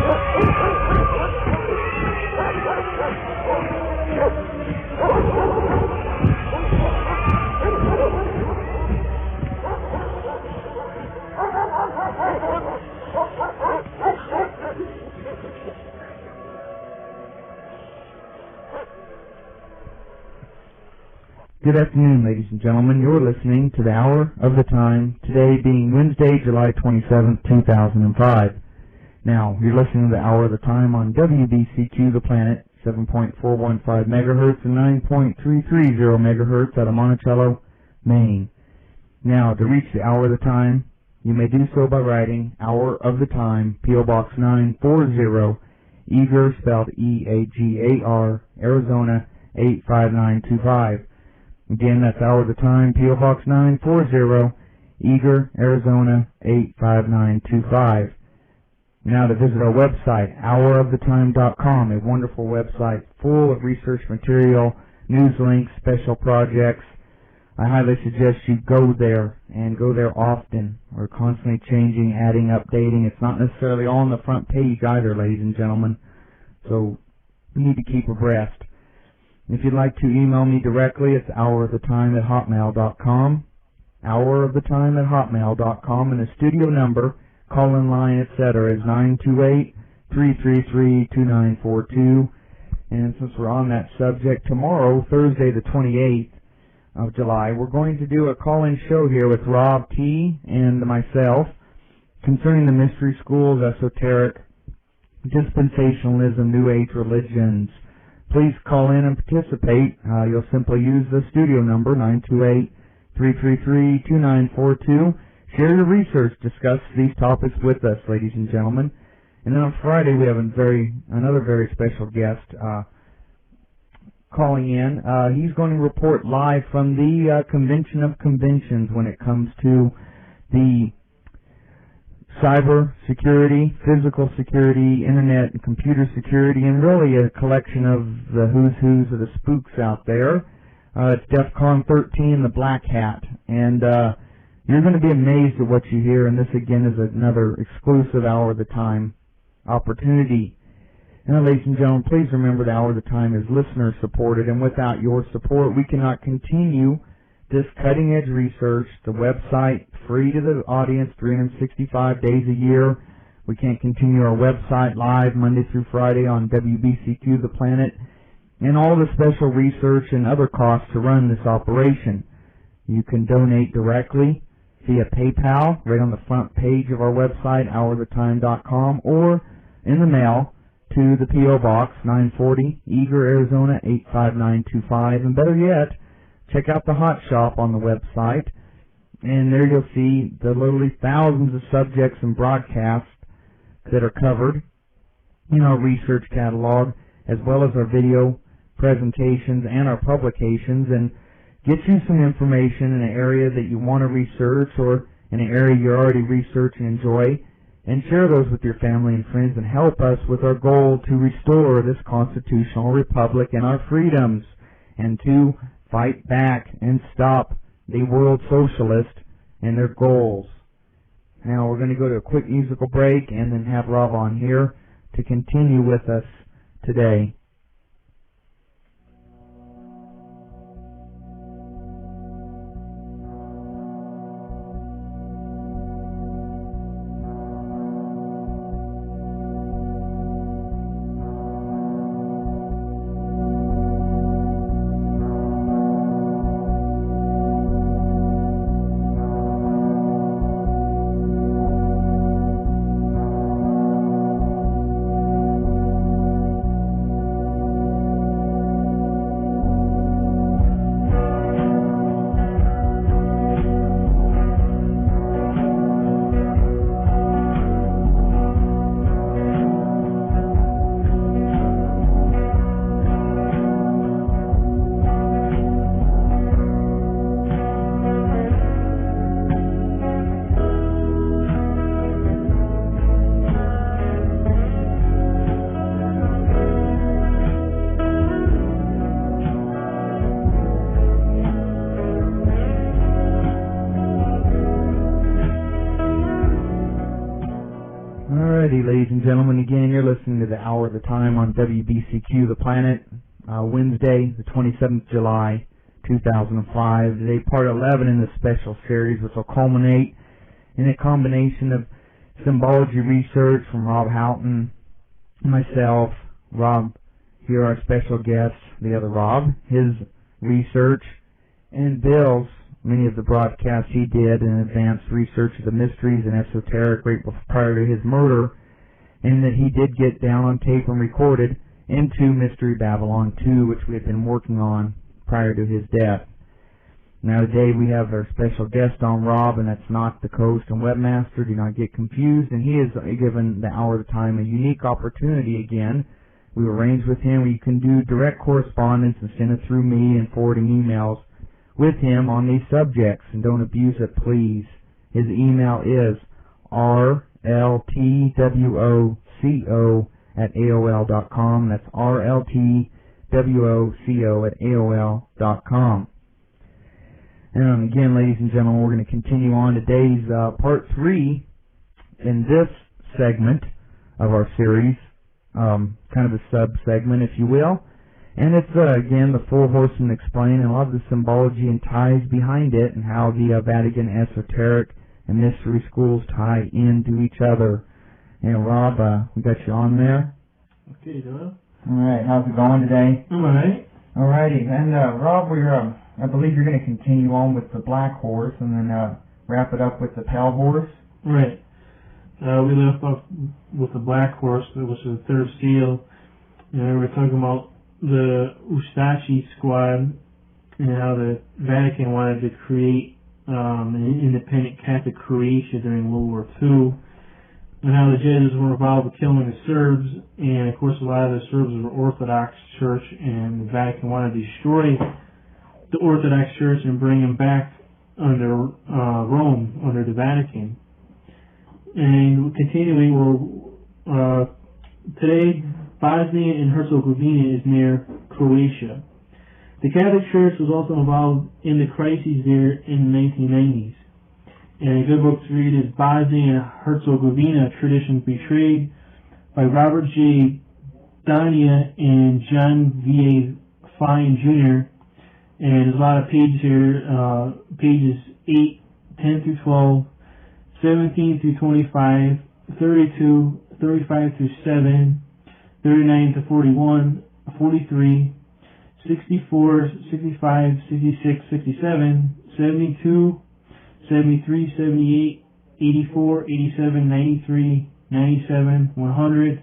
What? Good afternoon, ladies and gentlemen. You're listening to the Hour of the Time, today being Wednesday, July 27th, 2005. Now, you're listening to the Hour of the Time on WBCQ The Planet, 7.415 megahertz and 9.330 megahertz out of Monticello, Maine. Now, to reach the Hour of the Time, you may do so by writing Hour of the Time, P.O. Box 940, Eager, spelled E-A-G-A-R, Arizona, 85925. Again, that's Hour of the Time, P.O. Box 940, Eager, Arizona, 85925. Now to visit our website, houroftheTime.com, a wonderful website full of research material, news links, special projects. I highly suggest you go there, and go there often. We're constantly changing, adding, updating. It's not necessarily all on the front page either, ladies and gentlemen. So you need to keep abreast. If you'd like to email me directly, it's houroftheTime@hotmail.com, houroftheTime@hotmail.com, and the studio number, call-in line, etc. is 928-333-2942. And since we're on that subject, tomorrow, Thursday the 28th of July, we're going to do a call-in show here with Rob T. and myself concerning the mystery schools, esoteric, dispensationalism, New Age religions. Please call in and participate. You'll simply use the studio number, 928-333-2942. Share your research. Discuss these topics with us, ladies and gentlemen. And then on Friday, we have another very special guest calling in. He's going to report live from the Convention of Conventions when it comes to the cyber security, physical security, internet and computer security, and really a collection of the who's of the spooks out there. It's DEFCON 13, the Black Hat, and you're going to be amazed at what you hear, and this again is another exclusive Hour of the Time opportunity. Now, ladies and gentlemen, please remember the Hour of the Time is listener supported, and without your support we cannot continue this cutting-edge research. The website, free to the audience, 365 days a year. We can't continue our website live Monday through Friday on WBCQ The Planet, and all the special research and other costs to run this operation. You can donate directly via PayPal, right on the front page of our website, houroftheTime.com, or in the mail to the P.O. Box 940, Eager, Arizona, 85925, and better yet, check out the Hot Shop on the website, and there you'll see the literally thousands of subjects and broadcasts that are covered in our research catalog, as well as our video presentations and our publications, and get you some information in an area that you want to research or in an area you already research and enjoy, and share those with your family and friends and help us with our goal to restore this constitutional republic and our freedoms, and to fight back and stop the world socialist and their goals. Now we're going to go to a quick musical break and then have Rob on here to continue with us today. Alrighty, ladies and gentlemen, again, you're listening to the Hour of the Time on WBCQ The Planet, Wednesday, the 27th of July, 2005. Today, part 11 in this special series, which will culminate in a combination of symbology research from Rob Houghton, myself, Rob, here our special guest, the other Rob, his research, and Bill's, many of the broadcasts he did in advanced research of the mysteries and esoteric right prior to his murder, and that he did get down on tape and recorded into Mystery Babylon 2, which we had been working on prior to his death. Now today we have our special guest on, Rob, and that's not the host and webmaster. Do not get confused. And he is given the hour of the time a unique opportunity again. We arranged with him where you can do direct correspondence and send it through me and forwarding emails with him on these subjects. And don't abuse it, please. His email is rltwoco@aol.com. That's rltwoco@aol.com. And again, ladies and gentlemen, we're going to continue on today's part 3 in this segment of our series, kind of a sub-segment, if you will. And it's, again, the Four Horsemen Explained, and a lot of the symbology and ties behind it, and how the Vatican esoteric and mystery schools tie into each other. And Rob, we got you on there. Okay, Doyle. All right, how's it going today? All right. All righty, and Rob, we're I believe you're going to continue on with the Black Horse, and then wrap it up with the Pale Horse. Right. We left off with the Black Horse, which is the third seal. We were talking about the H.O.T.T squad and how the Vatican wanted to create an independent Catholic Croatia during World War II, and how the Jesuits were involved with killing the Serbs, and of course a lot of the Serbs were Orthodox Church, and the Vatican wanted to destroy the Orthodox Church and bring them back under Rome, under the Vatican. And continuing, today Bosnia and Herzegovina is near Croatia. The Catholic Church was also involved in the crises there in the 1990s. And a good book to read is Bosnia and Herzegovina, Tradition Betrayed by Robert J. Dania and John V.A. Fine, Jr. And there's a lot of pages here, pages 8, 10 through 12, 17 through 25, 32, 35 through 7, 39 to 41, 43, 64, 65, 66, 67, 72, 73, 78, 84, 87, 93, 97, 100,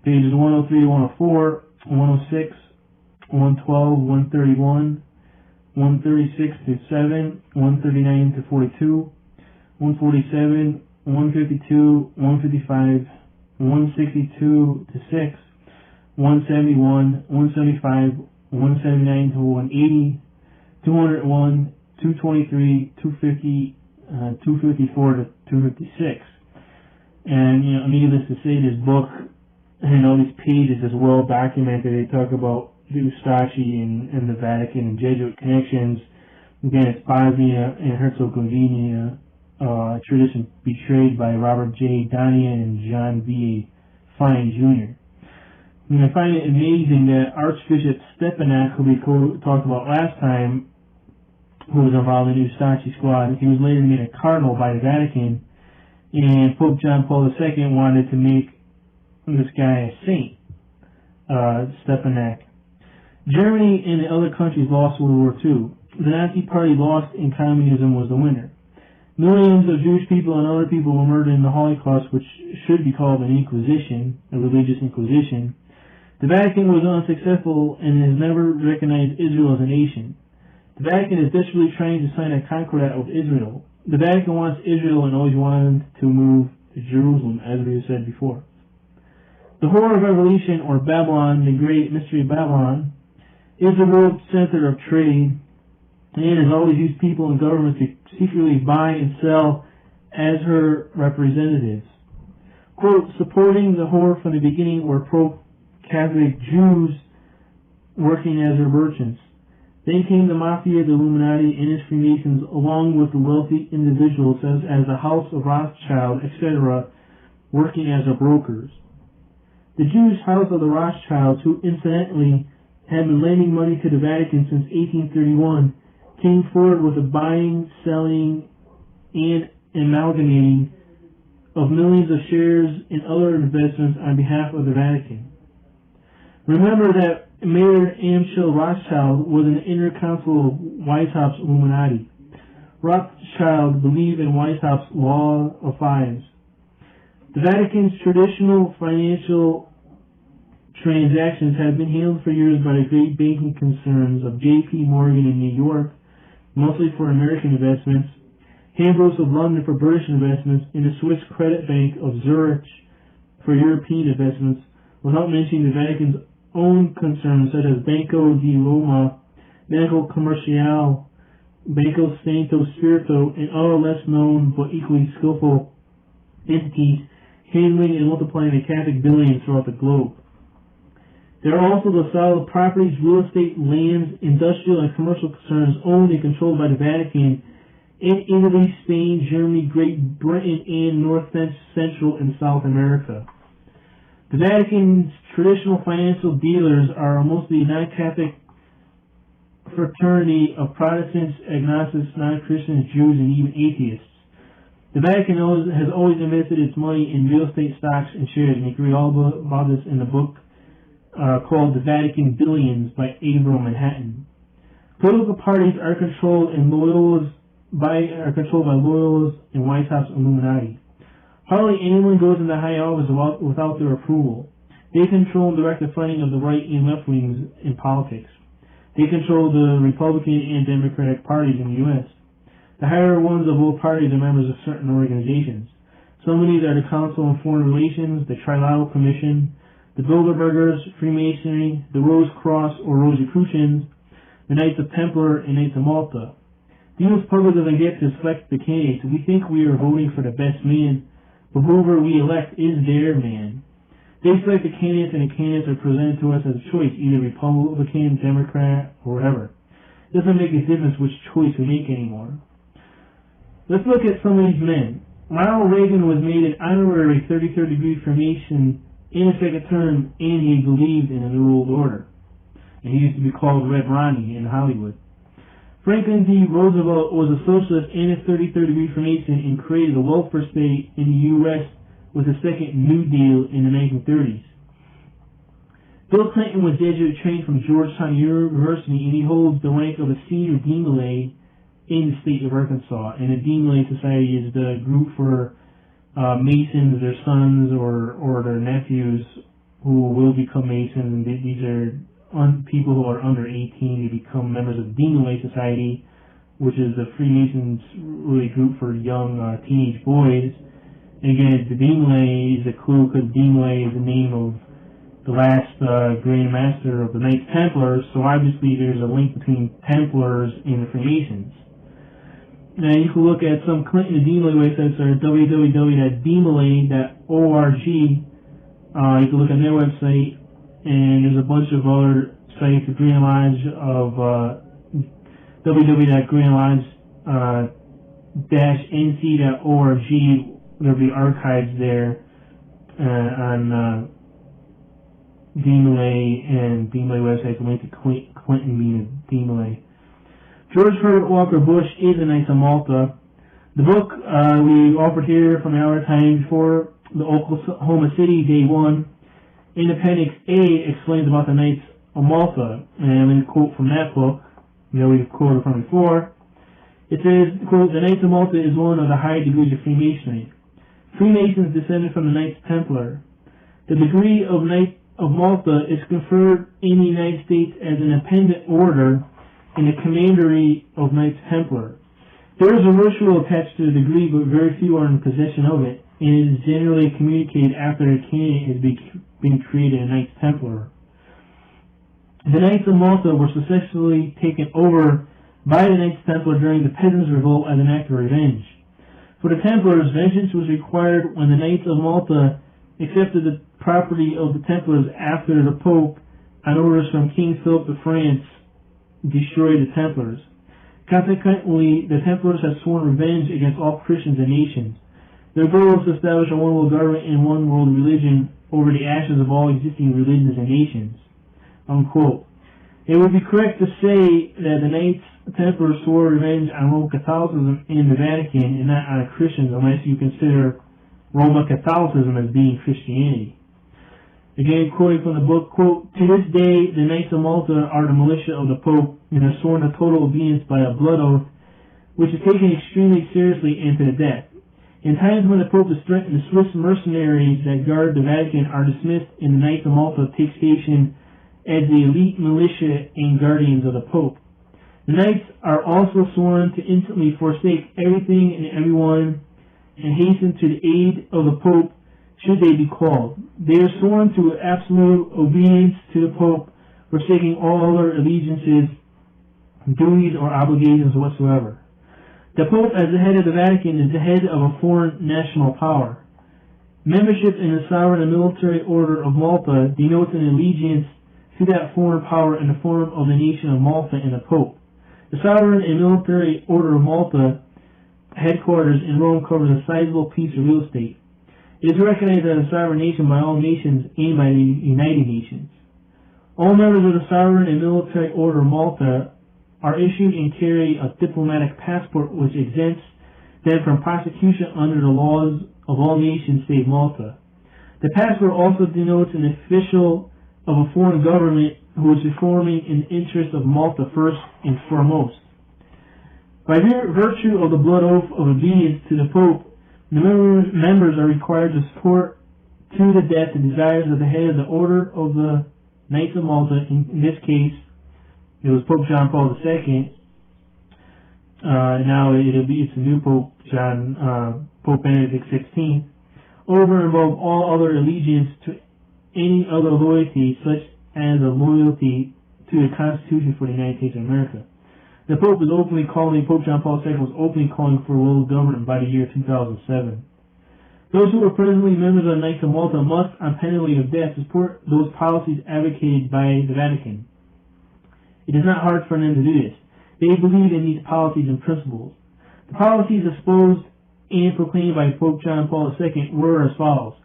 pages 103 to 104, 106, 112, 131, 136 to 7, 139 to 42, 147, 152, 155, 162 to 6, 171, 175, 179 to 180, 201, 223, 250, 254 to 256. And, needless to say, this book and all these pages is well documented. They talk about the H.O.T.T and the Vatican and Jesuit connections. Again, it's Bosnia and Herzegovina, Tradition Betrayed by Robert J. Dania and John V. Fine, Jr. And I find it amazing that Archbishop Stepanak, who we talked about last time, who was involved in the H.O.T.T squad, he was later made a cardinal by the Vatican, and Pope John Paul II wanted to make this guy a saint, Stepanak. Germany and the other countries lost World War II. The Nazi Party lost and communism was the winner. Millions of Jewish people and other people were murdered in the Holocaust, which should be called an inquisition, a religious inquisition. The Vatican was unsuccessful and has never recognized Israel as a nation. The Vatican is desperately trying to sign a Concordat with Israel. The Vatican wants Israel and always wanted to move to Jerusalem, as we have said before. The Horror of Revelation, or Babylon, the Great Mystery of Babylon, is the world center of trade, and has always used people and governments to secretly buy and sell as her representatives. Quote, supporting the whore from the beginning were pro-Catholic Jews working as her merchants. Then came the Mafia, the Illuminati, and its Freemasons, along with the wealthy individuals as the House of Rothschild, etc., working as her brokers. The Jewish House of the Rothschilds, who incidentally had been lending money to the Vatican since 1831, came forward with the buying, selling, and amalgamating of millions of shares and other investments on behalf of the Vatican. Remember that Mayor Amschel Rothschild was an inner council of Weishaupt's Illuminati. Rothschild believed in Weishaupt's law of fives. The Vatican's traditional financial transactions have been handled for years by the great banking concerns of J.P. Morgan in New York, mostly for American investments, Hambros of London for British investments, and the Swiss Credit Bank of Zurich for European investments, without mentioning the Vatican's own concerns such as Banco di Roma, Banco Comerciale, Banco Santo Spirito, and other less known but equally skillful entities handling and multiplying the Catholic billions throughout the globe. There are also the solid properties, real estate, lands, industrial, and commercial concerns owned and controlled by the Vatican in Italy, Spain, Germany, Great Britain, and North, Central, and South America. The Vatican's traditional financial dealers are mostly non-Catholic fraternity of Protestants, agnostics, non-Christians, Jews, and even atheists. The Vatican has always invested its money in real estate, stocks, and shares, and you can read all about this in the book called The Vatican Billions by Abraham Manhattan. Political parties are controlled by loyalists and Weishaupt's Illuminati. Hardly anyone goes into high office without their approval. They control and direct the funding of the right and left wings in politics. They control the Republican and Democratic parties in the U.S. The higher ones of both parties are members of certain organizations. Some of these are the Council on Foreign Relations, the Trilateral Commission, the Bilderbergers, Freemasonry, the Rose Cross or Rosicrucians, the Knights of Templar, and Knights of Malta. The U.S. public doesn't get to select the candidates. We think we are voting for the best man, but whoever we elect is their man. They select the candidates, and the candidates are presented to us as a choice, either Republican, Democrat, or whatever. It doesn't make a difference which choice we make anymore. Let's look at some of these men. Ronald Reagan was made an honorary 33rd degree Freemason in his second term, and he believed in a New World Order. And he used to be called Red Ronnie in Hollywood. Franklin D. Roosevelt was a socialist and a 33rd degree Freemason and created a welfare state in the U.S. with the second New Deal in the 1930s. Bill Clinton was Jesuit trained from Georgetown University, and he holds the rank of a senior Dean Malay in the state of Arkansas. And the Dean Malay Society is the group for Masons, their sons, or their nephews who will become Masons. And these are people who are under 18 to become members of the Dean Malay Society, which is the Freemasons really group for young teenage boys. And again, the Dean Malay is a clue because Dean Malay is the name of the last Grand Master of the Knights Templars, so obviously there's a link between Templars and the Freemasons. Now you can look at some Clinton and Dean Malay websites are www.deanmalay.org. You can look on their website, and there's a bunch of other sites, the Grand Lodge of www.grandlodge-nc.org. There'll be archives there on Dean Malay and Dean Malay websites linked to Clinton being a Dean Malay. George Herbert Walker Bush is the Knights of Malta. The book we offered here from our time before the Oklahoma City Day 1. In Appendix A explains about the Knights of Malta, and I'm going to quote from that book, we've quoted from before. It says, quote, "The Knights of Malta is one of the high degrees of Freemasonry. Freemasons descended from the Knights Templar. The degree of Knight of Malta is conferred in the United States as an appendant order in the Commandery of Knights Templar. There is a ritual attached to the degree, but very few are in possession of it, and it is generally communicated after a candidate has been created a Knights Templar. The Knights of Malta were successfully taken over by the Knights Templar during the Peasants' Revolt as an act of revenge. For the Templars, vengeance was required when the Knights of Malta accepted the property of the Templars after the Pope, on orders from King Philip of France, destroyed the Templars. Consequently, the Templars have sworn revenge against all Christians and nations. Their goal is to establish a one world government and one world religion over the ashes of all existing religions and nations." Unquote. It would be correct to say that the Knights Templars swore revenge on Roman Catholicism in the Vatican and not on Christians, unless you consider Roman Catholicism as being Christianity. Again, quoting from the book, quote, "To this day, the Knights of Malta are the militia of the Pope and are sworn to total obedience by a blood oath, which is taken extremely seriously and to the death. In times when the Pope is threatened, the Swiss mercenaries that guard the Vatican are dismissed and the Knights of Malta take station as the elite militia and guardians of the Pope. The Knights are also sworn to instantly forsake everything and everyone and hasten to the aid of the Pope should they be called. They are sworn to absolute obedience to the Pope, forsaking all other allegiances, duties, or obligations whatsoever. The Pope, as the head of the Vatican, is the head of a foreign national power. Membership in the Sovereign and Military Order of Malta denotes an allegiance to that foreign power in the form of the nation of Malta and the Pope. The Sovereign and Military Order of Malta headquarters in Rome covers a sizable piece of real estate. It is recognized as a sovereign nation by all nations and by the United Nations. All members of the Sovereign and Military Order of Malta are issued and carry a diplomatic passport which exempts them from prosecution under the laws of all nations save Malta. The passport also denotes an official of a foreign government who is performing in the interest of Malta first and foremost. By virtue of the blood oath of obedience to the Pope, the members are required to support to the death the desires of the head of the Order of the Knights of Malta. In this case, it was Pope John Paul II. Now it's a new Pope, Pope Benedict XVI. Over and above all other allegiance to any other loyalty, such as a loyalty to the Constitution for the United States of America. The Pope is openly calling, Pope John Paul II was openly calling for world government by the year 2007. Those who are presently members of the Knights of Malta must, on penalty of death, support those policies advocated by the Vatican. It is not hard for them to do this. They believe in these policies and principles. The policies exposed and proclaimed by Pope John Paul II were as follows: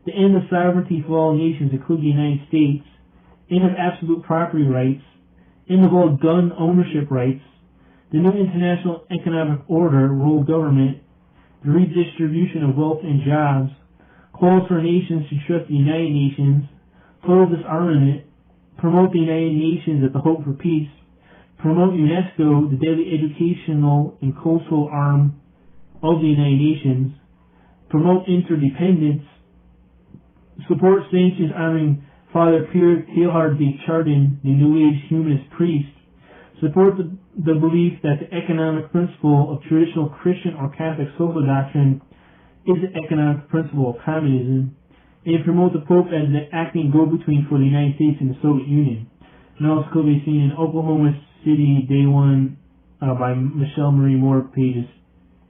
the end of sovereignty for all nations, including the United States, end of absolute property rights, end of all gun ownership rights, the new international economic order, world government, the redistribution of wealth and jobs, calls for nations to trust the United Nations, total disarmament, promote the United Nations as the hope for peace, promote UNESCO, the daily educational and cultural arm of the United Nations, promote interdependence, support sanctions honoring Father Pierre Teilhard de Chardin, the New Age humanist priest, support the belief that the economic principle of traditional Christian or Catholic social doctrine is the economic principle of communism, and promote the Pope as the acting go-between for the United States and the Soviet Union. And also could be seen in Oklahoma City, Day 1, by Michelle Marie Moore, pages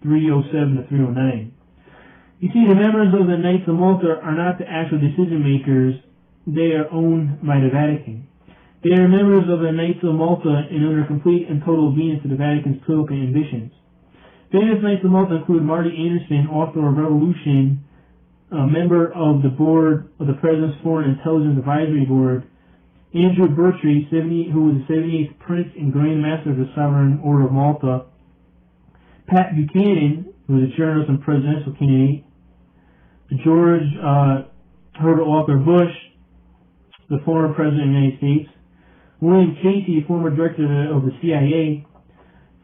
307 to 309. You see, the members of the Knights of Malta are not the actual decision makers. They are owned by the Vatican. They are members of the Knights of Malta and under complete and total obedience to the Vatican's political ambitions. Famous Knights of Malta include Marty Anderson, author of Revolution, a member of the board of the President's Foreign Intelligence Advisory Board, Andrew Bertry, who was the 78th Prince and Grand Master of the Sovereign Order of Malta, Pat Buchanan, who was a journalist and presidential candidate, George Herbert Walker Bush, the former President of the United States, William Casey, former Director of the CIA,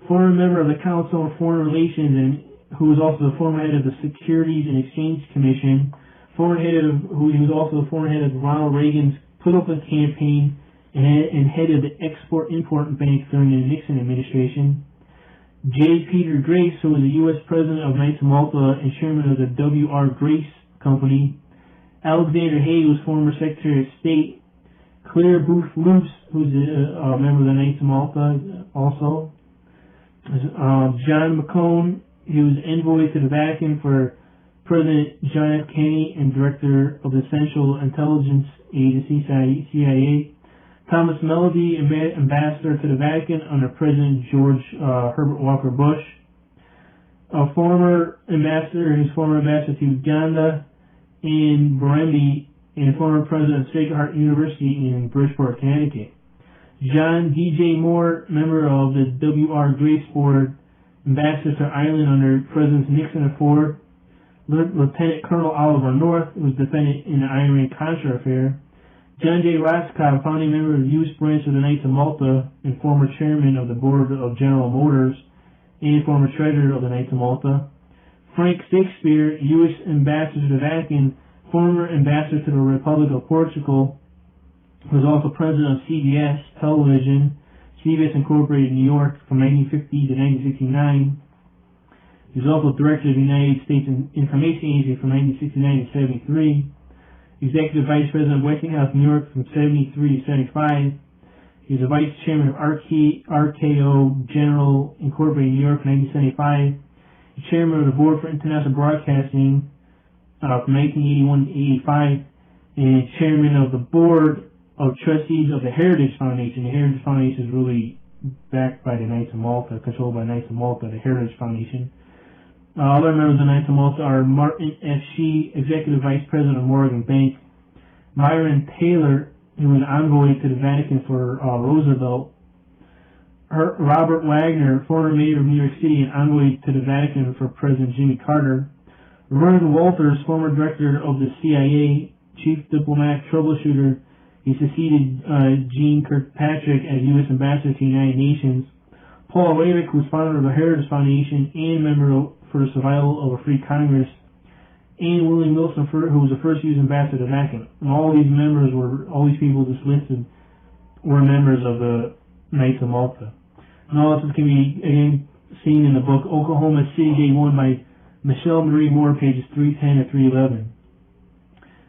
former member of the Council on Foreign Relations, and who was also the former head of the Securities and Exchange Commission, he was also the former head of Ronald Reagan's political campaign and head of the Export-Import Bank during the Nixon administration. J. Peter Grace, who was the U.S. President of Knights of Malta and chairman of the W.R. Grace Company. Alexander Haig, who was former Secretary of State. Claire Booth Luce, who's a member of the Knights of Malta also. John McCone, he was envoy to the Vatican for President John F. Kennedy and Director of the Central Intelligence Agency, CIA. Thomas Melody, Ambassador to the Vatican under President George Herbert Walker Bush. A former ambassador, his former ambassador to Uganda in Burundi, and former president of Sacred Heart University in Bridgeport, Connecticut. John D.J. Moore, member of the W.R. Grace Board, ambassador to Ireland under Presidents Nixon and Ford. Lieutenant Colonel Oliver North was defendant in the Iran-Contra affair. John J. Roscoe, founding member of the U.S. branch of the Knights of Malta and former chairman of the board of General Motors and former treasurer of the Knights of Malta. Frank Shakespeare, U.S. ambassador to the Vatican, former ambassador to the Republic of Portugal, was also president of CBS Television, CBS Incorporated in New York from 1950 to 1969. He was also director of the United States Information Agency from 1969 to 73. Executive Vice President of Westinghouse, New York from 73 to 75. He was a Vice Chairman of RKO General Incorporated in New York from 1975. Chairman of the Board for International Broadcasting from 1981 to 85. And Chairman of the Board of Trustees of the Heritage Foundation. The Heritage Foundation is really backed by the Knights of Malta, controlled by Knights of Malta, the Heritage Foundation. Other members of the Knights of Malta are Martin F. Shee, Executive Vice President of Morgan Bank, Myron Taylor, who was envoy to the Vatican for Roosevelt, Robert Wagner, former mayor of New York City and envoy to the Vatican for President Jimmy Carter, Vernon Walters, former director of the CIA, chief diplomat, troubleshooter. He succeeded Jeane Kirkpatrick as U.S. Ambassador to the United Nations. Paul Rayrick was founder of the Heritage Foundation and member for the survival of a free Congress, and William Wilson, who was the first U.S. Ambassador to the Vatican. And all these people just listed were members of the Knights of Malta. And all this can be, again, seen in the book Oklahoma City Day 1 by Michelle Marie Moore, pages 310 to 311.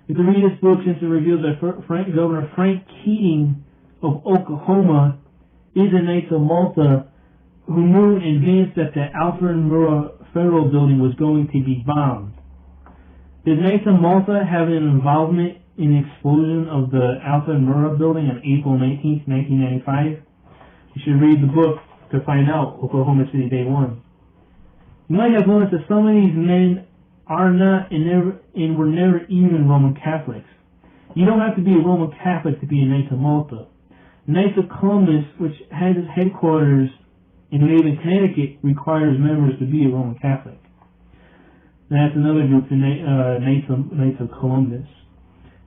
You can read this book since it reveals that Governor Frank Keating of Oklahoma is a Knights of Malta who knew in advance that the Alfred Murrah Federal Building was going to be bombed. Did Knights of Malta have an involvement in the explosion of the Alfred Murrah Building on April 19, 1995? You should read the book to find out, Oklahoma City Day 1. You might have noticed that some of these men are not and were never even Roman Catholics. You don't have to be a Roman Catholic to be a Knights of Malta. Knights of Columbus, which has its headquarters in New Haven, Connecticut, requires members to be a Roman Catholic. That's another group, the Knights of Columbus.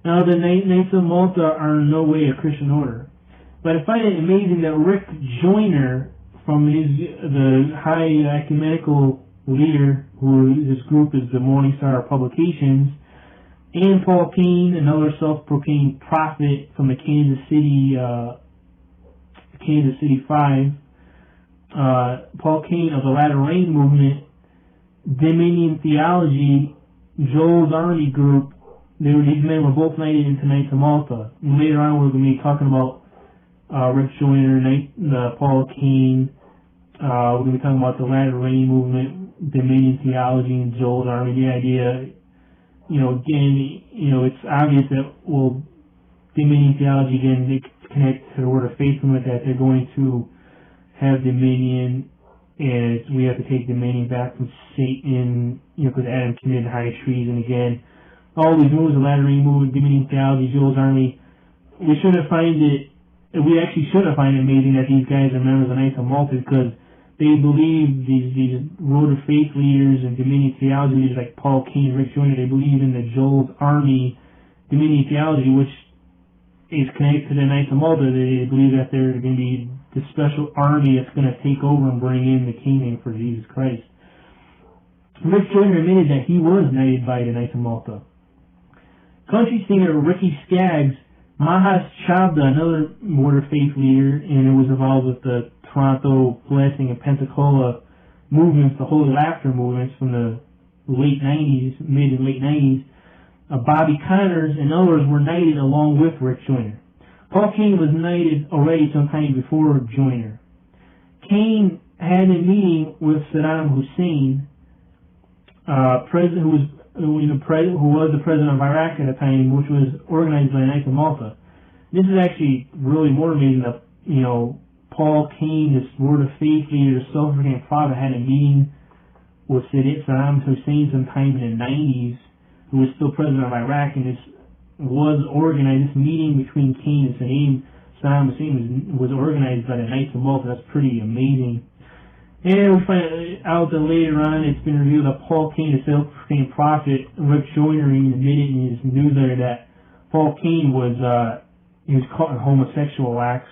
Now, the Knights of Malta are in no way a Christian order. But I find it amazing that Rick Joyner, from the high ecumenical leader, his group is the Morning Star Publications, and Paul Kane, another self-proclaimed prophet from the Kansas City 5, Paul Kane of the Latter Rain movement, Dominion Theology, Joel's Army group. These men were both knighted into Knights of Malta. And later on, we're going to be talking about Rick Joyner, Paul Kane. We're going to be talking about the Latter Rain movement, Dominion Theology, and Joel's Army. The idea, it's obvious that, Dominion Theology, again, they connect to the Word of Faith movement, that they're going to have dominion, and we have to take dominion back from Satan, because Adam committed high treason again. All these moves, the Latter Rain movement, Dominion Theology, Joel's Army, we actually should have found it amazing that these guys are members of the Knights of Malta, because they believe, these Word of Faith leaders and Dominion Theology leaders like Paul Kane and Rick Joyner, they believe in the Joel's Army Dominion Theology, which is connected to the Knights of Malta. They believe that they're going to be the special army that's going to take over and bring in the kingdom for Jesus Christ. Rick Joyner admitted that he was knighted by the Knights of Malta. Country singer Ricky Skaggs, Mahas Chavda, another Word of Faith leader, and it was involved with the Toronto Blessing and Pensacola movements, the Holy Laughter movements from the mid and late 90s. Bobby Connors and others were knighted along with Rick Joyner. Paul Kane was knighted already sometime before Joyner. Kane had a meeting with Saddam Hussein, who was the president of Iraq at the time, which was organized by the Knights of Malta. This is actually really more amazing that, Paul Kane, this Word of Faith leader, self-proclaimed prophet, had a meeting with Saddam Hussein sometime in the 90s, who was still president of Iraq, and this was organized. This meeting between Kane and Saddam Hussein was organized by the Knights of Malta. That's pretty amazing. And we find out that later on it's been revealed that Paul Cain, the self-proclaimed prophet, Rick Joyner, admitted in his newsletter that Paul Cain was caught in homosexual acts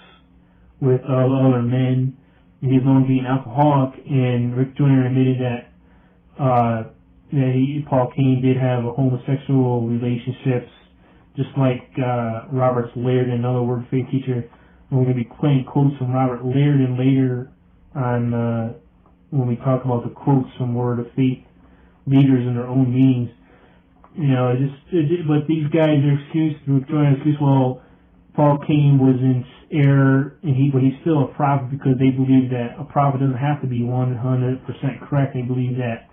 with other men, and he was known to be an alcoholic. And Rick Joyner admitted that Paul Cain did have homosexual relationships, just like Robert Laird, another Word of Faith teacher. And we're going to be playing quotes from Robert Laird and later on when we talk about the quotes from Word of Faith leaders in their own meanings. But these guys are trying to excuse, well, Paul Cain was in error, but he's still a prophet, because they believe that a prophet doesn't have to be 100% correct. They believe that,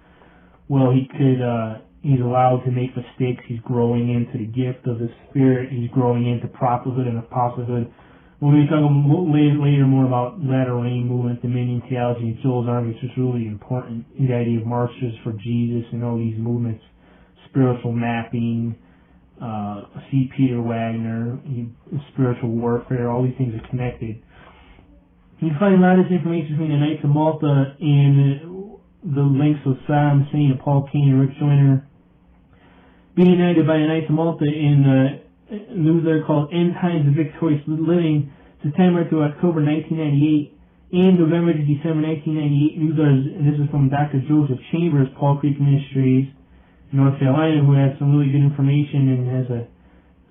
well, he's allowed to make mistakes. He's growing into the gift of the Spirit. He's growing into prophethood and apostlehood. When we talk later more about latter rain movement, dominion theology, and Joel's army, which is really important, the idea of marches for Jesus and all these movements, spiritual mapping, C. Peter Wagner, spiritual warfare, all these things are connected. You find a lot of this information between the Knights of Malta and the links of Saddam Hussein and Paul Cain and Rick Joyner being united by the Knights of Malta in the newsletter called End Times of Victorious Living, September to October 1998, and November to December 1998 newsletters. And this is from Dr. Joseph Chambers, Paul Creek Ministries, North Carolina, who has some really good information and has a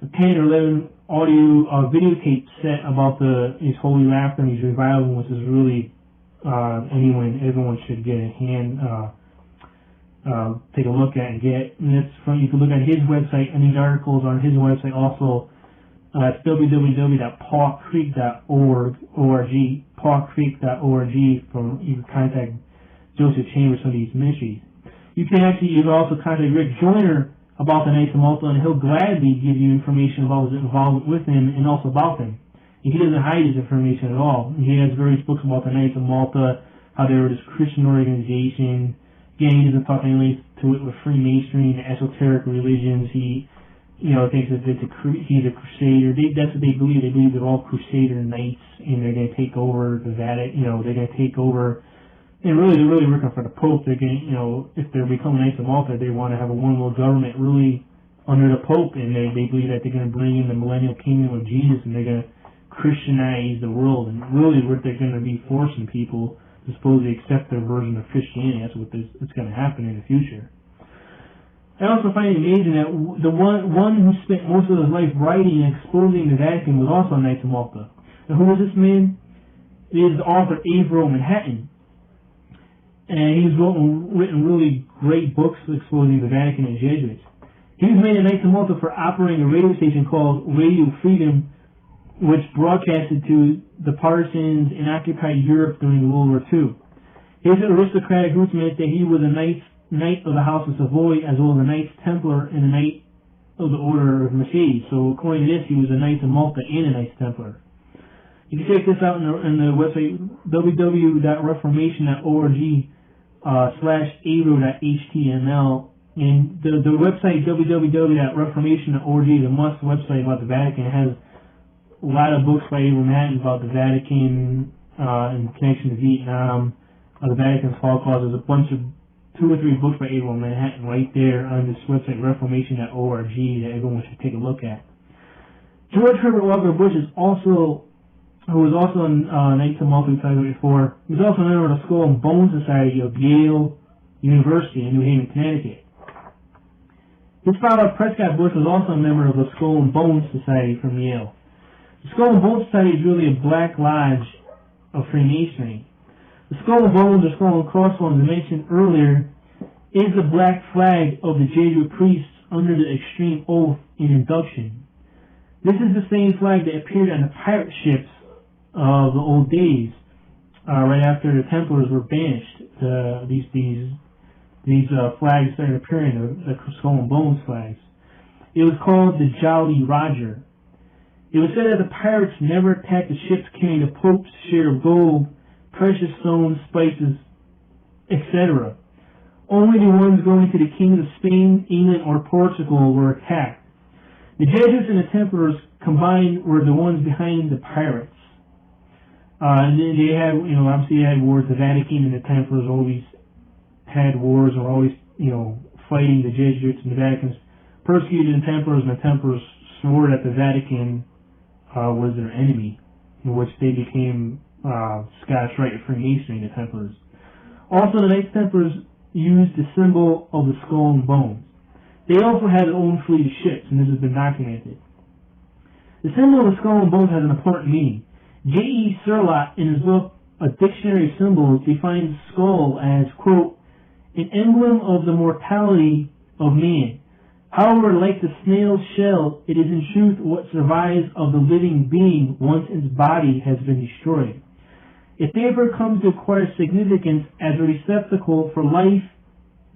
10 or 11 audio videotape set about these holy laughter and these revivals, which is really everyone should get a hand. Take a look at and get. And that's from, you can look at his website, and these articles on his website also. It's www.paulcreek.org. paulcreek.org. You can contact Joseph Chambers from these ministries. You can also contact Rick Joyner about the Knights of Malta, and he'll gladly give you information about his involvement with him and also about them. And he doesn't hide his information at all. He has various books about the Knights of Malta, how they were this Christian organization. Again, he doesn't talk anything to it with Freemasonry and esoteric religions. He, thinks that he's a crusader. That's what they believe. They believe they're all crusader knights, and they're going to take over the Vatican. They're going to take over. And really, they're really working for the Pope. They're going to, if they're becoming Knights of Malta, they want to have a one world government really under the Pope, and they believe that they're going to bring in the millennial kingdom of Jesus, and they're going to Christianize the world. And really, what they're going to be forcing people to supposedly accept their version of Christianity. That's what is going to happen in the future. I also find it amazing that the one who spent most of his life writing and exposing the Vatican was also a Knights of Malta. And who is this man? He is the author Avro Manhattan. And he's written really great books exposing the Vatican and Jesuits. He was made a Knights of Malta for operating a radio station called Radio Freedom, which broadcasted to the partisans in occupied Europe during World War II. His aristocratic roots meant that he was a knight of the House of Savoy, as well as a Knights Templar and a Knight of the Order of Mercedes. So according to this, he was a Knights of Malta and a Knights Templar. You can check this out on the website www.reformation.org/avro.html. And the website www.reformation.org is a must website about the Vatican. It has a lot of books by Avro Manhattan about the Vatican in connection to Vietnam, the Vatican's Holocaust. There's a bunch of 2 or 3 books by Avro Manhattan right there on this website, reformation.org, that everyone should take a look at. George Herbert Walker Bush who was also in Knights of Malta, we talked about before. He was also a member of the Skull and Bone Society of Yale University in New Haven, Connecticut. His father, Prescott Bush, was also a member of the Skull and Bone Society from Yale. The Skull and Bone Society is really a black lodge of Freemasonry. The skull and bones or skull and crossbones mentioned earlier is the black flag of the Jesuit priests under the extreme oath in induction. This is the same flag that appeared on the pirate ships of the old days, right after the Templars were banished. These flags started appearing, the skull and bones flags. It was called the Jolly Roger. It was said that the pirates never attacked the ships carrying the Pope's share of gold, precious stones, spices, etc. Only the ones going to the kings of Spain, England, or Portugal were attacked. The Jesuits and the Templars combined were the ones behind the pirates. And then they had, obviously they had wars. The Vatican and the Templars always had wars, or always, fighting the Jesuits, and the Vatican persecuted the Templars, and the Templars swore that the Vatican was their enemy, in which they became Scottish Rite Freemasonry, the Templars. Also, the Knights Templars used the symbol of the skull and bones. They also had their own fleet of ships, and this has been documented. The symbol of the skull and bones has an important meaning. J.E. Surlott, in his book, A Dictionary of Symbols, defines skull as, quote, an emblem of the mortality of man. However, like the snail's shell, it is in truth what survives of the living being once its body has been destroyed. It therefore comes to acquire significance as a receptacle for life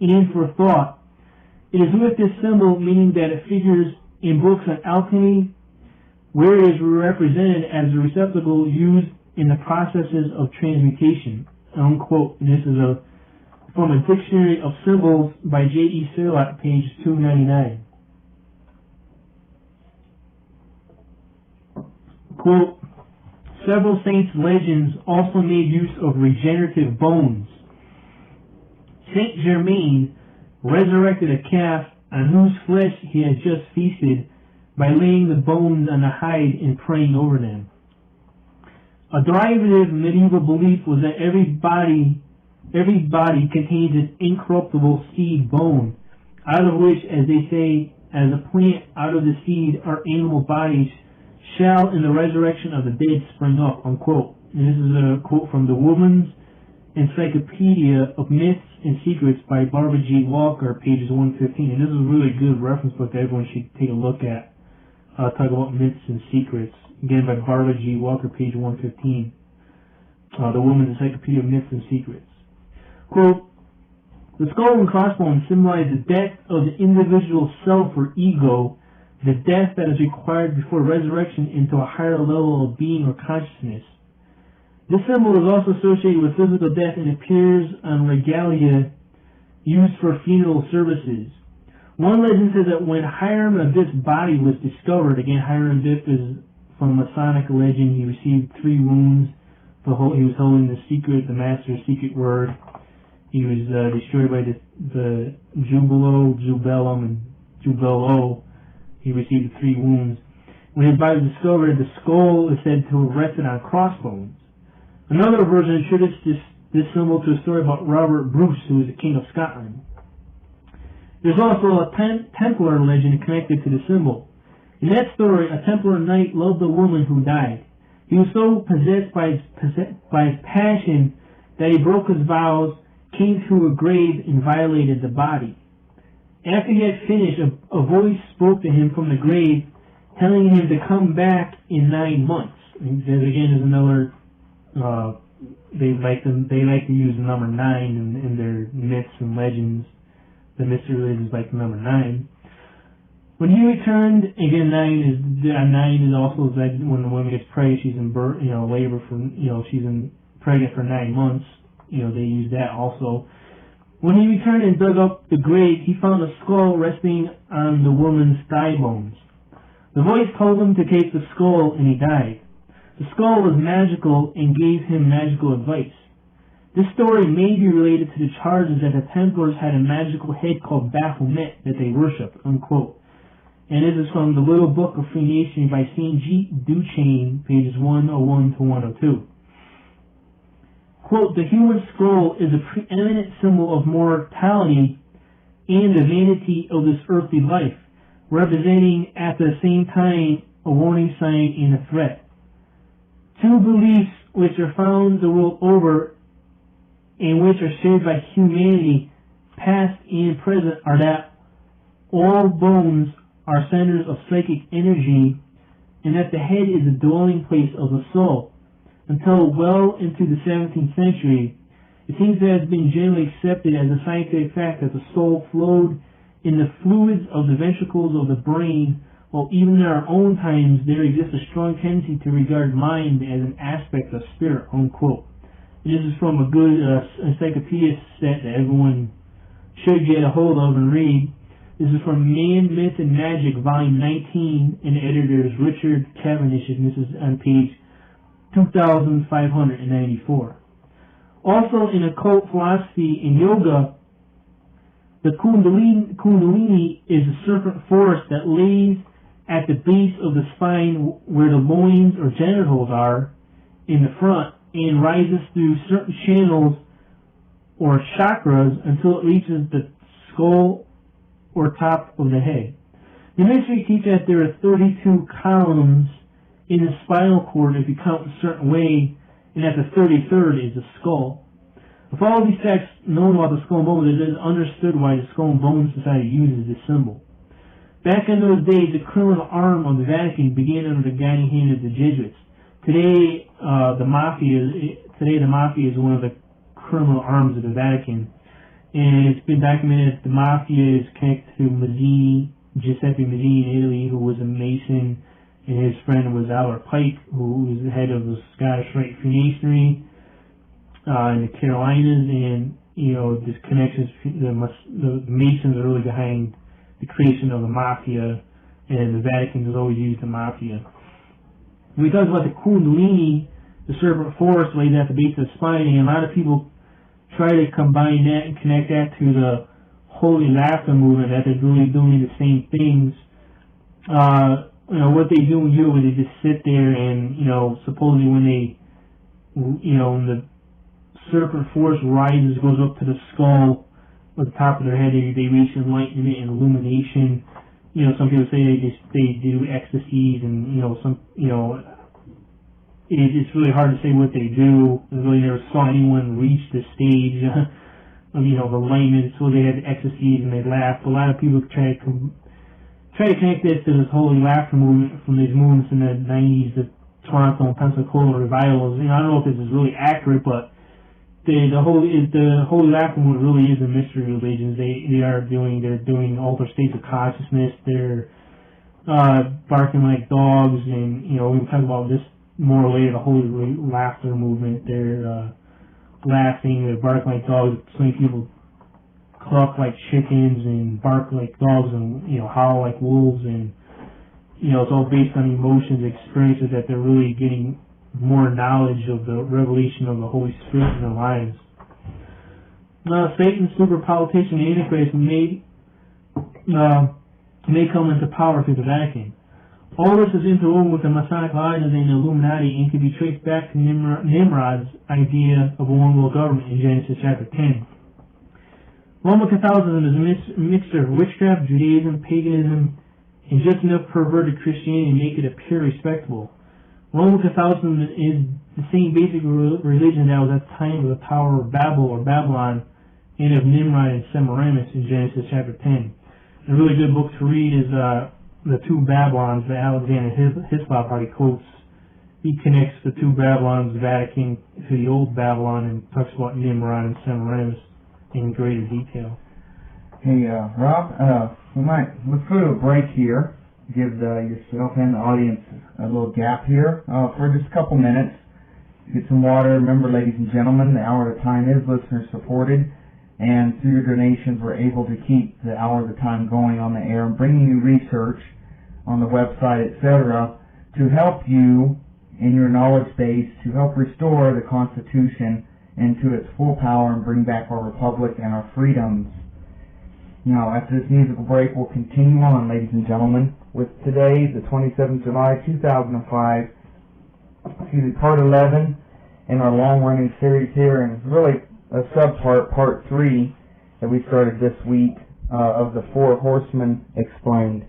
and for thought. It is with this symbol, meaning that it figures in books on alchemy, where it is represented as a receptacle used in the processes of transmutation, unquote. And this is from a Dictionary of Symbols by J.E. Surlott, page 299. Quote, several saints' legends also made use of regenerative bones. Saint Germain resurrected a calf on whose flesh he had just feasted by laying the bones on the hide and praying over them. A derivative medieval belief was that every body contains an incorruptible seed bone, out of which, as they say, as a plant out of the seed our animal bodies shall in the resurrection of the dead spring up, unquote. And this is a quote from the Woman's Encyclopedia of Myths and Secrets by Barbara G. Walker, pages 115. And this is a really good reference book that everyone should take a look at. Talk about myths and secrets. Again, by Barbara G. Walker, page 115. The Woman's Encyclopedia of Myths and Secrets. Quote, the skull and crossbones symbolize the death of the individual self or ego, the death that is required before resurrection into a higher level of being or consciousness. This symbol is also associated with physical death and appears on regalia used for funeral services. One legend says that when Hiram Abiff's body was discovered, again, Hiram Abiff is from Masonic legend, he received 3 wounds. He was holding the secret, the master's secret word. He was destroyed by the Jubellum, and Jubello. He received 3 wounds. When his body was discovered, the skull is said to have rested on crossbones. Another version attributes this symbol to a story about Robert Bruce, who was the king of Scotland. There's also a Templar legend connected to the symbol. In that story, a Templar knight loved a woman who died. He was so possessed by his passion that he broke his vows, came to a grave, and violated the body. After he had finished, a voice spoke to him from the grave, telling him to come back in 9 months. And there's another. They like to use the number 9 in their myths and legends. The mystery religions like the number 9. When he returned, again, 9 is also like when the woman gets pregnant, she's in labor for, she's pregnant for 9 months. They use that also. When he returned and dug up the grave, he found a skull resting on the woman's thigh bones. The voice told him to take the skull, and he died. The skull was magical and gave him magical advice. This story may be related to the charges that the Templars had a magical head called Baphomet that they worshipped, unquote. And this is from the Little Book of Freemasonry by St. G. Duchesne, pages 101 to 102. Quote, the human skull is a preeminent symbol of mortality and the vanity of this earthly life, representing at the same time a warning sign and a threat. 2 beliefs which are found the world over and which are shared by humanity, past and present, are that all bones are centers of psychic energy and that the head is the dwelling place of the soul. Until well into the 17th century, it seems to have been generally accepted as a scientific fact that the soul flowed in the fluids of the ventricles of the brain, while even in our own times there exists a strong tendency to regard mind as an aspect of spirit, unquote. This is from a good encyclopedia set that everyone should get a hold of and read. This is from Man, Myth, and Magic, Volume 19, and the editor is Richard Cavendish, and this is on page 2,594. Also, in occult philosophy and yoga, the Kundalini is a serpent force that lays at the base of the spine where the loins or genitals are in the front and rises through certain channels or chakras until it reaches the skull or top of the head. The mystery teaches that there are 32 columns in the spinal cord if you count a certain way, and that the 33rd is the skull. With all these facts known about the skull and bones, it is understood why the Skull and Bones Society uses this symbol. Back in those days, the criminal arm of the Vatican began under the guiding hand of the Jesuits. Today, the mafia is one of the criminal arms of the Vatican, and it's been documented that the mafia is connected to Giuseppe Mazzini in Italy, who was a Mason, and his friend was Albert Pike, who was the head of the Scottish Rite Freemasonry in the Carolinas, and this connections. The Masons are really behind the creation of the mafia, and the Vatican has always used the mafia. When we talk about the Kundalini, the serpent force laid at the base of the spine, and a lot of people try to combine that and connect that to the Holy Laughter movement, that they're really doing the same things. What they do in yoga, they just sit there and, supposedly when when the serpent force rises, goes up to the skull at the top of their head, they reach enlightenment and illumination. Some people say they do ecstasies, and it's really hard to say what they do. I really never saw anyone reach the stage of enlightenment. So they had ecstasies and they laugh. A lot of people try to connect this to this Holy Laughter movement from these movements in the 90s, the Toronto and Pensacola revivals. I don't know if this is really accurate, but the Holy Laughter movement really is a mystery religion. They're doing altered states of consciousness. They're barking like dogs, and we can talk about this more later. The Holy Laughter movement. They're laughing. They're barking like dogs. Some people cluck like chickens and bark like dogs, and howl like wolves, and it's all based on emotions, experiences, that they're really getting more knowledge of the revelation of the Holy Spirit in their lives. Now, Satan, super politician, and Antichrist may come into power through the Vatican. All this is interwoven with the Masonic lodges and the Illuminati, and can be traced back to Nimrod's idea of a one world government in Genesis chapter 10. Roman Catholicism is a mixture of witchcraft, Judaism, paganism, and just enough perverted Christianity to make it appear respectable. Roman Catholicism is the same basic religion that was at the time of the Tower of Babel or Babylon, and of Nimrod and Semiramis in Genesis chapter 10. A really good book to read is The Two Babylons that Alexander Hislop already quotes. He connects the two Babylons, the Vatican, to the old Babylon, and talks about Nimrod and Semiramis in greater detail. Hey, Rob, let's go to a break here. Give yourself and the audience a little gap here for just a couple minutes. Get some water. Remember, ladies and gentlemen, the Hour of the Time is listener supported, and through your donations we're able to keep the Hour of the Time going on the air and bringing you research on the website, etc., to help you in your knowledge base, to help restore the Constitution into its full power and bring back our republic and our freedoms. Now, after this musical break, we'll continue on, ladies and gentlemen, with today, the 27th of July, 2005, part 11 in our long-running series here, and really a subpart, part 3, that we started this week, of the Four Horsemen Explained.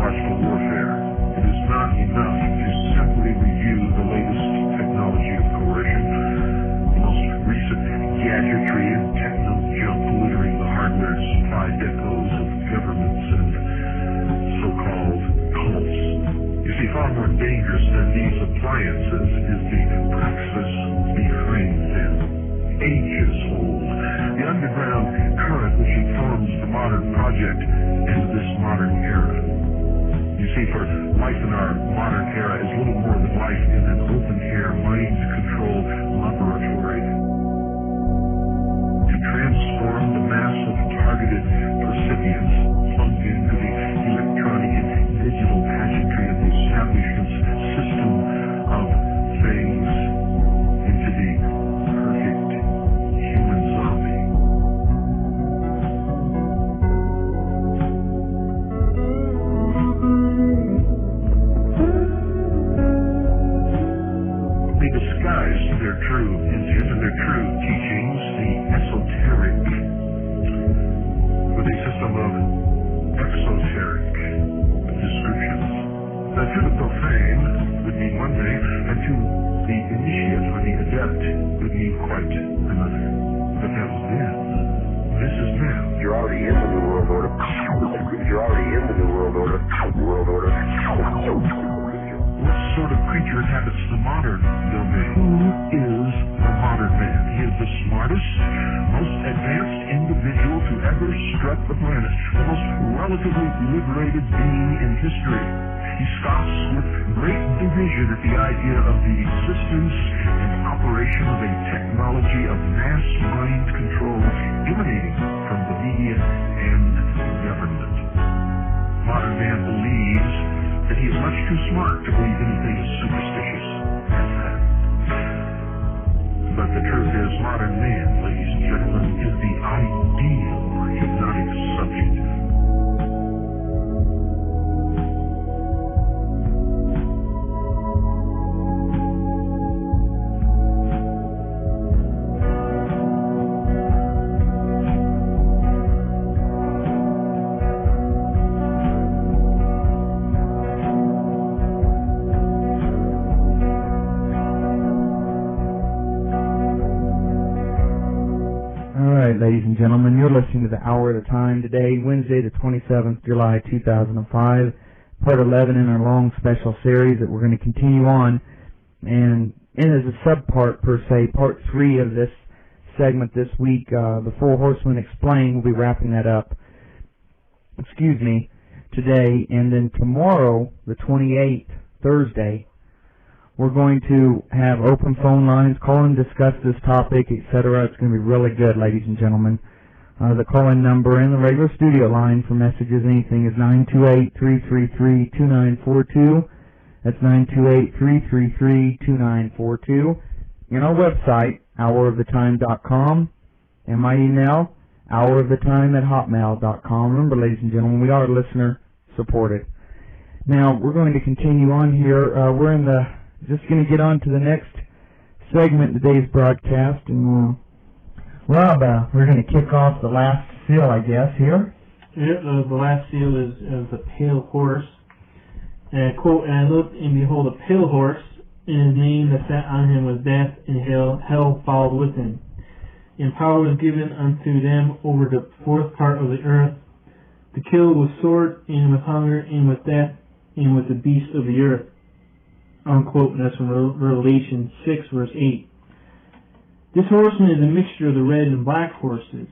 psychological warfare. It is not enough to simply review the latest technology of coercion, the most recent gadgetry and techno-junk littering the hardware supply depots of governments and so-called cults. You see, far more dangerous than these appliances is the praxis behind them. Ages old, the underground current which informs the modern project and this modern era. You see, for life in our modern era is little more than life in an open-air, mind-controlled laboratory. To transform the mass of targeted recipients plugged into the electronic and digital pageantry of the establishment's system of things into the perfect human zombie. They disguised their true intent and their true teachings, the esoteric, with a system of exoteric descriptions. Now, to the profane would mean one thing, and to the initiate or the adept would mean quite another. But that was then. This is now. You're already in the New World Order. You're already in the New World Order. World Order. What sort of creature inhabits the modern domain? Who is the modern man? He is the smartest, most advanced individual to ever strut the planet, the most relatively liberated being in history. He scoffs with great derision at the idea of the existence and operation of a technology of mass mind control emanating from the media and government. Modern man believes that he is much too smart to believe anything as superstitious as that. But the truth is, modern man, ladies and gentlemen, is the ideal hypnotic subject. Ladies and gentlemen, you're listening to the Hour at a Time today, Wednesday the 27th July 2005, part 11 in our long special series that we're going to continue on, and as a subpart per se, part 3 of this segment this week, the Four Horsemen Explain. We'll be wrapping that up, today, and then tomorrow, the 28th, Thursday, we're going to have open phone lines, call and discuss this topic, etc. It's going to be really good, ladies and gentlemen. The call-in number and the regular studio line for messages, anything, is 928-333-2942. That's 928-333-2942. And our website, houroftheTime.com. And my email, houroftheTime@hotmail.com. Remember, ladies and gentlemen, we are listener-supported. Now, we're going to continue on here. We're just going to get on to the next segment in today's broadcast, and Rob, we're going to kick off the last seal, I guess, here. Yeah, the last seal is the pale horse. And quote, "And I looked, and behold, a pale horse, and his name that sat on him was Death, and hell followed with him. And power was given unto them over the fourth part of the earth, to kill with sword, and with hunger, and with death, and with the beasts of the earth." Unquote, and that's from Revelation 6, verse 8. This horseman is a mixture of the red and black horses.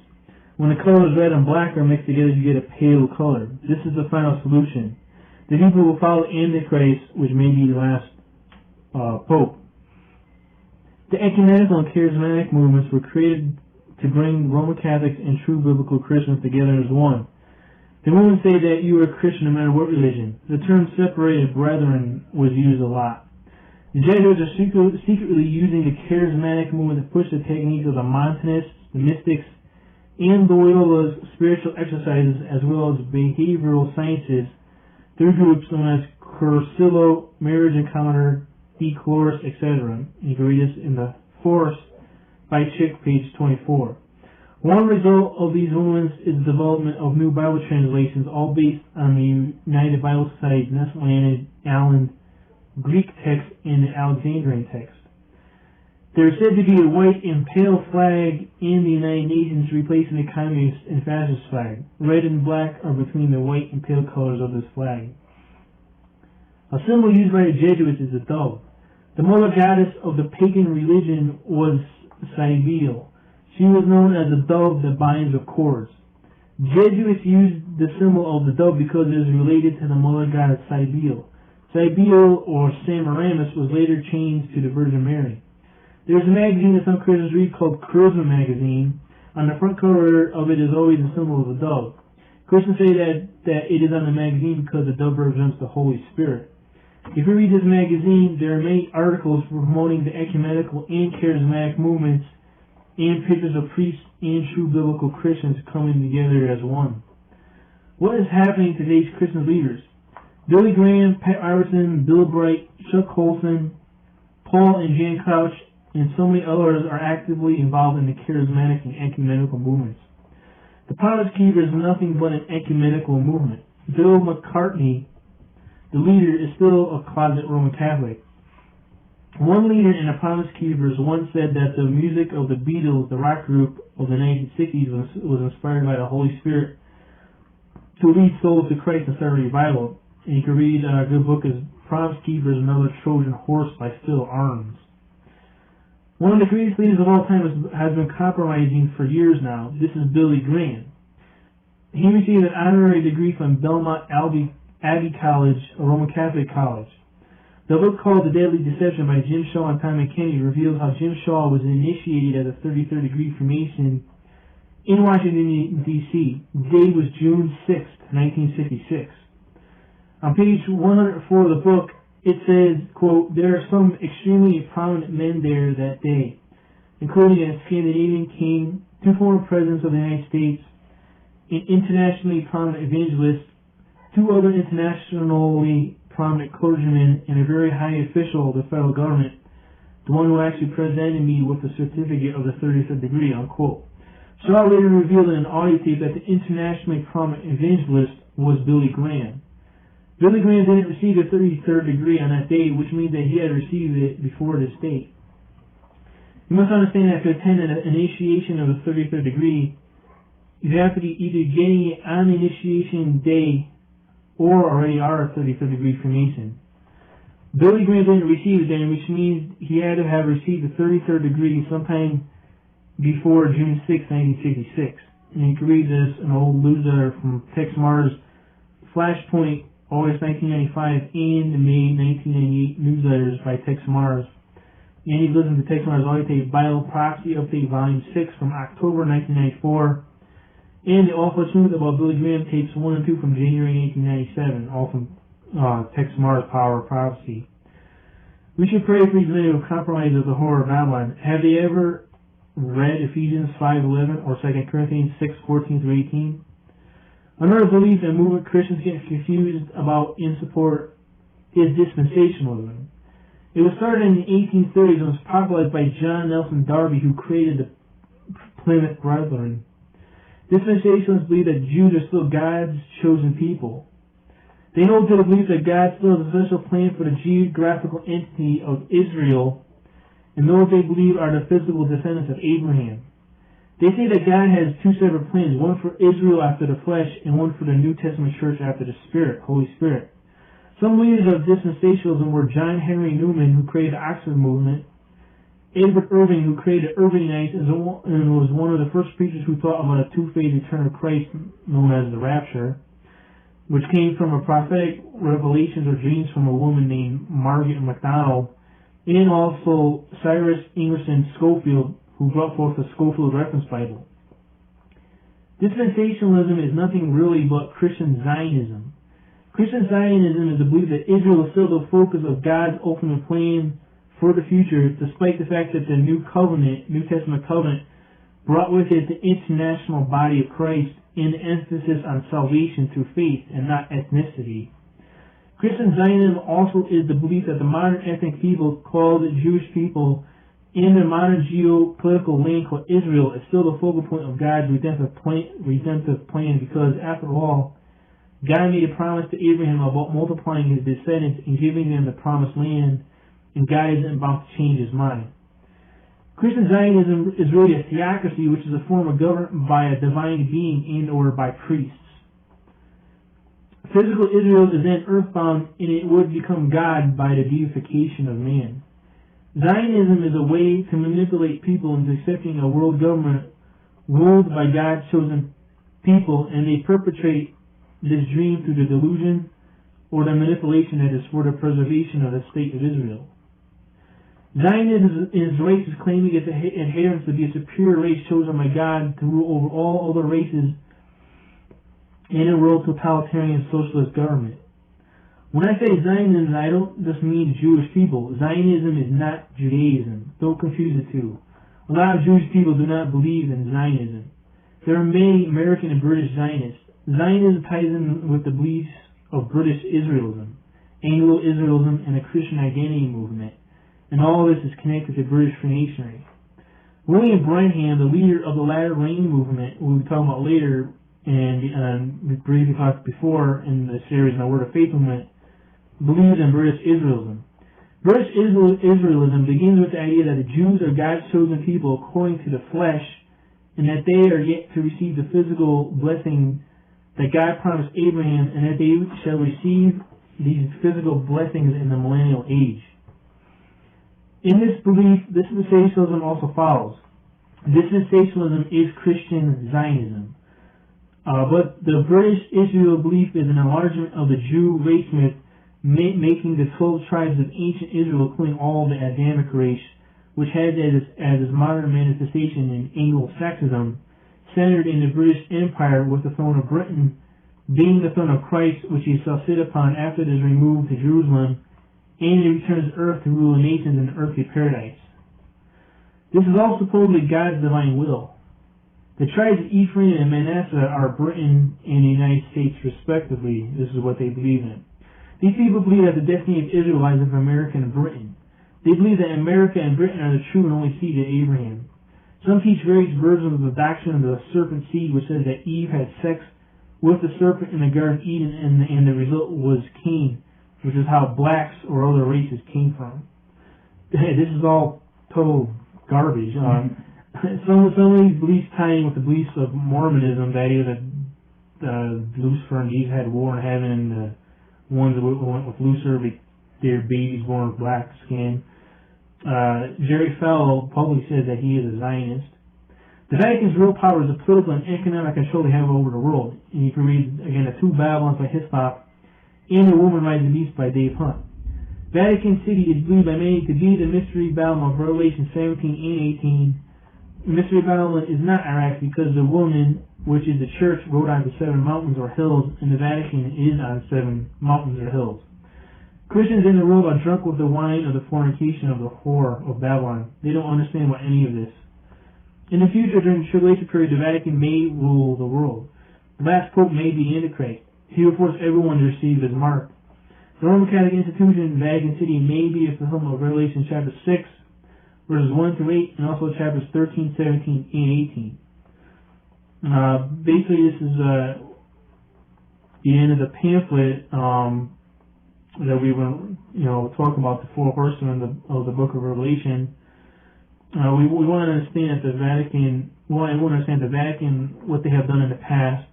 When the colors red and black are mixed together, you get a pale color. This is the final solution. The people will follow Antichrist, which may be the last pope. The ecumenical and charismatic movements were created to bring Roman Catholics and true biblical Christians together as one. The movements say that you are a Christian no matter what religion. The term separated brethren was used a lot. The Jesuits are secretly using the charismatic movement to push the techniques of the Montanists, the mystics, and the Loyola's spiritual exercises, as well as behavioral sciences, through groups known as Cursillo, Marriage Encounter, D. Chloris, etc. You can read this in the Force by Chick, page 24. One result of these movements is the development of new Bible translations, all based on the United Bible Society's Nestle Allen Greek text and the Alexandrian text. There is said to be a white and pale flag in the United Nations replacing the communist and fascist flag. Red and black are between the white and pale colors of this flag. A symbol used by the Jesuits is a dove. The mother goddess of the pagan religion was Cybele. She was known as the dove that binds with cords. Jesuits used the symbol of the dove because it is related to the mother goddess Cybele. Cybele, or Semiramis, was later changed to the Virgin Mary. There is a magazine that some Christians read called Charisma Magazine. On the front cover of it is always a symbol of a dove. Christians say that it is on the magazine because the dove represents the Holy Spirit. If you read this magazine, there are many articles promoting the ecumenical and charismatic movements and pictures of priests and true biblical Christians coming together as one. What is happening to today's Christian leaders? Billy Graham, Pat Iverson, Bill Bright, Chuck Colson, Paul and Jan Crouch, and so many others are actively involved in the charismatic and ecumenical movements. The Promise Keeper is nothing but an ecumenical movement. Bill McCartney, the leader, is still a closet Roman Catholic. One leader in the Promise Keepers once said that the music of the Beatles, the rock group of the 1960s, was inspired by the Holy Spirit to lead souls to Christ and start a revival. And you can read a good book is Promise Keepers, Another Trojan Horse by Phil Arms. One of the greatest leaders of all time has been compromising for years now. This is Billy Graham. He received an honorary degree from Belmont Abbey College, a Roman Catholic college. The book called The Deadly Deception by Jim Shaw and Tom McKinney reveals how Jim Shaw was initiated as a 33rd degree Freemason in Washington, D.C. The date was June 6, 1966. On page 104 of the book, it says, quote, "There are some extremely prominent men there that day, including a Scandinavian king, 2 former presidents of the United States, an internationally prominent evangelist, 2 other internationally prominent clergymen, and a very high official of the federal government, the one who actually presented me with the certificate of the 33rd degree," unquote. Shaw later revealed in an audio tape that the internationally prominent evangelist was Billy Graham. Billy Graham didn't receive the 33rd degree on that day, which means that he had received it before this date. You must understand that to attend an initiation of the 33rd degree, you have to be either getting it on the initiation day or already are a 33rd degree Freemason. Billy Graham didn't receive it then, which means he had to have received the 33rd degree sometime before June 6, 1966. And you can read this, an old newsletter from Tex Mars, Flashpoint, August 1995, and the May 1998 newsletters by Tex Mars. And you can listen to Tex Mars audio tape, Bible Prophecy Update Volume 6 from October 1994, and the Awful Truth about Billy Graham tapes 1 and 2 from January 1997, all from Tex Mars Power of Prophecy. We should pray for these men who have compromised of the horror of Babylon. Have they ever read Ephesians 5:11 or 2 Corinthians 6:14-18? Another belief that movement Christians get confused about in support is dispensationalism. It was started in the 1830s and was popularized by John Nelson Darby, who created the Plymouth Brethren. Dispensationalists believe that Jews are still God's chosen people. They hold to the belief that God still has a special plan for the geographical entity of Israel, and those they believe are the physical descendants of Abraham. They say that God has 2 separate plans, one for Israel after the flesh and one for the New Testament church after the Spirit, Holy Spirit. Some leaders of dispensationalism were John Henry Newman, who created the Oxford movement, Edward Irving, who created Irvingites and was one of the first preachers who taught about a 2-phase return of Christ known as the rapture, which came from a prophetic revelations or dreams from a woman named Margaret MacDonald, and also Cyrus Ingerson Schofield, who brought forth the Schofield Reference Bible. Dispensationalism is nothing really but Christian Zionism. Christian Zionism is the belief that Israel is still the focus of God's ultimate plan for the future, despite the fact that the New Testament covenant, brought with it the international body of Christ and the emphasis on salvation through faith and not ethnicity. Christian Zionism also is the belief that the modern ethnic people called the Jewish people in the modern geopolitical land called Israel is still the focal point of God's redemptive plan because, after all, God made a promise to Abraham about multiplying his descendants and giving them the promised land, and God isn't about to change his mind. Christian Zionism is really a theocracy, which is a form of government by a divine being and or by priests. Physical Israel is then earthbound, and it would become God by the deification of man. Zionism is a way to manipulate people into accepting a world government ruled by God's chosen people, and they perpetrate this dream through the delusion or the manipulation that is for the preservation of the state of Israel. Zionism is races claiming its adherents to be a superior race chosen by God to rule over all other races in a world totalitarian socialist government. When I say Zionism, I don't just mean Jewish people. Zionism is not Judaism. Don't confuse the two. A lot of Jewish people do not believe in Zionism. There are many American and British Zionists. Zionism ties in with the beliefs of British Israelism, Anglo-Israelism, and the Christian identity movement. And all of this is connected to British Freemasonry. William Branham, the leader of the Latter Rain movement, we'll be talking about later, and we briefly talked before in the series on the Word of Faith movement, believes in British Israelism. British Israelism begins with the idea that the Jews are God's chosen people according to the flesh, and that they are yet to receive the physical blessing that God promised Abraham, and that they shall receive these physical blessings in the millennial age. In this belief, dispensationalism also follows. Dispensationalism is Christian Zionism. But the British Israel belief is an enlargement of the Jew race myth, making the 12 tribes of ancient Israel, including all the Adamic race, which has as its modern manifestation in Anglo-Saxonism, centered in the British Empire, with the throne of Britain being the throne of Christ, which he shall sit upon after it is removed to Jerusalem, and he returns to earth to rule the nations in an earthly paradise. This is all supposedly God's divine will. The tribes of Ephraim and Manasseh are Britain and the United States respectively. This is what they believe in. These people believe that the destiny of Israel lies with America and Britain. They believe that America and Britain are the true and only seed of Abraham. Some teach various versions of the doctrine of the serpent seed, which says that Eve had sex with the serpent in the Garden of Eden, and the result was Cain, which is how blacks or other races came from. This is all total garbage. Some of these beliefs tie in with the beliefs of Mormonism, that is that Lucifer and Jesus had war in heaven, and the ones that went with Lucifer, their babies born with black skin. Jerry Falwell publicly says that he is a Zionist. The Vatican's real power is the political and economic control they have over the world. And you can read, again, The Two Babylons by H.O.T.T and The Woman Rides the Beast by Dave Hunt. Vatican City is believed by many to be the Mystery Babylon of Revelation 17 and 18. Mystery Babylon is not Iraq because the woman, which is the church, rode on the 7 mountains or hills, and the Vatican is on 7 mountains or hills. Christians in the world are drunk with the wine of the fornication of the whore of Babylon. They don't understand about any of this. In the future, during the tribulation period, the Vatican may rule the world. The last pope may be Antichrist. He will force everyone to receive his mark. The Roman Catholic institution in Vatican City may be a fulfillment of Revelation chapter 6, verses 1 through 8, and also chapters 13, 17, and 18. Basically, this is the end of the pamphlet that we were, talking about the 4 horsemen of the book of Revelation. We want to understand that the Vatican, what they have done in the past,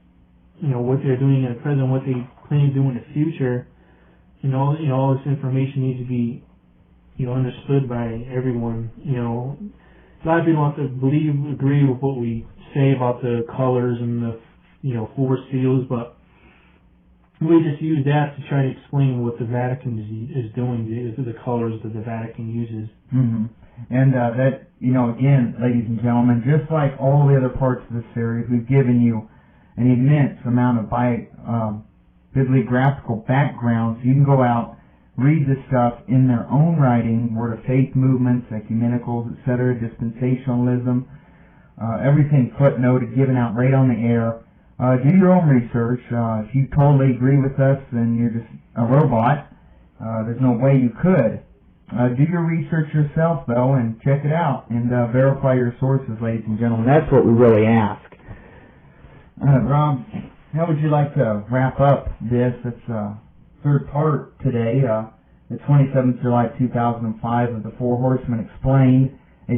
what they're doing in the present, what they plan to do in the future, and all this information needs to be, understood by everyone. A lot of people have to agree with what we say about the colors and the 4 seals, but we just use that to try to explain what the Vatican is doing, the colors that the Vatican uses. Mm-hmm. And that, again, ladies and gentlemen, just like all the other parts of the series, we've given you an immense amount of bibliographical background, so you can go out, read the stuff in their own writing, Word of Faith movements, ecumenicals, etc., dispensationalism, everything footnoted, given out right on the air. Do your own research. If you totally agree with us, then you're just a robot. There's no way you could Do your research yourself, though, and check it out, and verify your sources, ladies and gentlemen. That's what we really ask. Rob, how would you like to wrap up this? It's third part today, the 27th July 2005 of the Four Horsemen Explained, a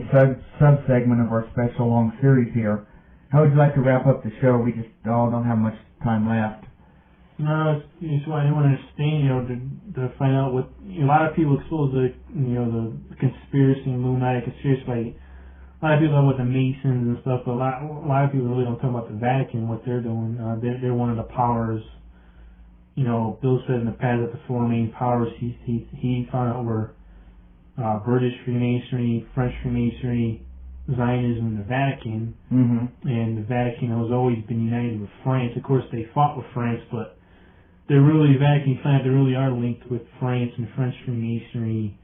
sub-segment of our special long series here. How would you like to wrap up the show? We just don't have much time left. No, it's what I want to understand, to find out what, a lot of people expose the conspiracy, Illuminati conspiracy, like, a lot of people know about the Masons and stuff, but a lot of people really don't talk about the Vatican, what they're doing. They're one of the powers, Bill said in the past that the four main powers he found out were British Freemasonry, French Freemasonry, Zionism, and the Vatican. Mm-hmm. And the Vatican has always been united with France. Of course, they fought with France, but they're really, Vatican they really are linked with France and French Freemasonry.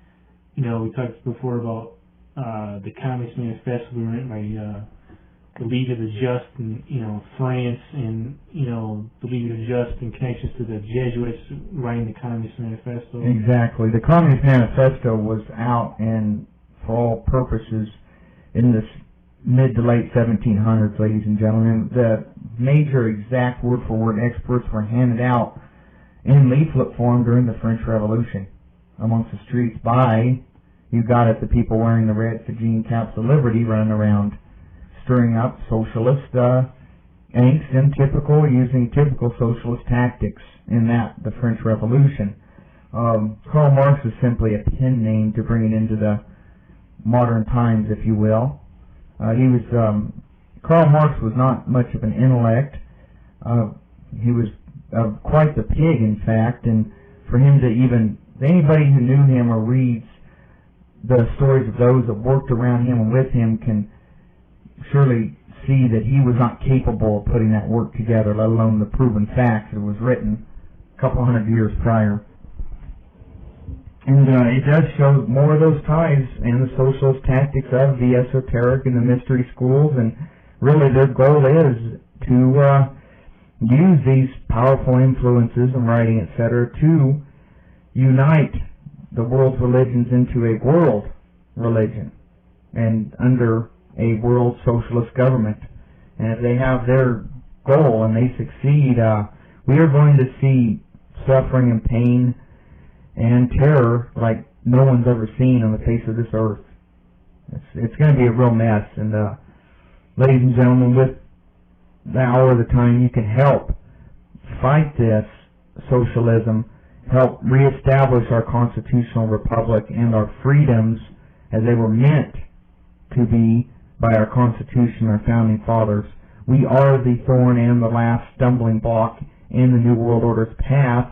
We talked before about the Communist Manifesto written by the League of the Just in France, and the League of the Just in connections to the Jesuits writing the Communist Manifesto. Exactly. The Communist Manifesto was out, and for all purposes, in the mid to late 1700s, ladies and gentlemen. The major exact word-for-word experts were handed out in leaflet form during the French Revolution amongst the streets by, you got it, the people wearing the red Phrygian caps of liberty running around stirring up socialist angst and using typical socialist tactics in the French Revolution. Karl Marx is simply a pen name to bring it into the modern times, if you will. Karl Marx was not much of an intellect. He was quite the pig, in fact, and for him to anybody who knew him or reads the stories of those that worked around him and with him can surely see that he was not capable of putting that work together, let alone the proven facts. It was written a couple hundred years prior. And it does show more of those ties and the socialist tactics of the esoteric and the mystery schools, and really their goal is to use these powerful influences in writing, etc., to unite the world's religions into a world religion and under a world socialist government. And if they have their goal and they succeed, we are going to see suffering and pain and terror like no one's ever seen on the face of this earth. It's going to be a real mess. And ladies and gentlemen, with the hour of the time, you can help fight this socialism, help reestablish our constitutional republic and our freedoms as they were meant to be by our Constitution, our founding fathers. We are the thorn and the last stumbling block in the New World Order's path.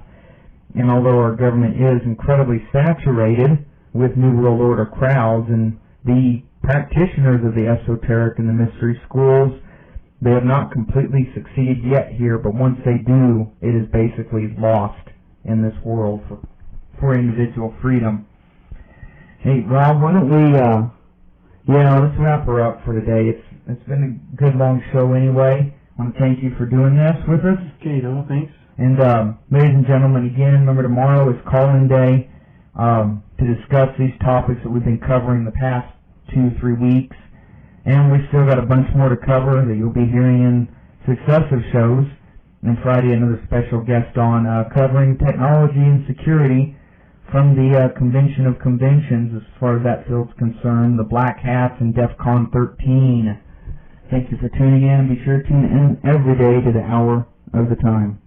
And although our government is incredibly saturated with New World Order crowds and the practitioners of the esoteric and the mystery schools, they have not completely succeeded yet here, but once they do, it is basically lost in this world for individual freedom. Hey, Rob, why don't we, let's wrap her up for today. It's been a good long show anyway. I want to thank you for doing this with us. Okay, thanks. And ladies and gentlemen, again, remember tomorrow is call-in day to discuss these topics that we've been covering the past 2-3 weeks. And we've still got a bunch more to cover that you'll be hearing in successive shows. And Friday, another special guest on covering technology and security from the Convention of Conventions, as far as that field's concerned, the Black Hats and DEFCON 13. Thank you for tuning in. Be sure to tune in every day to the hour of the time.